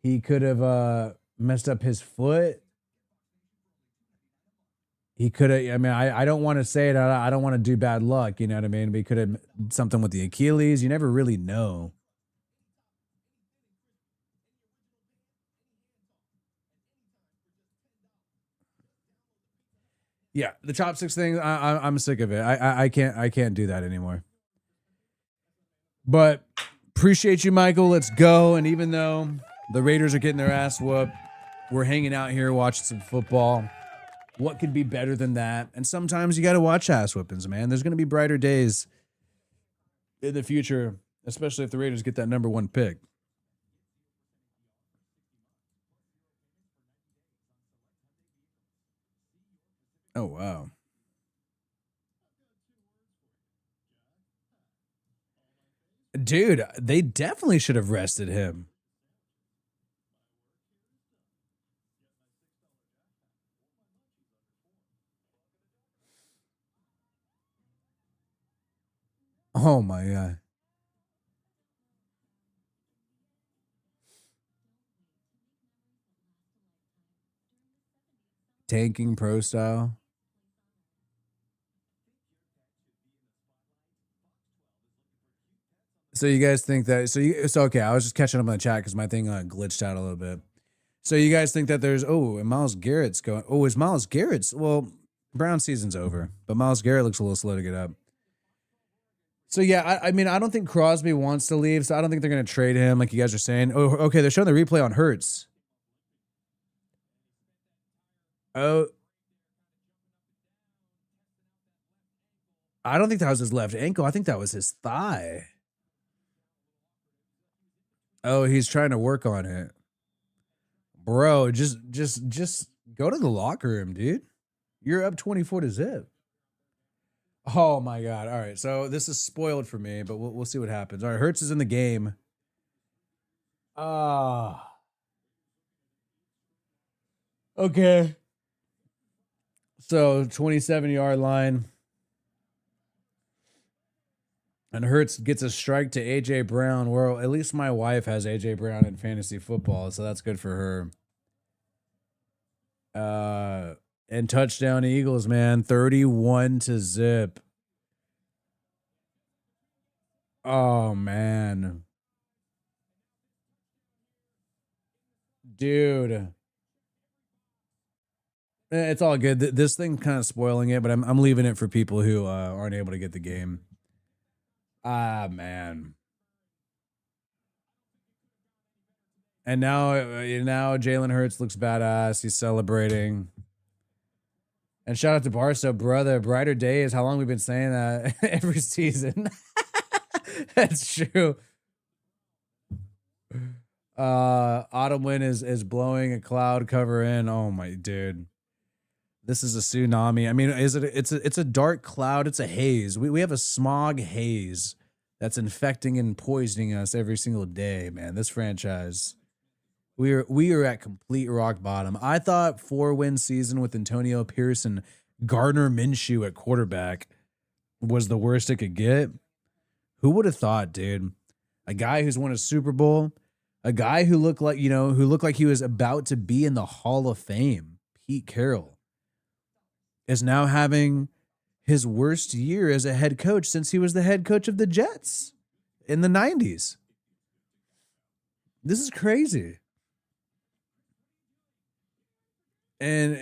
He could have messed up his foot. He could have, I mean, I don't want to say it. I don't want to do bad luck, you know what I mean? But he could have something with the Achilles. You never really know. Yeah, the chopsticks thing, I'm sick of it. I can't do that anymore. But appreciate you, Michael. Let's go. And even though the Raiders are getting their ass whooped, we're hanging out here watching some football. What could be better than that? And sometimes you got to watch ass whoopings, man. There's going to be brighter days in the future, especially if the Raiders get that #1 pick. Oh, wow. Dude, they definitely should have rested him. Oh, my God. Tanking pro style. So you guys think that, so okay, I was just catching up on the chat because my thing glitched out a little bit. So you guys think that there's, and Myles Garrett's going, is Myles Garrett's, well, Brown season's over, but Myles Garrett looks a little slow to get up. So yeah, I mean, I don't think Crosby wants to leave, so I don't think they're going to trade him like you guys are saying. Oh, okay, they're showing the replay on Hurts. Oh, I don't think that was his left ankle. I think that was his thigh. Oh, he's trying to work on it. Bro, just go to the locker room, dude. You're up 24-0. Oh my God. All right. So this is spoiled for me, but we'll see what happens. All right. Hurts is in the game. Okay. So 27-yard line. And Hurts gets a strike to A.J. Brown. Well, at least my wife has A.J. Brown in fantasy football, so that's good for her. And touchdown Eagles, man. 31-0. Oh, man. Dude. It's all good. This thing kind of spoiling it, but I'm leaving it for people who aren't able to get the game. Ah, man. And now Jalen Hurts looks badass. He's celebrating. And shout out to Barstow, brother. Brighter days. How long we've been saying that every season. That's true. Autumn wind is blowing a cloud cover in. Oh my dude. This is a tsunami. I mean, it's a dark cloud, it's a haze. We have a smog haze that's infecting and poisoning us every single day, man. This franchise. We are at complete rock bottom. I thought 4-win season with Antonio Pierce and Gardner Minshew at quarterback was the worst it could get. Who would have thought, dude? A guy who's won a Super Bowl, A guy who looked like, who looked like he was about to be in the Hall of Fame, Pete Carroll, is now having his worst year as a head coach since he was the head coach of the Jets in the 90s. This is crazy. And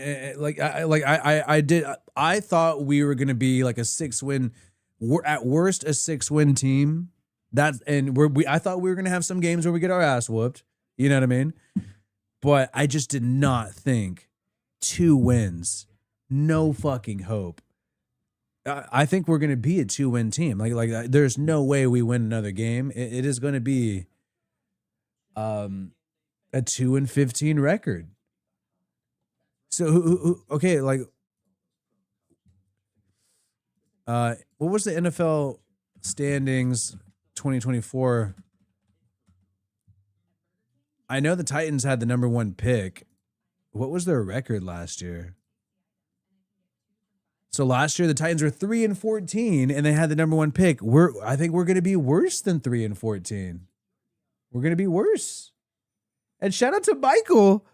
I thought we were going to be like a 6-win, at worst a 6-win team. I thought we were going to have some games where we get our ass whooped. You know what I mean? But I just did not think 2 wins, no fucking hope. I think we're going to be a 2-win team. Like there's no way we win another game. It is going to be a 2-15 record. So okay, like what was the NFL standings 2024? I know the Titans had the number 1 pick. What was their record last year? So last year the Titans were 3-14 and they had the number 1 pick. I think we're going to be worse than 3-14. We're going to be worse. And shout out to Michael.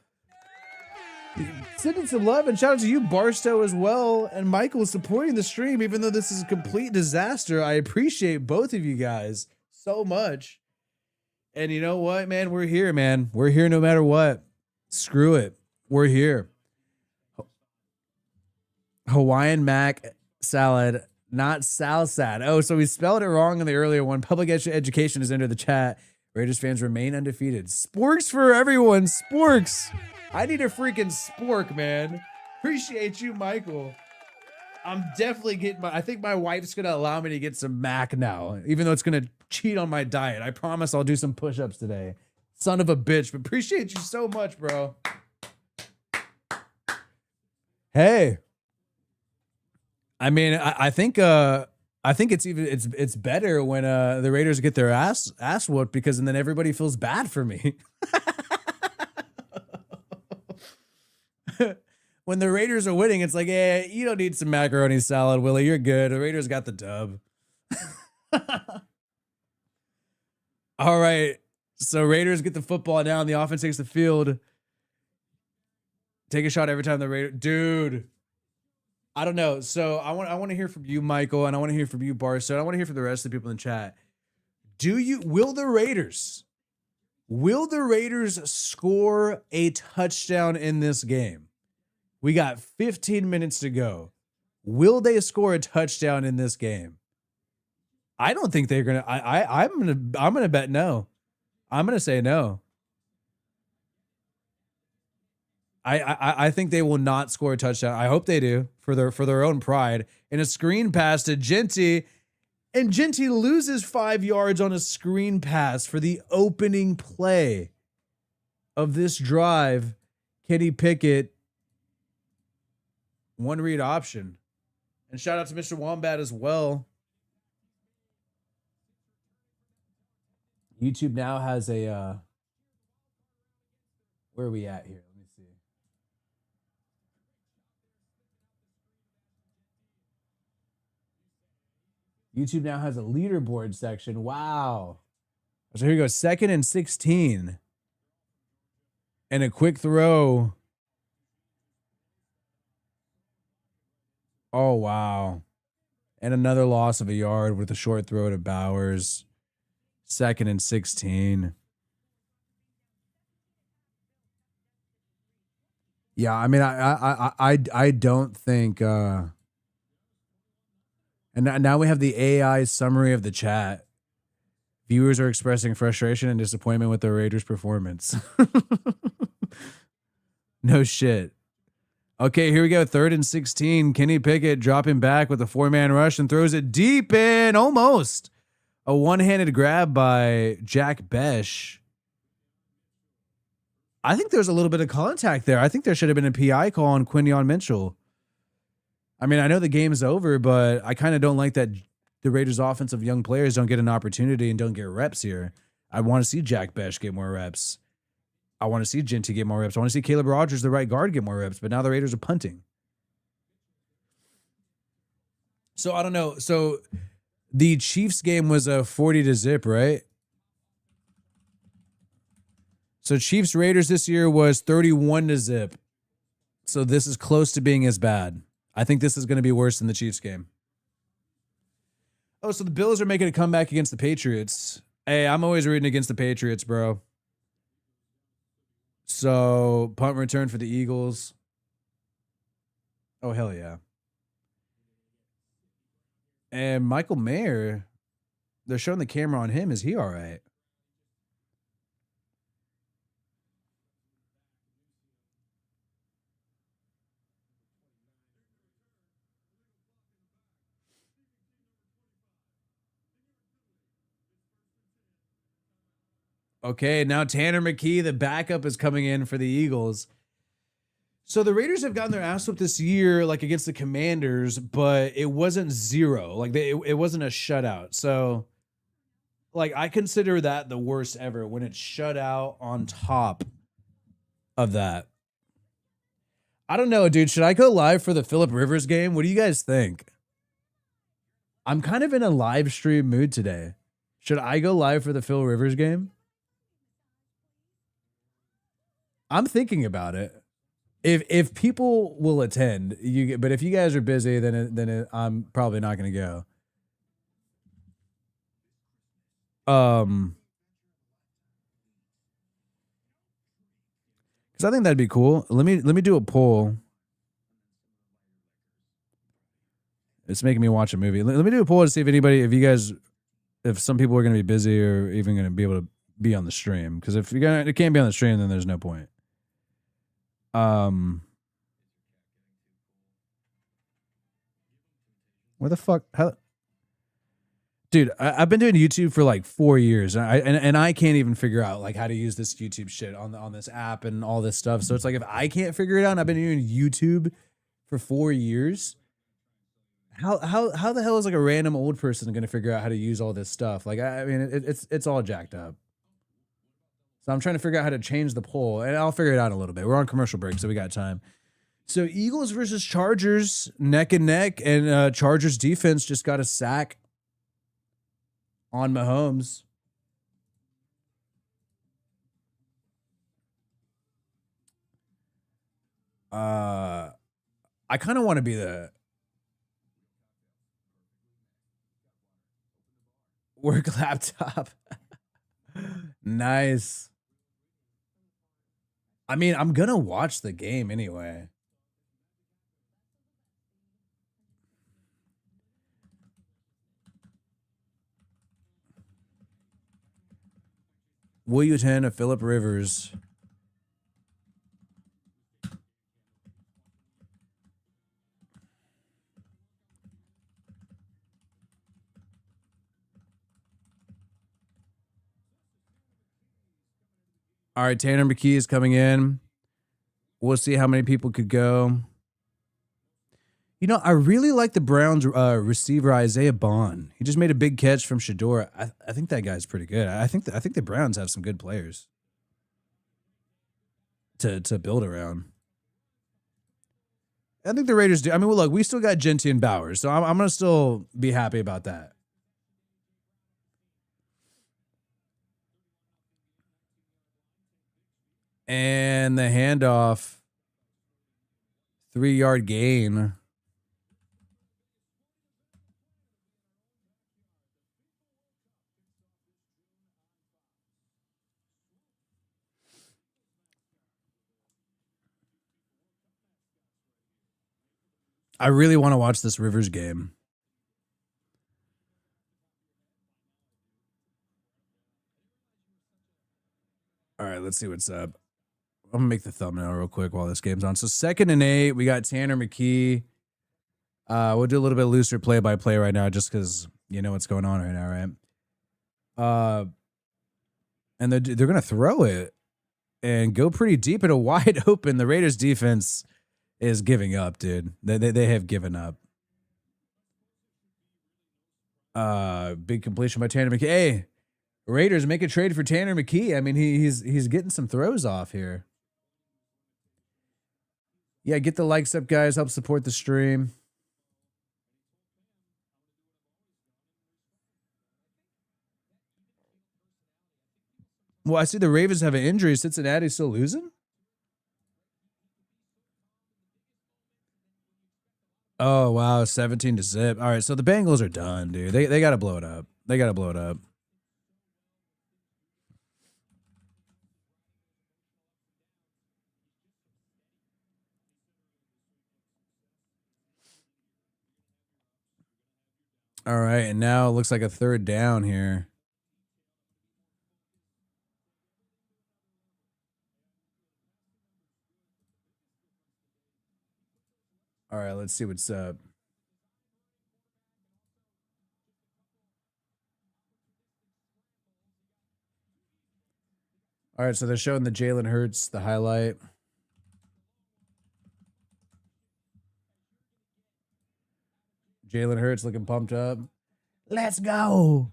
Sending some love, and shout out to you, Barstow, as well. And Michael supporting the stream, even though this is a complete disaster. I appreciate both of you guys so much. And you know what, man? We're here, man. We're here no matter what. Screw it. We're here. Hawaiian mac salad, not salsad. Oh, so we spelled it wrong in the earlier one. Public education is under the chat. Raiders fans remain undefeated. Sporks for everyone. Sporks. I need a freaking spork, man. Appreciate you, Michael. I'm definitely getting I think my wife's going to allow me to get some mac now, even though it's going to cheat on my diet. I promise I'll do some push-ups today. Son of a bitch, but appreciate you so much, bro. Hey. I mean, I think it's better when the Raiders get their ass whooped, because then everybody feels bad for me. When the Raiders are winning, it's like, hey, you don't need some macaroni salad, Willie. You're good. The Raiders got the dub. All right. So Raiders get the football down. The offense takes the field. Take a shot every time the Raiders. Dude. I don't know. So I want to hear from you, Michael, and I want to hear from you, Barstow. I want to hear from the rest of the people in the chat. Will the Raiders score a touchdown in this game? We got 15 minutes to go. Will they score a touchdown in this game? I don't think they're gonna. I'm gonna bet no. I'm gonna say no. I think they will not score a touchdown. I hope they do for their own pride. And a screen pass to Genty, and Genty loses 5 yards on a screen pass for the opening play of this drive. Kenny Pickett, 1 read option. And shout out to Mr. Wombat as well. YouTube now has a where are we at here? Let me see. YouTube now has a leaderboard section. Wow. So here we go. 2nd and 16. And a quick throw. Oh, wow. And another loss of a yard with a short throw to Bowers. 2nd and 16. Yeah, I mean, I don't think. And now we have the AI summary of the chat. Viewers are expressing frustration and disappointment with the Raiders' performance. No shit. Okay, here we go. 3rd and 16. Kenny Pickett dropping back with a 4-man rush and throws it deep in. Almost. A one-handed grab by Jack Besh. I think there's a little bit of contact there. I think there should have been a PI call on Quinyon Mitchell. I mean, I know the game's over, but I kind of don't like that the Raiders' offensive young players don't get an opportunity and don't get reps here. I want to see Jack Besh get more reps. I want to see Genty get more reps. I want to see Caleb Rogers, the right guard, get more reps. But now the Raiders are punting. So I don't know. So the Chiefs game was a 40-0, right? So Chiefs Raiders this year was 31-0. So this is close to being as bad. I think this is going to be worse than the Chiefs game. Oh, so the Bills are making a comeback against the Patriots. Hey, I'm always rooting against the Patriots, bro. So punt return for the Eagles. Oh, hell yeah. And Michael Mayer, they're showing the camera on him. Is he all right? Okay, now Tanner McKee, the backup, is coming in for the Eagles. So the Raiders have gotten their ass whooped this year, like against the Commanders, but it wasn't 0. Like it wasn't a shutout. So, like, I consider that the worst ever when it's shut out on top of that. I don't know, dude. Should I go live for the Phillip Rivers game? What do you guys think? I'm kind of in a live stream mood today. Should I go live for the Phil Rivers game? I'm thinking about it. If people will attend, but if you guys are busy, then I'm probably not going to go. Because I think that'd be cool. Let me do a poll. It's making me watch a movie. Let me do a poll to see if some people are going to be busy or even going to be able to be on the stream. Because if it can't be on the stream, then there's no point. Where the fuck? How? Dude, I've been doing YouTube for like 4 years, and I can't even figure out like how to use this YouTube shit on this app and all this stuff. So it's like if I can't figure it out, and I've been doing YouTube for 4 years. How the hell is like a random old person going to figure out how to use all this stuff? Like I mean, it's all jacked up. So I'm trying to figure out how to change the poll, and I'll figure it out in a little bit. We're on commercial break, so we got time. So Eagles versus Chargers, neck and neck, and Chargers defense just got a sack on Mahomes. I kind of want to be the work laptop. Nice. I mean, I'm gonna watch the game anyway. Will you attend a Phillip Rivers? All right, Tanner McKee is coming in. We'll see how many people could go. You know, I really like the Browns receiver Isaiah Bond. He just made a big catch from Shador. I think that guy's pretty good. I think the Browns have some good players to build around. I think the Raiders do. I mean, well, look, we still got Genty and Bowers, so I'm gonna still be happy about that. And the handoff, 3-yard gain. I really want to watch this Rivers game. All right, let's see what's up. I'm gonna make the thumbnail real quick while this game's on. So 2nd and 8, we got Tanner McKee. We'll do a little bit looser play-by-play right now, just because you know what's going on right now, right? And they're gonna throw it and go pretty deep and a wide open. The Raiders defense is giving up, dude. They have given up. Big completion by Tanner McKee. Hey, Raiders make a trade for Tanner McKee. I mean, he's getting some throws off here. Yeah, get the likes up, guys. Help support the stream. Well, I see the Ravens have an injury. Cincinnati's still losing? Oh, wow. 17-0. All right, so the Bengals are done, dude. They got to blow it up. They got to blow it up. All right, and now it looks like a third down here. All right, let's see what's up. All right, so they're showing the Jalen Hurts, the highlight. Jalen Hurts looking pumped up. Let's go.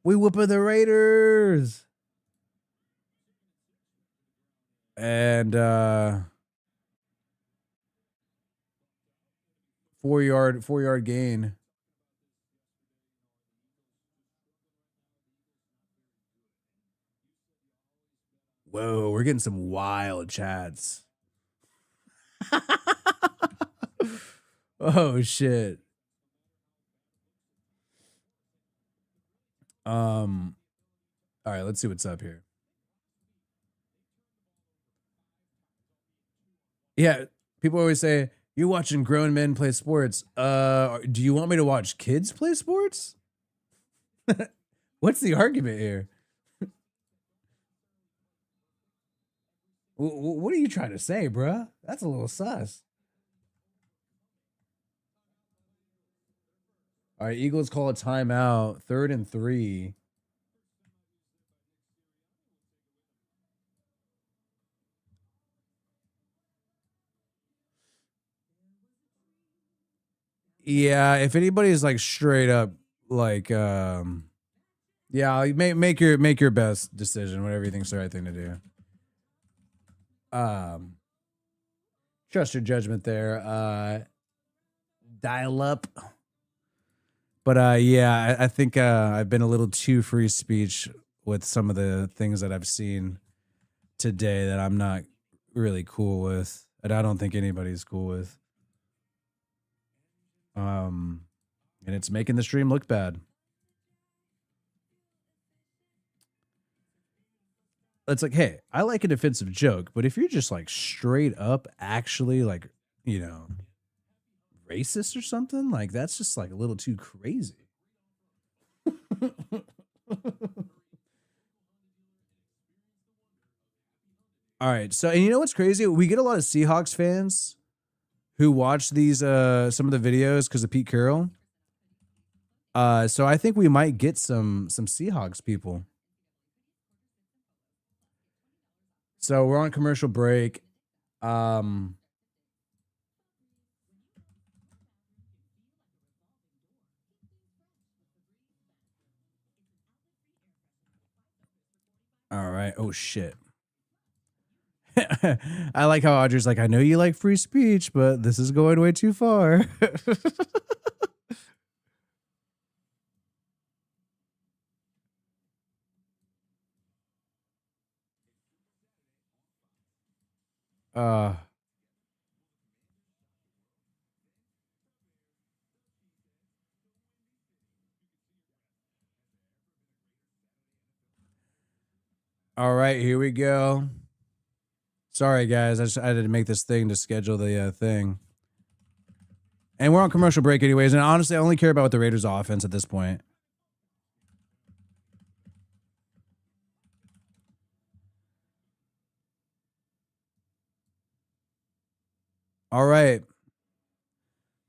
We whooping the Raiders. And 4-yard gain. Whoa, we're getting some wild chats. Oh shit. All right, let's see what's up here. Yeah, people always say, "You're watching grown men play sports." Do you want me to watch kids play sports? What's the argument here? What are you trying to say, bruh? That's a little sus. All right, Eagles call a timeout. 3rd and 3. Yeah, if anybody's like straight up like yeah, make your best decision, whatever you think's the right thing to do. Trust your judgment there. Dial up. But yeah, I think I've been a little too free speech with some of the things that I've seen today that I'm not really cool with, and I don't think anybody's cool with. And it's making the stream look bad. It's like, hey, I like an offensive joke, but if you're just like straight up actually like, racist or something, like that's just like a little too crazy. All right. So, and you know what's crazy? We get a lot of Seahawks fans who watch these some of the videos because of Pete Carroll. So I think we might get some Seahawks people. So we're on commercial break. All right. Oh shit. I like how Audrey's like, I know you like free speech, but this is going way too far. All right, here we go. Sorry, guys. I had to make this thing to schedule the thing. And we're on commercial break anyways. And honestly, I only care about the Raiders offense at this point. All right.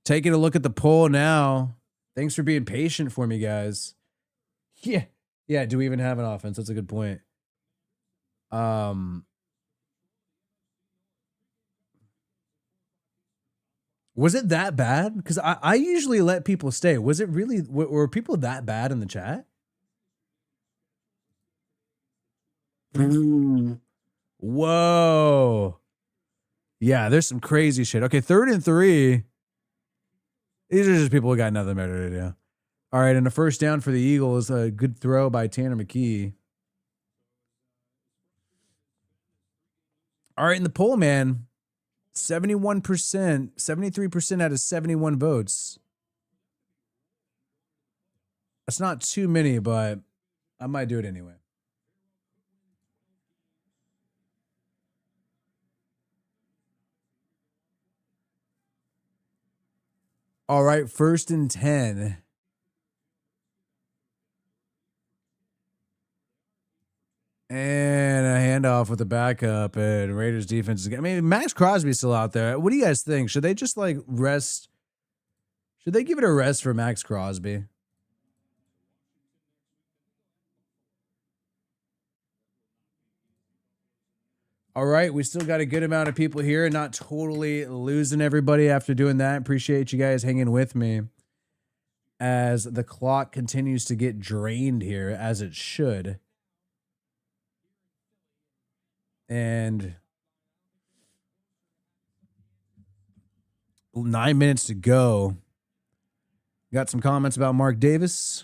Taking a look at the poll now. Thanks for being patient for me, guys. Yeah. Yeah. Do we even have an offense? That's a good point. Was it that bad? Because I usually let people stay. Was it really? Were people that bad in the chat? Whoa. Yeah, there's some crazy shit. Okay, 3rd and 3. These are just people who got nothing better to do. All right, and a first down for the Eagles. A good throw by Tanner McKee. All right, in the poll, man, 71%, 73% out of 71 votes. That's not too many, but I might do it anyway. All right, 1st and 10. And a handoff with the backup, and Raiders defense is. I mean, Max Crosby's still out there. What do you guys think? Should they just like rest? Should they give it a rest for Max Crosby? All right, we still got a good amount of people here, not totally losing everybody after doing that. Appreciate you guys hanging with me as the clock continues to get drained here, as it should. And 9 minutes to go. Got some comments about Mark Davis.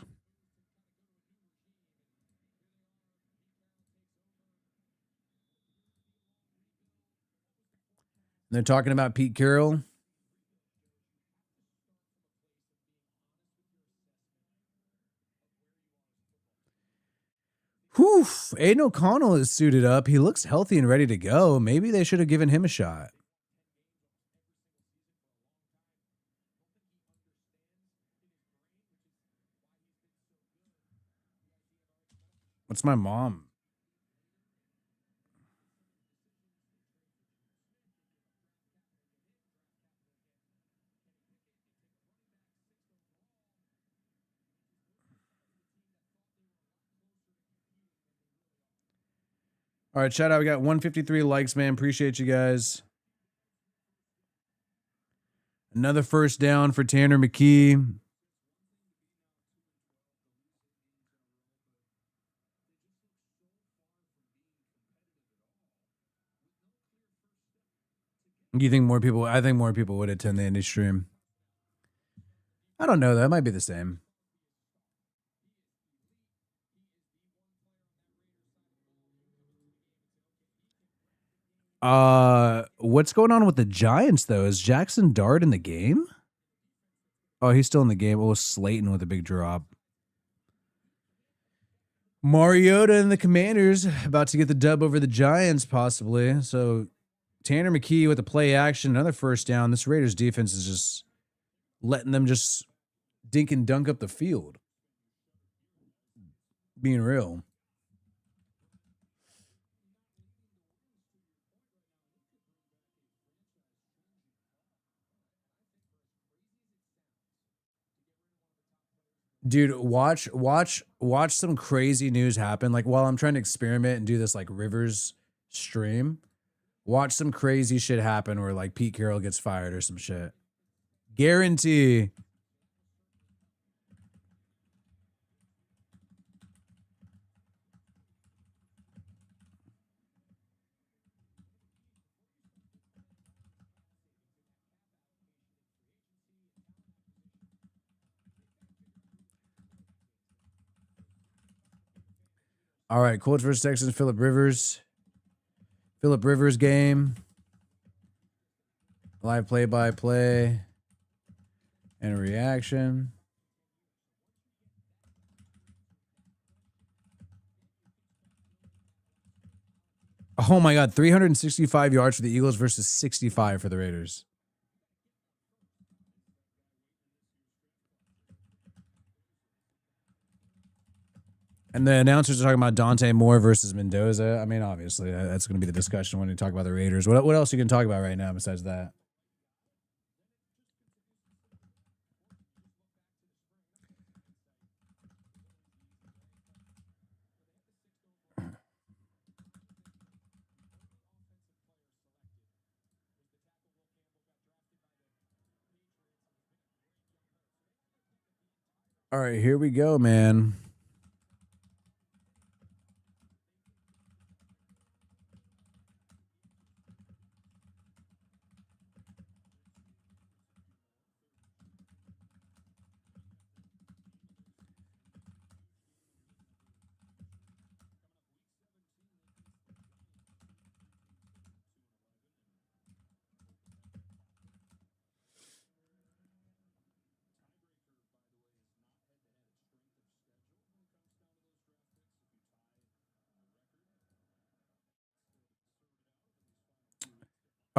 They're talking about Pete Carroll. Whew. Aiden O'Connell is suited up. He looks healthy and ready to go. Maybe they should have given him a shot. What's my mom? All right, shout out. We got 153 likes, man. Appreciate you guys. Another first down for Tanner McKee. You think more people? I think more people would attend the indie stream. I don't know. That might be the same. What's going on with the Giants though? Is Jackson Dart in the game? Oh, he's still in the game. Oh, Slayton with a big drop. Mariota and the Commanders about to get the dub over the Giants, possibly. So Tanner McKee with the play action, another first down. This Raiders defense is just letting them just dink and dunk up the field. Being real. Dude, watch some crazy news happen. Like while I'm trying to experiment and do this like Rivers stream, watch some crazy shit happen where like Pete Carroll gets fired or some shit. Guarantee. All right, Colts versus Texans, Phillip Rivers. Phillip Rivers game. Live play-by-play and a reaction. Oh my God, 365 yards for the Eagles versus 65 for the Raiders. And the announcers are talking about Dante Moore versus Mendoza. I mean, obviously, that's going to be the discussion when you talk about the Raiders. What else you can talk about right now besides that? All right, here we go, man.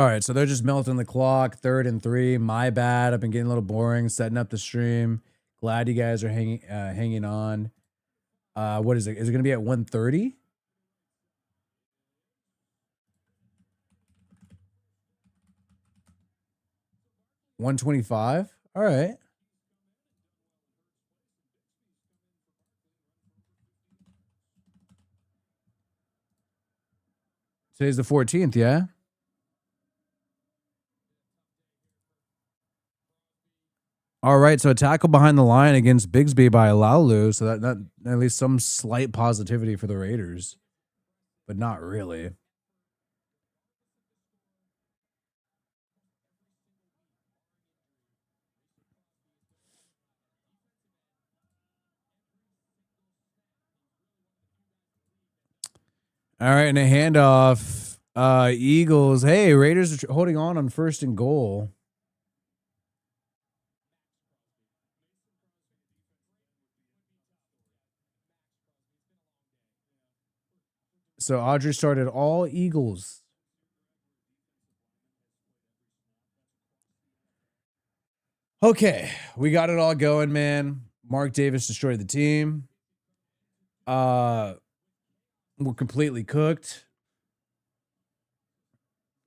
All right, so they're just melting the clock. 3rd and 3. My bad. I've been getting a little boring setting up the stream. Glad you guys are hanging on. What is it? Is it going to be at 1:30? 1:25? All right. Today's the 14th, yeah? All right, so a tackle behind the line against Bigsby by Laulu, so that at least some slight positivity for the Raiders, but not really. All right, and a handoff. Eagles. Hey, Raiders are holding on 1st and goal. So Audrey started all Eagles. Okay, we got it all going, man. Mark Davis destroyed the team. We're completely cooked.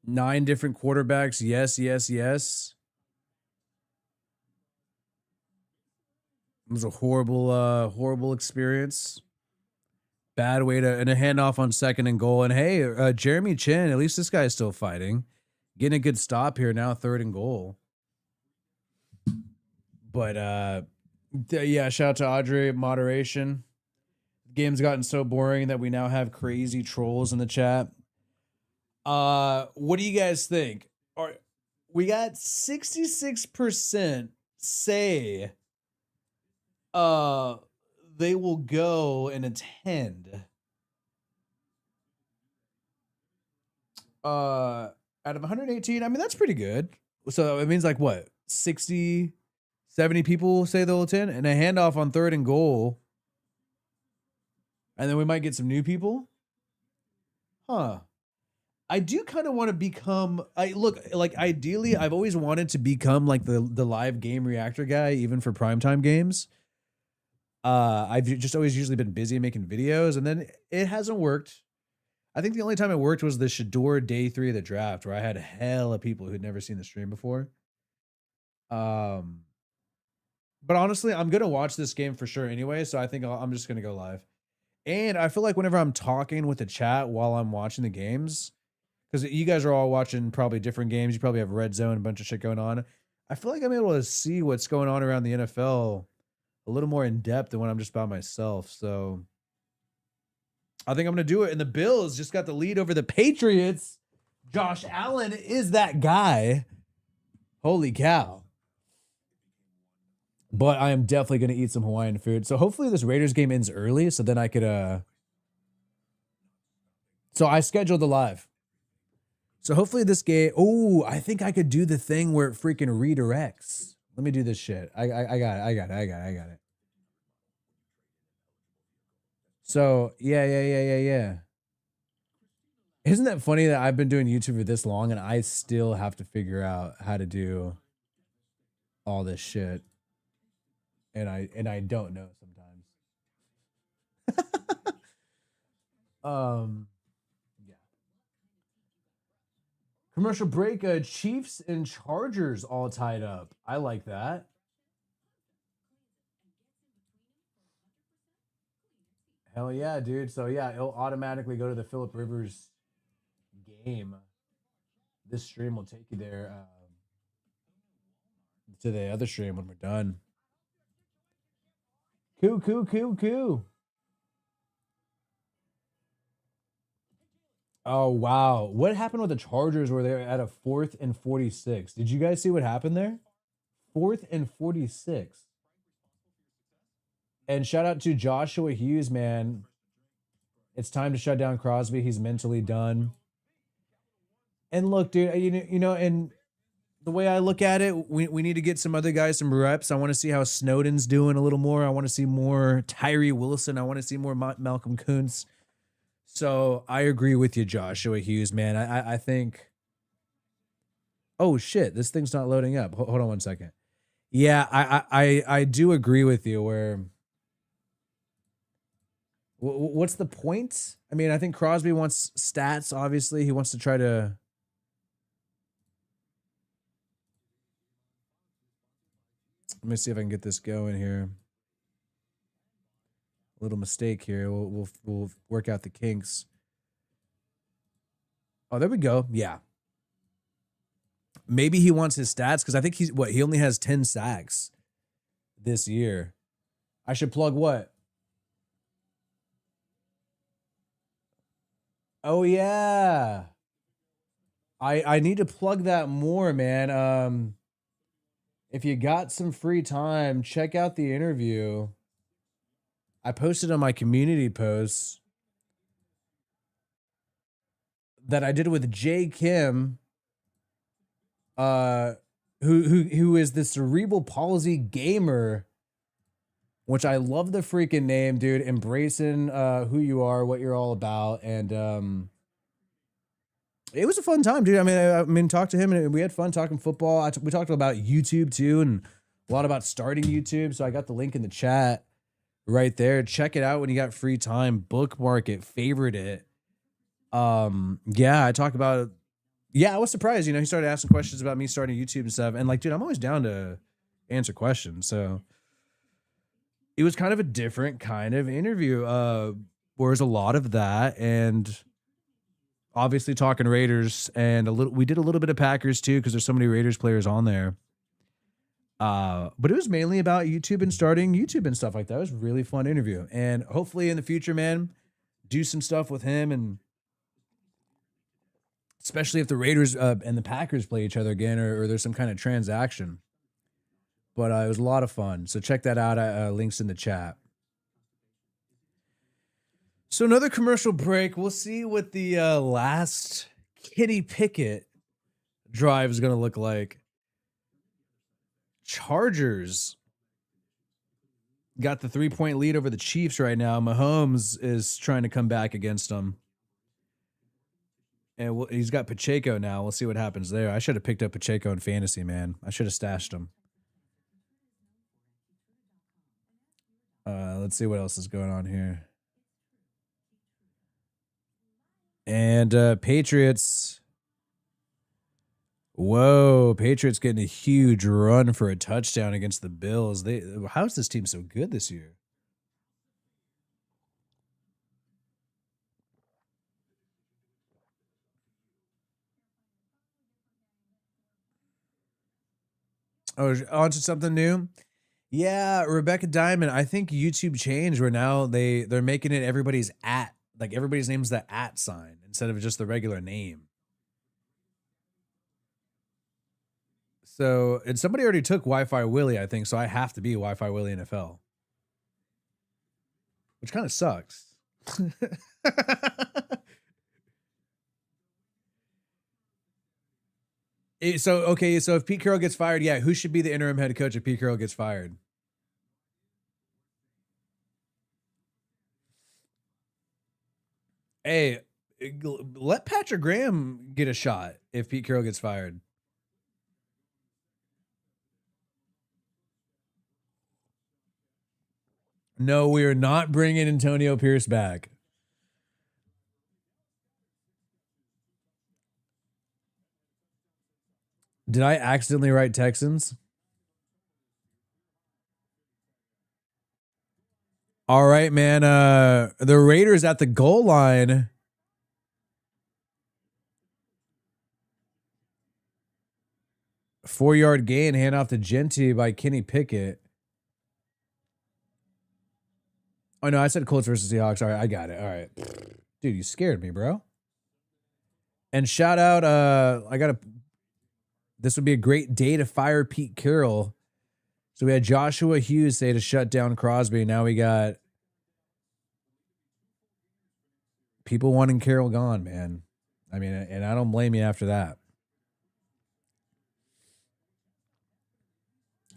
9 different quarterbacks. Yes, yes, yes. It was a horrible experience. Bad way to, and a handoff on 2nd and goal. And hey, Jeremy Chin, at least this guy is still fighting. Getting a good stop here now, 3rd and goal. But yeah, shout out to Audrey, moderation. The game's gotten so boring that we now have crazy trolls in the chat. What do you guys think? We got 66% say they will go and attend. Out of 118, I mean, that's pretty good. So it means like what? 60, 70 people say they'll attend, and a handoff on 3rd and goal. And then we might get some new people. Huh. I do kind of want to become, ideally, I've always wanted to become like the live game reactor guy, even for primetime games. I've just always usually been busy making videos, and then it hasn't worked. I think the only time it worked was the Shador day 3 of the draft, where I had hella people who'd never seen the stream before. But honestly, I'm gonna watch this game for sure anyway, so I think I'm just gonna go live. And I feel like whenever I'm talking with the chat while I'm watching the games, because you guys are all watching probably different games, you probably have red zone, a bunch of shit going on. I feel like I'm able to see what's going on around the NFL a little more in depth than when I'm just by myself. So I think I'm going to do it. And the Bills just got the lead over the Patriots. Josh Allen is that guy. Holy cow. But I am definitely going to eat some Hawaiian food. So hopefully this Raiders game ends early so then I could so I scheduled the live. So hopefully this game, I think I could do the thing where it freaking redirects. Let me do this shit. I got it. So yeah. Isn't that funny that I've been doing YouTube for this long and I still have to figure out how to do all this shit. And I don't know sometimes. Yeah. Commercial break, Chiefs and Chargers all tied up. I like that. Hell yeah, dude. So yeah, it'll automatically go to the Phillip Rivers game. This stream will take you there to the other stream when we're done. Cool. Oh wow. What happened with the Chargers where they're at a 4th and 46? Did you guys see what happened there? 4th and 46. And shout out to Joshua Hughes, man. It's time to shut down Crosby. He's mentally done. And look, dude, you know, and the way I look at it, we need to get some other guys some reps. I want to see how Snowden's doing a little more. I want to see more Tyree Wilson. I want to see more Malcolm Kuntz. So I agree with you, Joshua Hughes, man. I think Oh shit, this thing's not loading up. Hold on one second. Yeah, I do agree with you where what's the point? I mean, I think Crosby wants stats, obviously. He wants to try to let me see if I can get this going here. A little mistake here. We'll work out the kinks. Oh, there we go. Yeah. Maybe he wants his stats because I think he only has 10 sacks this year. I should plug what? Oh yeah. I need to plug that more, man. If you got some free time, check out the interview. I posted on my community posts that I did with Jay Kim, who is the cerebral palsy gamer, which I love the freaking name, dude. Embracing who you are, what you're all about, and it was a fun time, dude. I mean, talk to him, and we had fun talking football. We talked about YouTube too, and a lot about starting YouTube. So I got the link in the chat right there. Check it out when you got free time. Bookmark it, favorite it. Yeah, I talk about. Yeah, I was surprised. You know, he started asking questions about me starting YouTube and stuff, and like, dude, I'm always down to answer questions. So it was kind of a different kind of interview. Whereas a lot of that, and obviously talking Raiders, and we did a little bit of Packers too, because there's so many Raiders players on there. But it was mainly about YouTube and starting YouTube and stuff like that. It was a really fun interview. And hopefully in the future, man, do some stuff with him, and especially if the Raiders and the Packers play each other again, or there's some kind of transaction. But it was a lot of fun. So check that out. Links in the chat. So another commercial break. We'll see what the last Kenny Pickett drive is going to look like. Chargers got the 3-point lead over the Chiefs right now. Mahomes is trying to come back against them. And he's got Pacheco now. We'll see what happens there. I should have picked up Pacheco in fantasy, man. I should have stashed him. Let's see what else is going on here. And Patriots. Whoa, Patriots getting a huge run for a touchdown against the Bills. How is this team so good this year? Oh, onto something new? Yeah, Rebecca Diamond. I think YouTube changed where now they're making it everybody's at. Like everybody's name's the at sign instead of just the regular name. So, and somebody already took Wi-Fi Willie, I think, so I have to be Wi-Fi Willie NFL. Which kind of sucks. So if Pete Carroll gets fired, yeah, who should be the interim head coach if Pete Carroll gets fired? Hey, let Patrick Graham get a shot if Pete Carroll gets fired. No, we are not bringing Antonio Pierce back. Did I accidentally write Texans? All right, man. The Raiders at the goal line. Four-yard gain, hand off to Genty by Kenny Pickett. Oh, no, I said Colts versus Seahawks. All right, I got it. All right. Dude, you scared me, bro. And shout out, this would be a great day to fire Pete Carroll. So we had Joshua Hughes say to shut down Crosby. Now we got people wanting Carroll gone, man. I mean, and I don't blame you after that.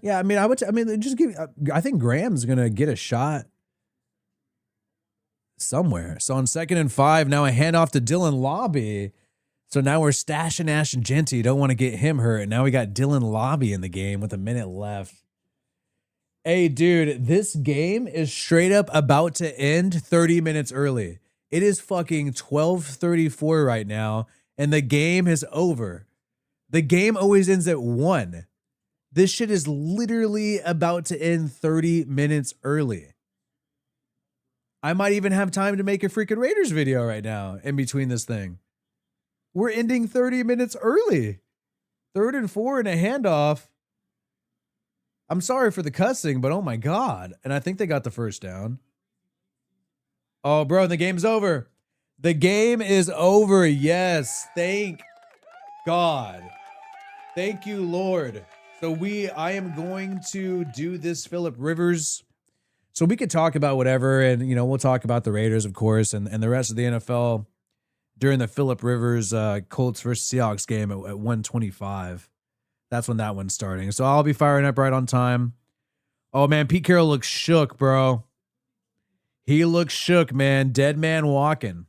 Yeah, I mean, I think Graham's going to get a shot somewhere. So on 2nd and 5, now a handoff to Dylan Lobby. So now we're stashing Ashton Genty. Don't want to get him hurt. And now we got Dylan Lobby in the game with a minute left. Hey, dude, this game is straight up about to end 30 minutes early. It is fucking 12:34 right now, and the game is over. The game always ends at 1. This shit is literally about to end 30 minutes early. I might even have time to make a freaking Raiders video right now in between this thing. We're ending 30 minutes early. 3rd and 4 and a handoff. I'm sorry for the cussing, but oh my God. And I think they got the first down. Oh, bro, the game's over. The game is over. Yes. Thank God. Thank you, Lord. So I am going to do this Phillip Rivers. So we could talk about whatever, and, you know, we'll talk about the Raiders, of course, and the rest of the NFL during the Phillip Rivers Colts versus Seahawks game at 1:25. That's when that one's starting. So I'll be firing up right on time. Oh, man, Pete Carroll looks shook, bro. He looks shook, man. Dead man walking.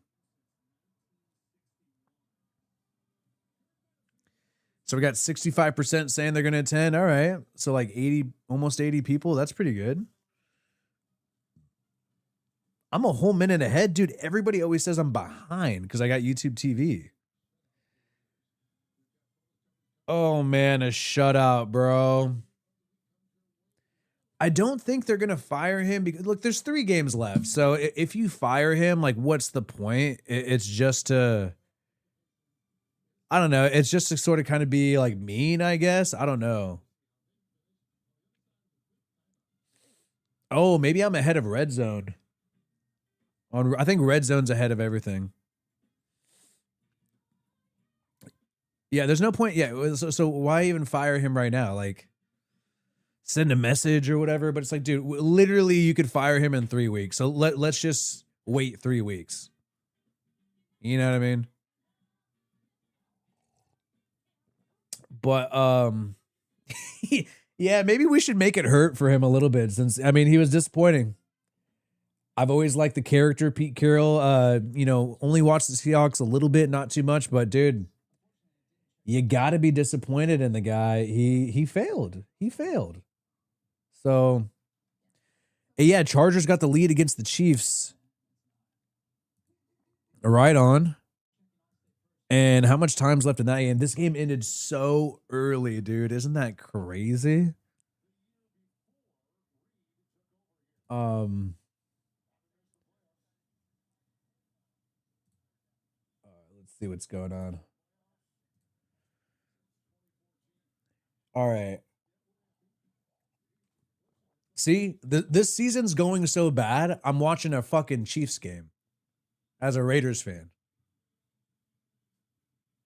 So we got 65% saying they're going to attend. All right. So like 80, almost 80 people. That's pretty good. I'm a whole minute ahead. Dude, everybody always says I'm behind because I got YouTube TV. Oh, man, a shutout, bro. I don't think they're going to fire him because, look, there's 3 games left. So if you fire him, like, what's the point? It's just to, I don't know. It's just to sort of kind of be, like, mean, I guess. I don't know. Oh, maybe I'm ahead of Red Zone. I think Red Zone's ahead of everything. Yeah, there's no point. Yeah, so why even fire him right now? Like, send a message or whatever. But it's like, dude, literally, you could fire him in 3 weeks. So let's just wait 3 weeks. You know what I mean? But yeah, maybe we should make it hurt for him a little bit, since, I mean, he was disappointing. I've always liked the character Pete Carroll. You know, only watched the Seahawks a little bit, not too much, but dude, you got to be disappointed in the guy. He failed. He failed. So, yeah, Chargers got the lead against the Chiefs. Right on. And how much time's left in that game? This game ended so early, dude. Isn't that crazy? Let's see what's going on. All right. See, this season's going so bad. I'm watching a fucking Chiefs game as a Raiders fan.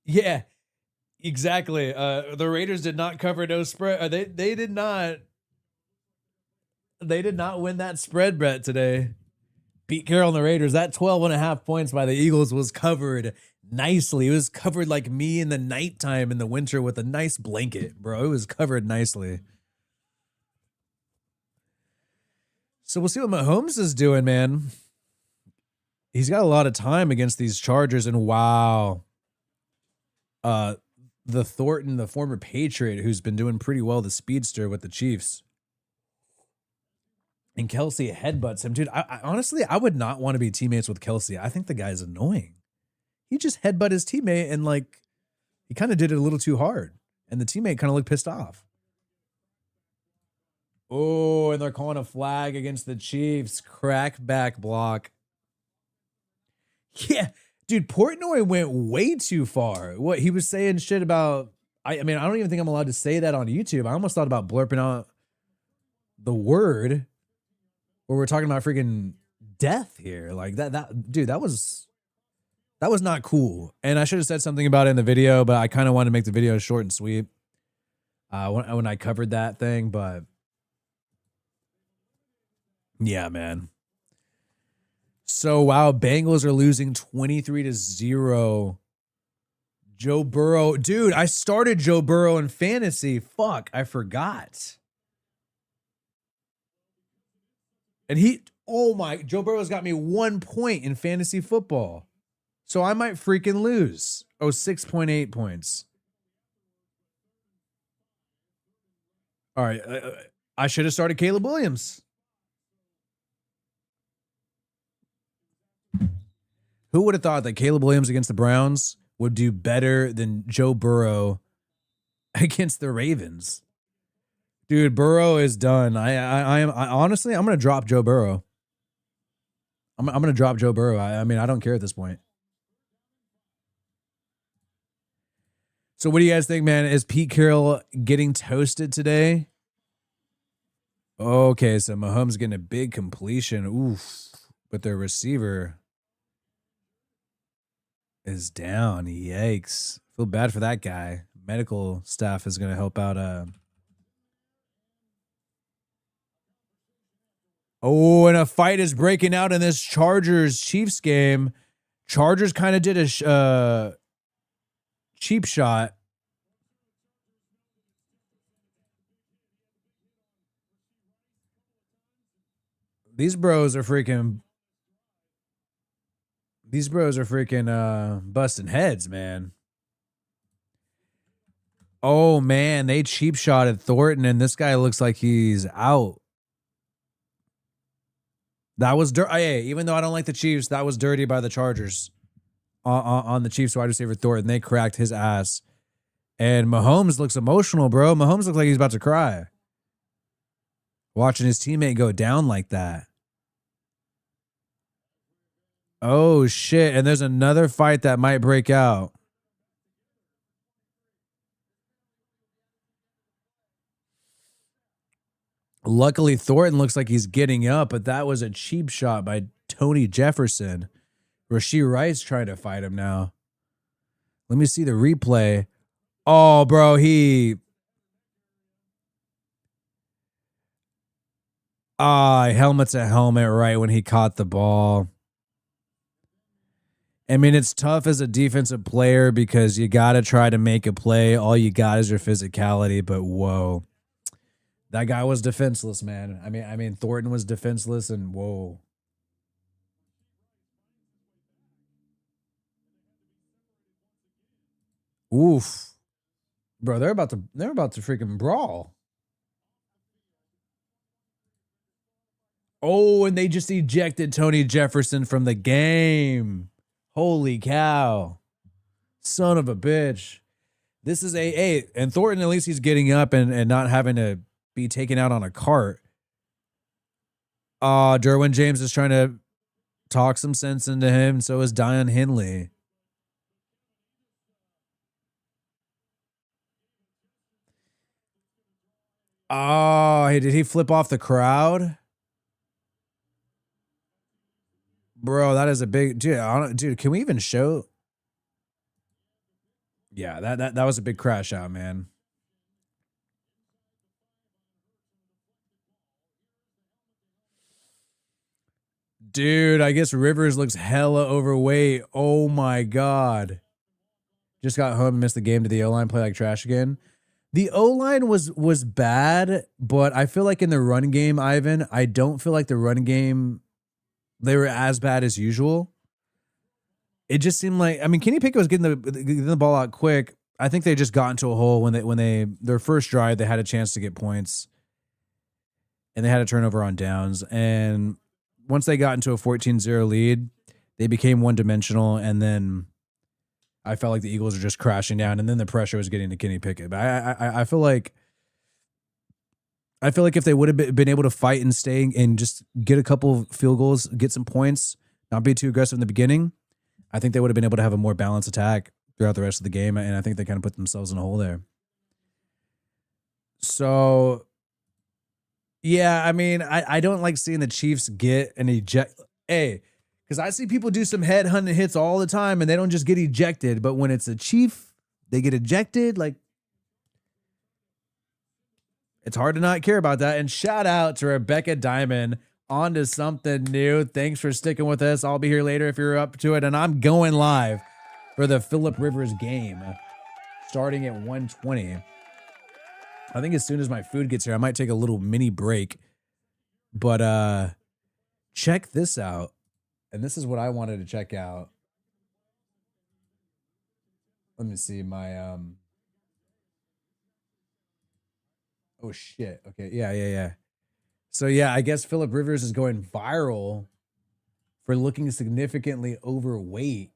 Yeah, exactly. The Raiders did not cover no spread. They did not. They did not win that spread bet today. Pete Carroll and the Raiders. That 12.5 points by the Eagles was covered nicely. It was covered like me in the nighttime in the winter with a nice blanket, bro. It was covered nicely. So we'll see what Mahomes is doing, man. He's got a lot of time against these Chargers, and wow. The Thornton, the former Patriot, who's been doing pretty well, the speedster with the Chiefs. And Kelsey headbutts him. Dude, I honestly, I would not want to be teammates with Kelsey. I think the guy's annoying. He just headbutt his teammate, and like, he kind of did it a little too hard. And the teammate kind of looked pissed off. Oh, and they're calling a flag against the Chiefs. Crackback block. Yeah, dude, Portnoy went way too far. What he was saying shit about, I mean, I don't even think I'm allowed to say that on YouTube. I almost thought about blurping out the word where we're talking about freaking death here. Like dude, that was not cool. And I should have said something about it in the video, but I kind of wanted to make the video short and sweet when I covered that thing. But yeah, man. So, wow, Bengals are losing 23-0. Joe Burrow. Dude, I started Joe Burrow in fantasy. Fuck, I forgot. And Joe Burrow's got me 1 point in fantasy football. So I might freaking lose. Oh, 6.8 points. All right. I should have started Caleb Williams. Who would have thought that Caleb Williams against the Browns would do better than Joe Burrow against the Ravens? Dude, Burrow is done. I honestly, I'm going to drop Joe Burrow. I'm going to drop Joe Burrow. I mean, I don't care at this point. So what do you guys think, man? Is Pete Carroll getting toasted today? Okay, so Mahomes getting a big completion. Oof. But their receiver is down. Yikes. Feel bad for that guy. Medical staff is going to help out. Oh, and a fight is breaking out in this Chargers-Chiefs game. Chargers kind of did a cheap shot. These bros are freaking busting heads, man. Oh man, they cheap shotted Thornton, and this guy looks like he's out. That was dirty. Hey, even though I don't like the Chiefs, that was dirty by the Chargers on the Chiefs wide receiver Thornton. They cracked his ass. And Mahomes looks emotional, bro. Mahomes looks like he's about to cry. Watching his teammate go down like that. Oh, shit. And there's another fight that might break out. Luckily, Thornton looks like he's getting up, but that was a cheap shot by Tony Jefferson. Rashee Rice trying to fight him now. Let me see the replay. Oh, bro, helmet to helmet right when he caught the ball. I mean, it's tough as a defensive player because you got to try to make a play. All you got is your physicality, but whoa. That guy was defenseless, man. I mean, Thornton was defenseless, and whoa. Oof. Bro, they're about to freaking brawl. Oh, and they just ejected Tony Jefferson from the game. Holy cow. Son of a bitch. This is and Thornton, at least he's getting up and not having to be taken out on a cart. Derwin James is trying to talk some sense into him. So is Dion Henley. Oh, hey, did he flip off the crowd? Bro, that is a big dude. Can we even show? Yeah, that was a big crash out, man. Dude, I guess Rivers looks hella overweight. Oh my god. Just got home and missed the game. Did the O-line play like trash again? The O-line was bad, but I feel like in the run game, Ivan, I don't feel like the run game, they were as bad as usual. It just seemed like, I mean, Kenny Pickett was getting the ball out quick. I think they just got into a hole when their first drive, they had a chance to get points and they had a turnover on downs. And once they got into a 14-0 lead, they became one-dimensional, and then I felt like the Eagles were just crashing down, and then the pressure was getting to Kenny Pickett. But I feel like if they would have been able to fight and stay and just get a couple field goals, get some points, not be too aggressive in the beginning, I think they would have been able to have a more balanced attack throughout the rest of the game, and I think they kind of put themselves in a hole there. So, yeah, I mean, I don't like seeing the Chiefs get an eject. Because I see people do some head hunting hits all the time, and they don't just get ejected. But when it's a Chief, they get ejected. Like, it's hard to not care about that. And shout out to Rebecca Diamond. On to something new. Thanks for sticking with us. I'll be here later if you're up to it. And I'm going live for the Phillip Rivers game starting at 1:20. I think as soon as my food gets here, I might take a little mini break. But check this out. And this is what I wanted to check out. let me see my oh shit. Okay, yeah. So yeah, I guess Phillip Rivers is going viral for looking significantly overweight.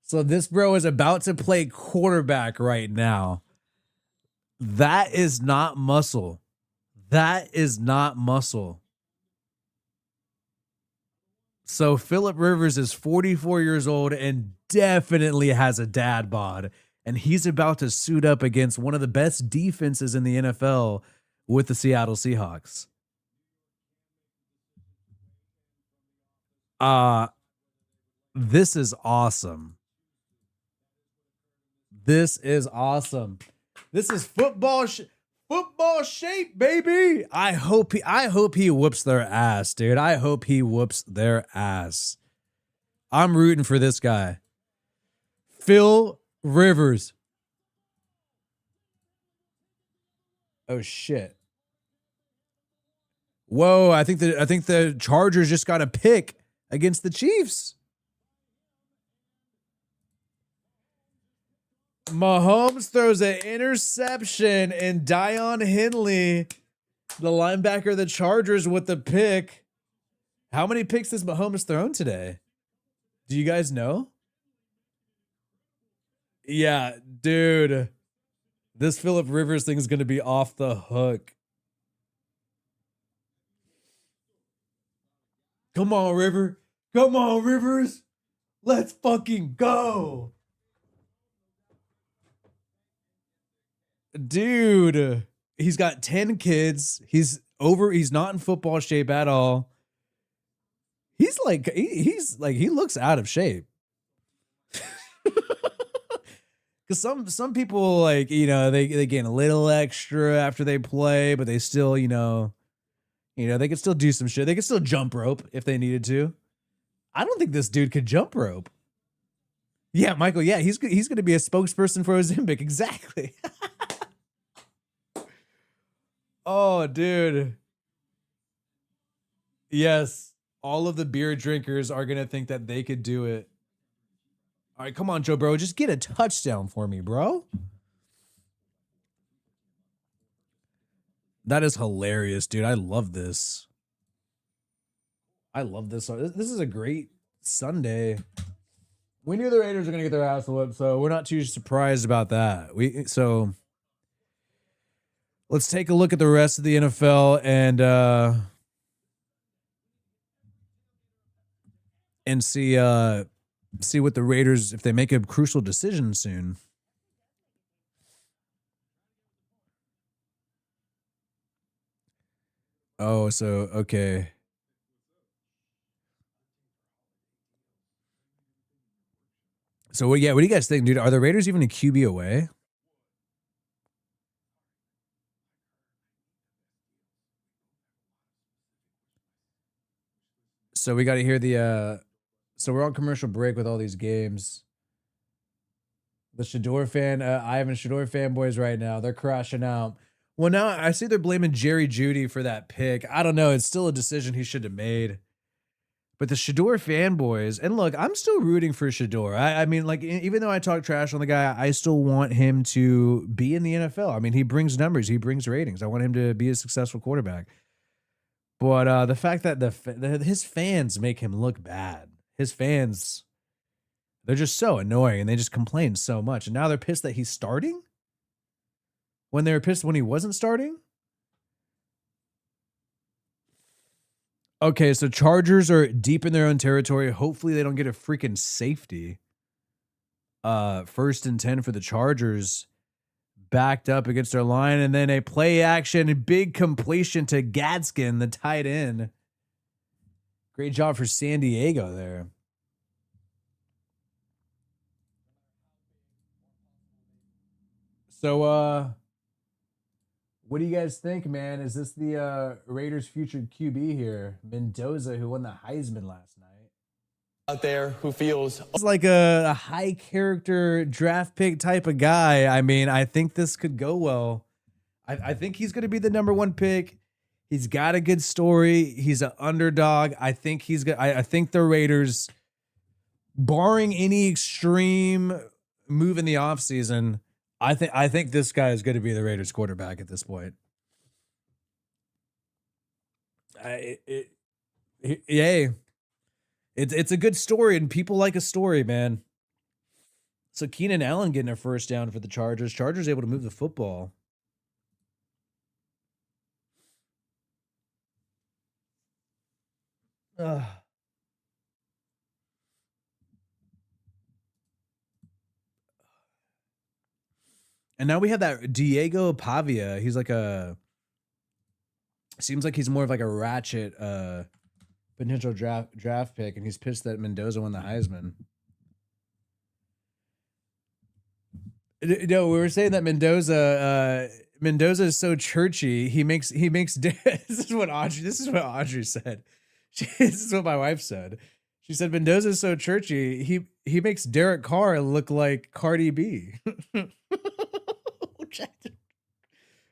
So this bro is about to play quarterback right now. That is not muscle. That is not muscle. So Phillip Rivers is 44 years old and definitely has a dad bod. And he's about to suit up against one of the best defenses in the NFL with the Seattle Seahawks. This is awesome. This is awesome. This is football shape, baby. I hope he whoops their ass, dude. I hope he whoops their ass. I'm rooting for this guy. Phil Rivers. Oh shit. Whoa, I think the Chargers just got a pick against the Chiefs. Mahomes throws an interception and Dion Henley, the linebacker of the Chargers, with the pick. How many picks has Mahomes thrown today? Do you guys know? Yeah, dude. This Phillip Rivers thing is going to be off the hook. Come on, River. Come on, Rivers. Let's fucking go. Dude, he's got 10 kids. He's not in football shape at all. He looks out of shape. Because some people, like, you know, they gain a little extra after they play, but they still, you know, they could still do some shit. They could still jump rope if they needed to. I don't think this dude could jump rope. Yeah, Michael, yeah, he's going to be a spokesperson for Ozempic. Exactly. Oh, dude. Yes. All of the beer drinkers are going to think that they could do it. All right, come on, Joe Burrow. Just get a touchdown for me, bro. That is hilarious, dude. I love this. I love this. This is a great Sunday. We knew the Raiders were going to get their ass whooped, so we're not too surprised about that. So let's take a look at the rest of the NFL and see what the Raiders, if they make a crucial decision soon. Oh, so okay. So what do you guys think, dude? Are the Raiders even a QB away? So we got to hear the so we're on commercial break with all these games. The Shador fan, Ivan Shador fanboys right now, they're crashing out. Well, now I see they're blaming Jerry Jeudy for that pick. I don't know. It's still a decision he should have made. But the Shador fanboys, and look, I'm still rooting for Shador. I mean, like, even though I talk trash on the guy, I still want him to be in the NFL. I mean, he brings numbers, he brings ratings. I want him to be a successful quarterback. But the fact that his fans make him look bad, his fans, they're just so annoying and they just complain so much. And now they're pissed that he's starting when they were pissed when he wasn't starting. Okay, so Chargers are deep in their own territory. Hopefully they don't get a freaking safety. 1st and 10 for the Chargers. Backed up against their line, and then a play action, big completion to Gadskin, the tight end. Great job for San Diego there. So, what do you guys think, man? Is this the Raiders' future QB here? Mendoza, who won the Heisman last night. Out there who feels it's like a high character draft pick type of guy. I mean, I think this could go well. I think he's going to be the #1 pick. He's got a good story. He's an underdog. I think he's good. I think the Raiders, barring any extreme move in the offseason, I think this guy is going to be the Raiders quarterback at this point. Yay. It's a good story, and people like a story, man. So Keenan Allen getting a first down for the Chargers. Chargers able to move the football. Ugh. And now we have that Diego Pavia. He's like seems like he's more of like a ratchet potential draft pick, and he's pissed that Mendoza won the Heisman. No, we were saying that Mendoza is so churchy. He makes this is what Audrey said. This is what my wife said. She said Mendoza is so churchy. He makes Derek Carr look like Cardi B.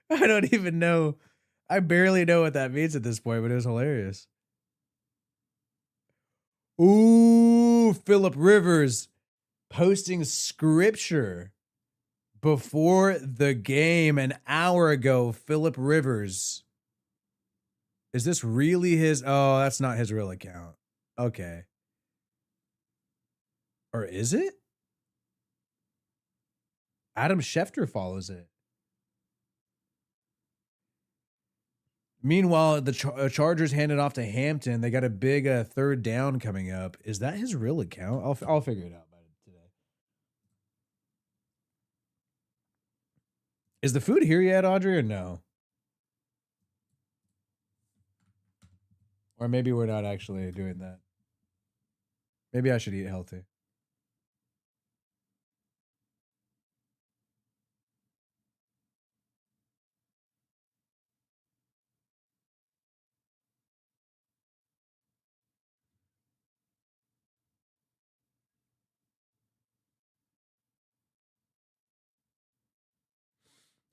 I don't even know. I barely know what that means at this point, but it was hilarious. Ooh, Phillip Rivers posting scripture before the game an hour ago. Phillip Rivers. Is this really his? Oh, that's not his real account. Okay. Or is it? Adam Schefter follows it. Meanwhile, the Chargers handed off to Hampton. They got a big third down coming up. Is that his real account? I'll figure it out by today. Is the food here yet, Audrey, or no? Or maybe we're not actually doing that. Maybe I should eat healthy.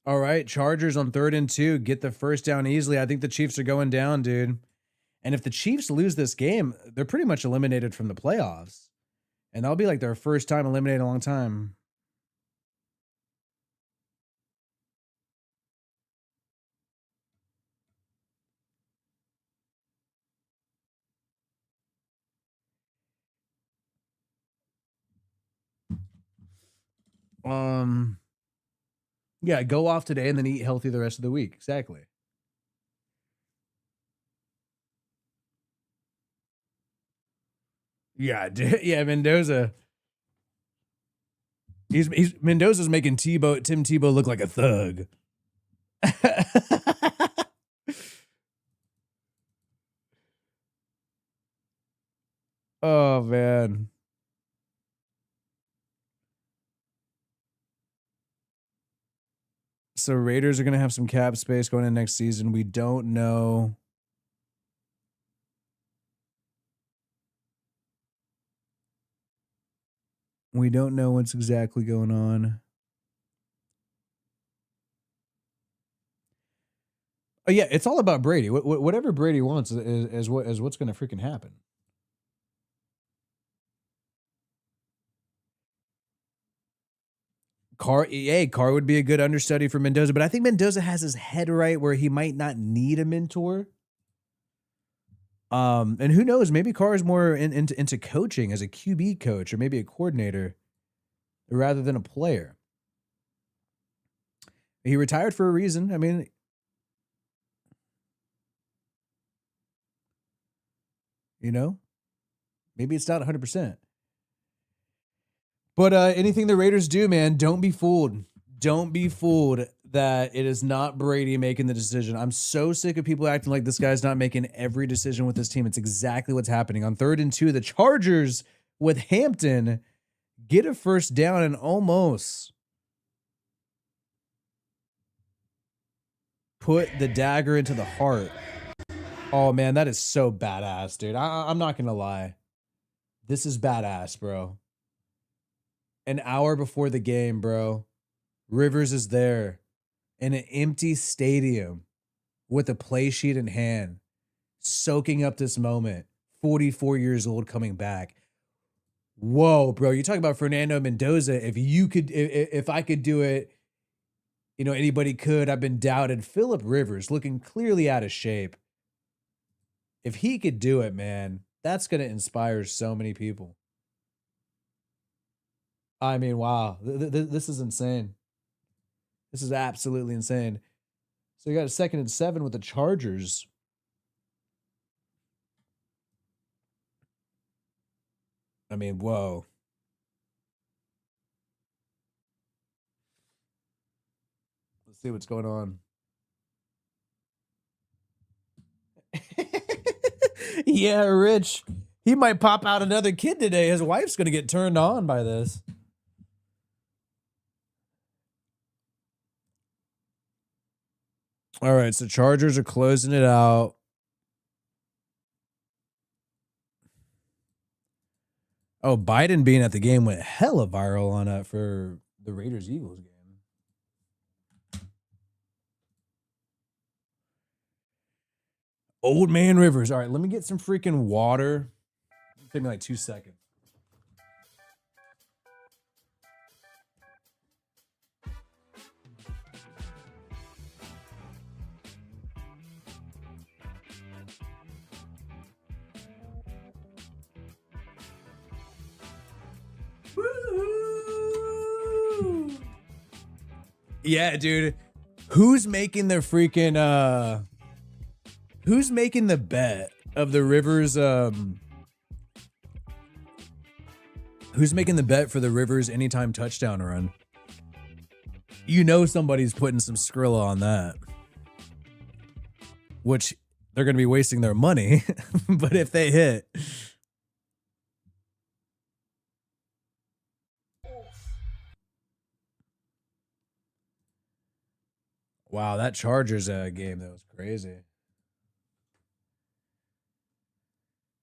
All right, Chargers on 3rd and 2. Get the first down easily. I think the Chiefs are going down, dude. And if the Chiefs lose this game, they're pretty much eliminated from the playoffs. And that'll be like their first time eliminated in a long time. Yeah, go off today and then eat healthy the rest of the week. Exactly. Yeah, yeah, Mendoza. He's Mendoza's making Tim Tebow look like a thug. Oh man. So Raiders are going to have some cap space going in next season. We don't know. We don't know what's exactly going on. Oh yeah, it's all about Brady. Whatever Brady wants is what's going to freaking happen. Carr would be a good understudy for Mendoza, but I think Mendoza has his head right where he might not need a mentor. And who knows? Maybe Carr is more into coaching as a QB coach or maybe a coordinator rather than a player. He retired for a reason. I mean, you know, maybe it's not 100%. But anything the Raiders do, man, don't be fooled. Don't be fooled that it is not Brady making the decision. I'm so sick of people acting like this guy's not making every decision with this team. It's exactly what's happening. On 3rd and 2, the Chargers with Hampton get a first down and almost put the dagger into the heart. Oh, man, that is so badass, dude. I'm not going to lie. This is badass, bro. An hour before the game, bro. Rivers is there in an empty stadium with a play sheet in hand, soaking up this moment. 44 years old coming back. Whoa, bro! You talk about Fernando Mendoza. If you could, if I could do it, you know anybody could. I've been doubted. Phillip Rivers looking clearly out of shape. If he could do it, man, that's gonna inspire so many people. I mean, wow, this is insane. This is absolutely insane. So you got a 2nd and 7 with the Chargers. I mean, whoa. Let's see what's going on. Yeah, Rich. He might pop out another kid today. His wife's going to get turned on by this. All right, so Chargers are closing it out. Oh, Biden being at the game went hella viral on it for the Raiders-Eagles game. Old Man Rivers. All right, let me get some freaking water. It'll take me like 2 seconds. Woo! Yeah, dude. Who's making the freaking who's making the bet of the Rivers who's making the bet for the Rivers anytime touchdown run? You know somebody's putting some Skrilla on that. Which they're going to be wasting their money, but if they hit, wow, that Chargers game, that was crazy.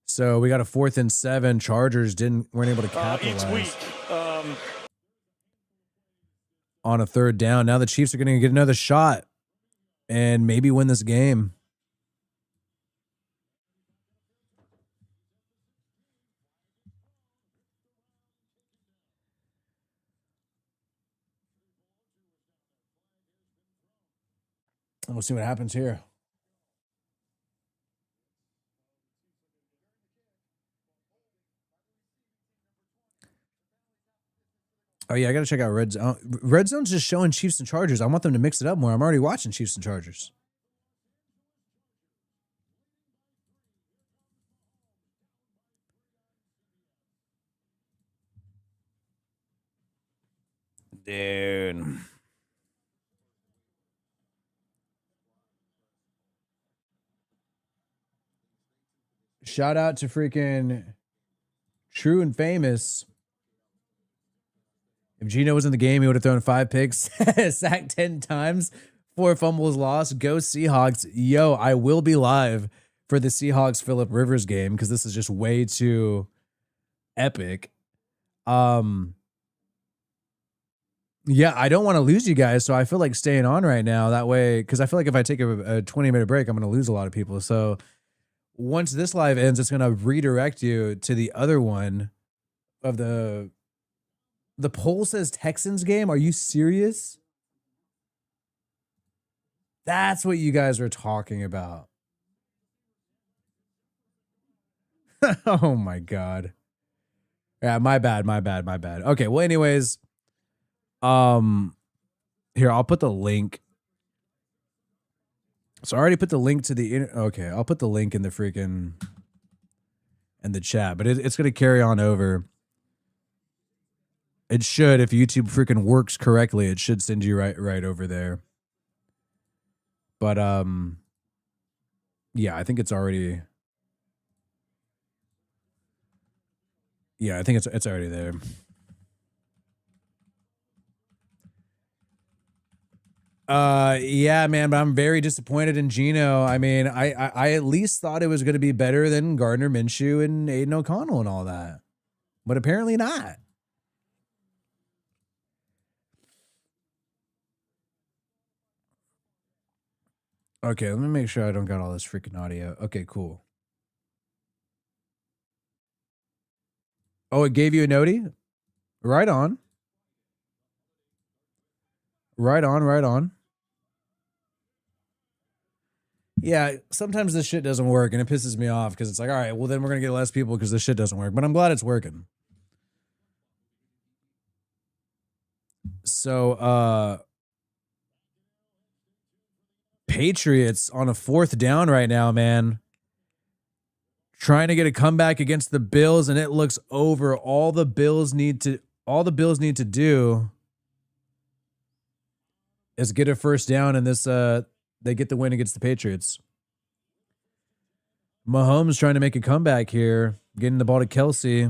So we got a 4th and 7. Chargers weren't able to capitalize on a 3rd down. Now the Chiefs are going to get another shot and maybe win this game. We'll see what happens here. Oh, yeah, I got to check out Red Zone. Red Zone's just showing Chiefs and Chargers. I want them to mix it up more. I'm already watching Chiefs and Chargers. Dude. Shout out to freaking True and Famous. If Gino was in the game, he would have thrown 5 picks, sacked 10 times, 4 fumbles lost. Go Seahawks. Yo, I will be live for the Seahawks Phillip Rivers game because this is just way too epic. Yeah, I don't want to lose you guys, so I feel like staying on right now. That way, because I feel like if I take a 20-minute break, I'm going to lose a lot of people. So once this live ends, it's going to redirect you to the other one of the poll says Texans game. Are you serious? That's what you guys were talking about. Oh my God. Yeah, my bad. Okay, well, anyways, here, I'll put the link. So I already put the link to the okay, I'll put the link in the freaking in the chat, but it's gonna carry on over. It should, if YouTube freaking works correctly, it should send you right over there. But yeah, I think it's already. Yeah, I think it's already there. Yeah, man, but I'm very disappointed in Gino. I mean, I at least thought it was going to be better than Gardner Minshew and Aiden O'Connell and all that, but apparently not. Okay, let me make sure I don't got all this freaking audio. Okay, cool. Oh, it gave you a noti? Right on. Right on, right on. Yeah, sometimes this shit doesn't work and it pisses me off because it's like, all right, well, then we're going to get less people because this shit doesn't work. But I'm glad it's working. So, Patriots on a 4th down right now, man. Trying to get a comeback against the Bills, and it looks over. All the Bills need to do is get a 1st down, and they get the win against the Patriots. Mahomes trying to make a comeback here, getting the ball to Kelsey.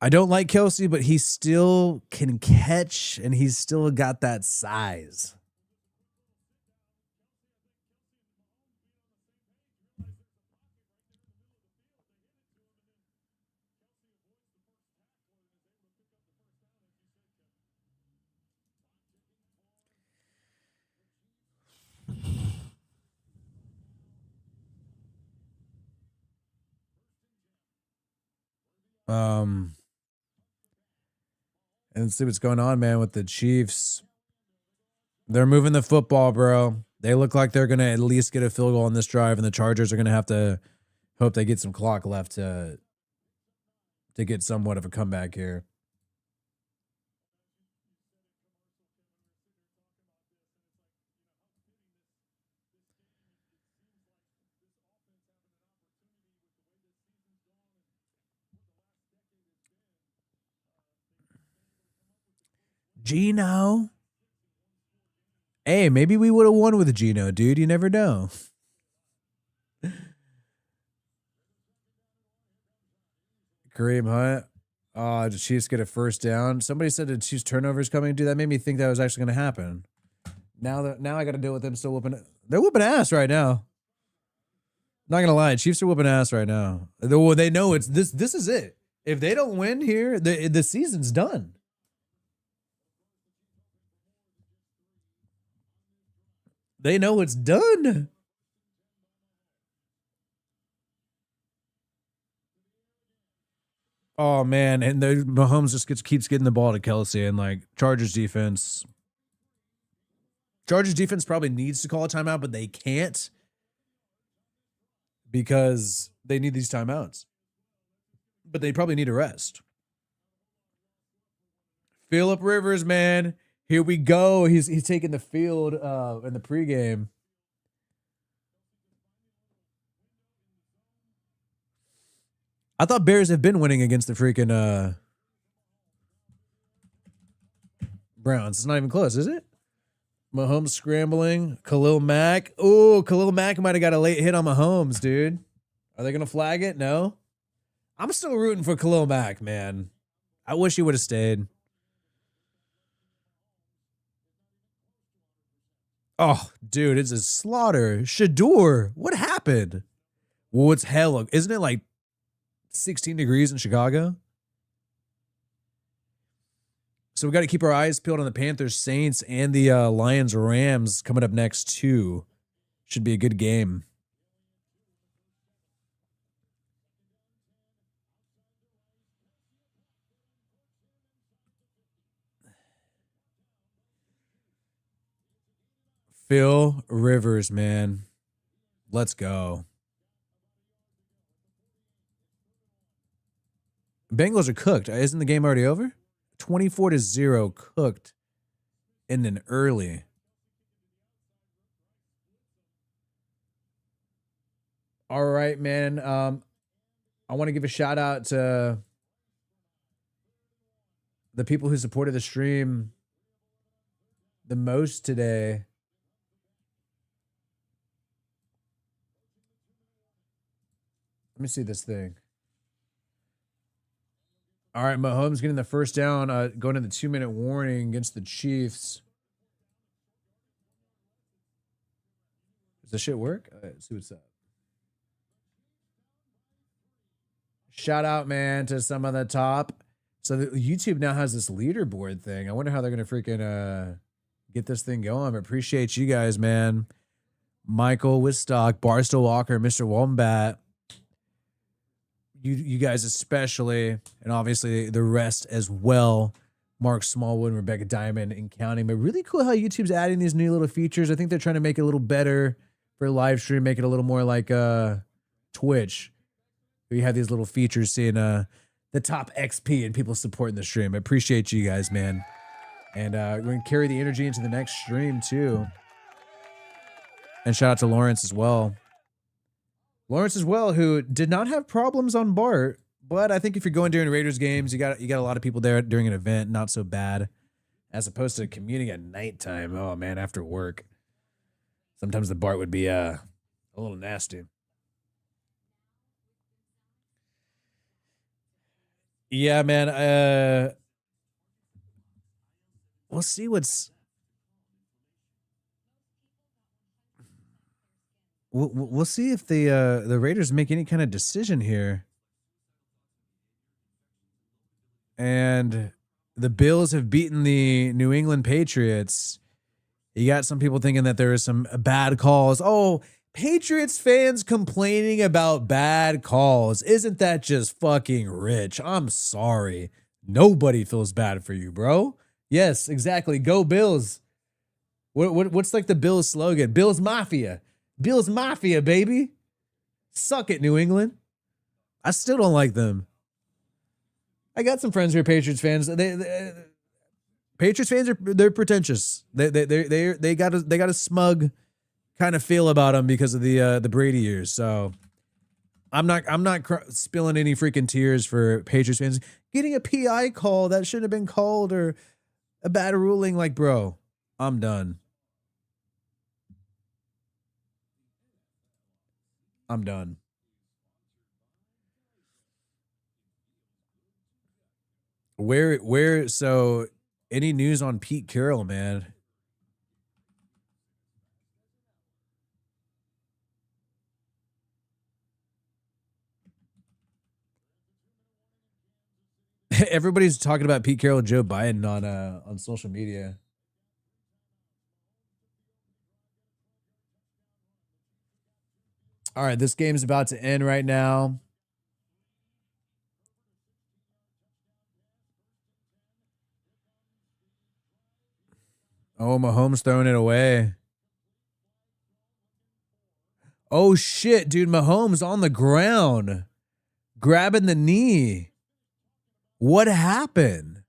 I don't like Kelsey, but he still can catch, and he's still got that size. And let's see what's going on, man, with the Chiefs. They're moving the football, bro. They look like they're going to at least get a field goal on this drive, and the Chargers are going to have to hope they get some clock left to get somewhat of a comeback here. Gino. Hey, maybe we would have won with Gino, dude. You never know. Kareem Hunt. The Chiefs get a 1st down. Somebody said the Chiefs turnovers coming. Dude, that made me think that was actually going to happen. Now I got to deal with them still whooping. They're whooping ass right now. Not gonna lie, Chiefs are whooping ass right now. They know it's this. This is it. If they don't win here, the season's done. They know it's done. Oh man, and the Mahomes just keeps getting the ball to Kelsey, and like Chargers defense probably needs to call a timeout, but they can't because they need these timeouts. But they probably need a rest. Phillip Rivers, man, here we go. He's taking the field in the pregame. I thought Bears have been winning against the freaking Browns. It's not even close, is it? Mahomes scrambling. Khalil Mack. Oh, Khalil Mack might have got a late hit on Mahomes, dude. Are they going to flag it? No. I'm still rooting for Khalil Mack, man. I wish he would have stayed. Oh, dude, it's a slaughter. Shador, what happened? Well, it's hell. Isn't it like 16 degrees in Chicago? So we got to keep our eyes peeled on the Panthers, Saints, and the Lions, Rams coming up next too. Should be a good game. Phil Rivers, man. Let's go. Bengals are cooked. Isn't the game already over? 24-0 cooked in an early. All right, man. I want to give a shout out to the people who supported the stream the most today. Let me see this thing. All right, Mahomes getting the 1st down, going to the 2-minute warning against the Chiefs. Does this shit work? Let's see what's up. Shout out, man, to some of the top. So YouTube now has this leaderboard thing. I wonder how they're going to freaking get this thing going. I appreciate you guys, man. Michael Wistock, Barstow Walker, Mr. Wombat. you guys especially, and obviously the rest as well. Mark Smallwood, Rebecca Diamond, and counting. But really cool how YouTube's adding these new little features. I think they're trying to make it a little better for live stream, make it a little more like Twitch. We have these little features seeing the top XP and people supporting the stream. I appreciate you guys, man. And we're going to carry the energy into the next stream too. And shout out to Lawrence as well. Lawrence as well, who did not have problems on Bart. But I think if you're going during Raiders games, you got a lot of people there during an event, not so bad, as opposed to commuting at nighttime. Oh man, after work, sometimes the BART would be a little nasty. Yeah, man. We'll see what's. We'll see if the Raiders make any kind of decision here. And the Bills have beaten the New England Patriots. You got some people thinking that there is some bad calls. Oh, Patriots fans complaining about bad calls. Isn't that just fucking rich? I'm sorry. Nobody feels bad for you, bro. Yes, exactly. Go Bills. What's like the Bills slogan? Bills Mafia. Bills Mafia, baby. Suck it, New England. I still don't like them. I got some friends who are Patriots fans. Patriots fans they're pretentious. They got a smug kind of feel about them because of the Brady years. So I'm not spilling any freaking tears for Patriots fans getting a PI call that shouldn't have been called or a bad ruling. Like, bro, I'm done. I'm done. So any news on Pete Carroll, man? Everybody's talking about Pete Carroll and Joe Biden on social media. All right, this game's about to end right now. Oh, Mahomes throwing it away. Oh, shit, dude. Mahomes on the ground, grabbing the knee. What happened?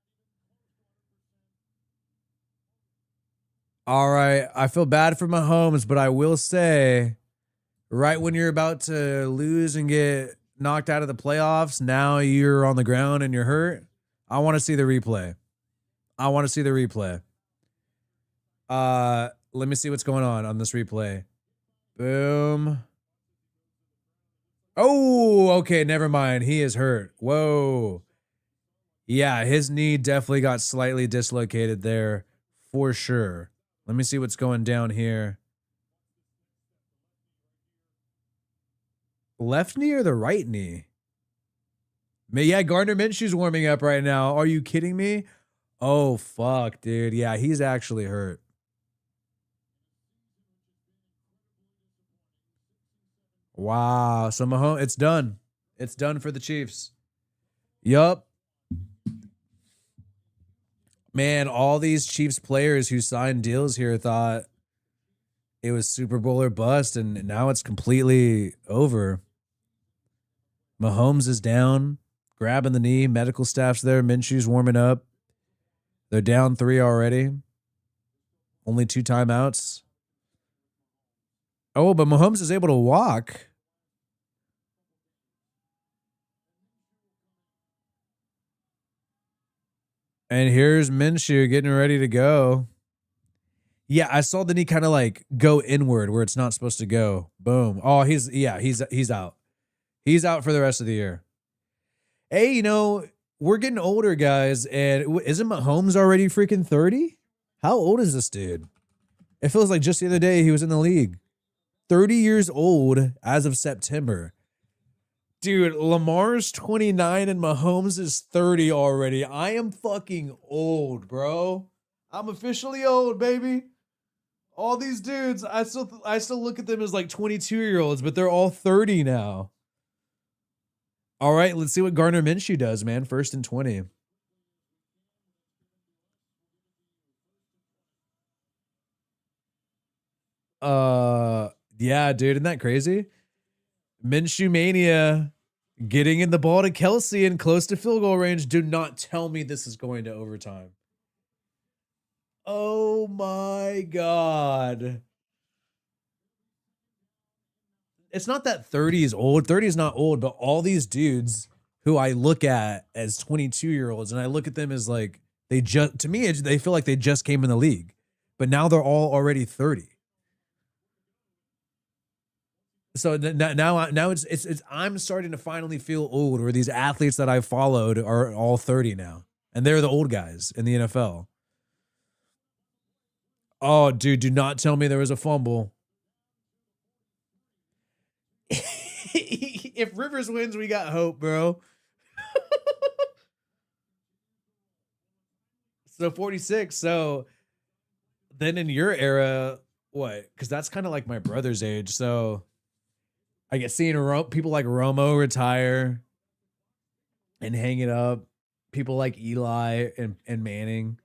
All right. I feel bad for Mahomes, but I will say, right when you're about to lose and get knocked out of the playoffs, now you're on the ground and you're hurt. I want to see the replay. Let me see what's going on this replay. Boom. Oh, okay, never mind. He is hurt. Whoa. Yeah, his knee definitely got slightly dislocated there for sure. Let me see what's going down here. Left knee or the right knee? Yeah, Gardner Minshew's warming up right now. Are you kidding me? Oh, fuck, dude. Yeah, he's actually hurt. Wow. So Mahomes, it's done. It's done for the Chiefs. Yup. Man, all these Chiefs players who signed deals here thought it was Super Bowl or bust, and now it's completely over. Mahomes is down, grabbing the knee. Medical staff's there. Minshew's warming up. They're down 3 already. Only 2 timeouts. Oh, but Mahomes is able to walk. And here's Minshew getting ready to go. Yeah, I saw the knee kind of like go inward where it's not supposed to go. Boom. Oh, he's out. He's out for the rest of the year. Hey, we're getting older, guys, and isn't Mahomes already freaking 30? How old is this dude? It feels like just the other day he was in the league. 30 years old as of September. Dude, Lamar's 29 and Mahomes is 30 already. I am fucking old, bro. I'm officially old, baby. All these dudes, I still look at them as like 22-year-olds, but they're all 30 now. All right, let's see what Gardner Minshew does, man. 1st and 20. Yeah, dude, isn't that crazy? Minshew mania, getting in the ball to Kelsey and close to field goal range. Do not tell me this is going to overtime. Oh my God. It's not that 30 is old. 30 is not old, but all these dudes who I look at as 22-year-olds, and I look at them as like, they just, to me, they feel like they just came in the league, but now they're all already 30. So now it's I'm starting to finally feel old, where these athletes that I followed are all 30 now, and they're the old guys in the NFL. Oh, dude, do not tell me there was a fumble. If Rivers wins, we got hope, bro. So 46. So then in your era, what? Because that's kind of like my brother's age. So I get seeing people like Romo retire and hang it up. People like Eli and Manning.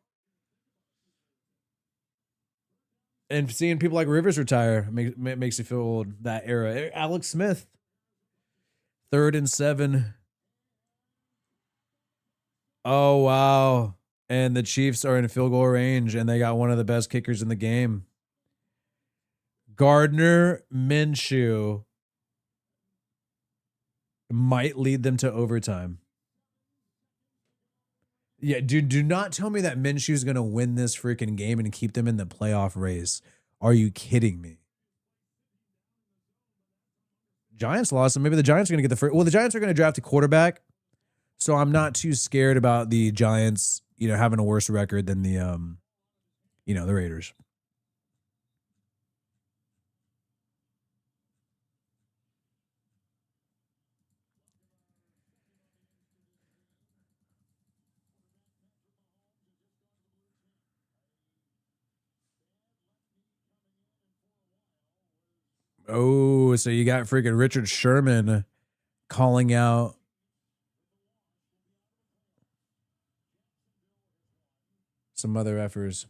And seeing people like Rivers retire makes you feel old. That era. Alex Smith. 3rd and 7. Oh, wow. And the Chiefs are in field goal range, and they got one of the best kickers in the game. Gardner Minshew might lead them to overtime. Yeah, dude, do not tell me that Minshew's going to win this freaking game and keep them in the playoff race. Are you kidding me? Giants lost, and maybe the Giants are going to get the first. Well, the Giants are going to draft a quarterback, so I'm not too scared about the Giants, having a worse record than the, the Raiders. Oh, so you got freaking Richard Sherman calling out some other effers.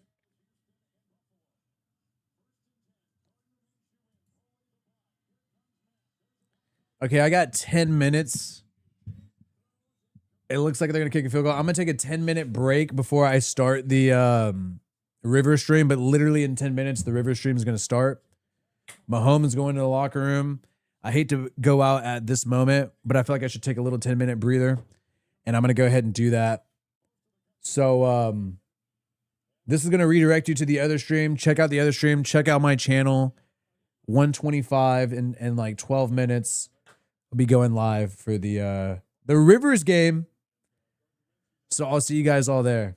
Okay, I got 10 minutes. It looks like they're going to kick a field goal. I'm going to take a 10-minute break before I start the river stream, but literally in 10 minutes, the river stream is going to start. Mahomes is going to the locker room. I hate to go out at this moment, but I feel like I should take a little 10-minute breather, and I'm going to go ahead and do that. So this is going to redirect you to the other stream. Check out the other stream. Check out my channel. 125 in like 12 minutes. I'll be going live for the Rivers game. So I'll see you guys all there.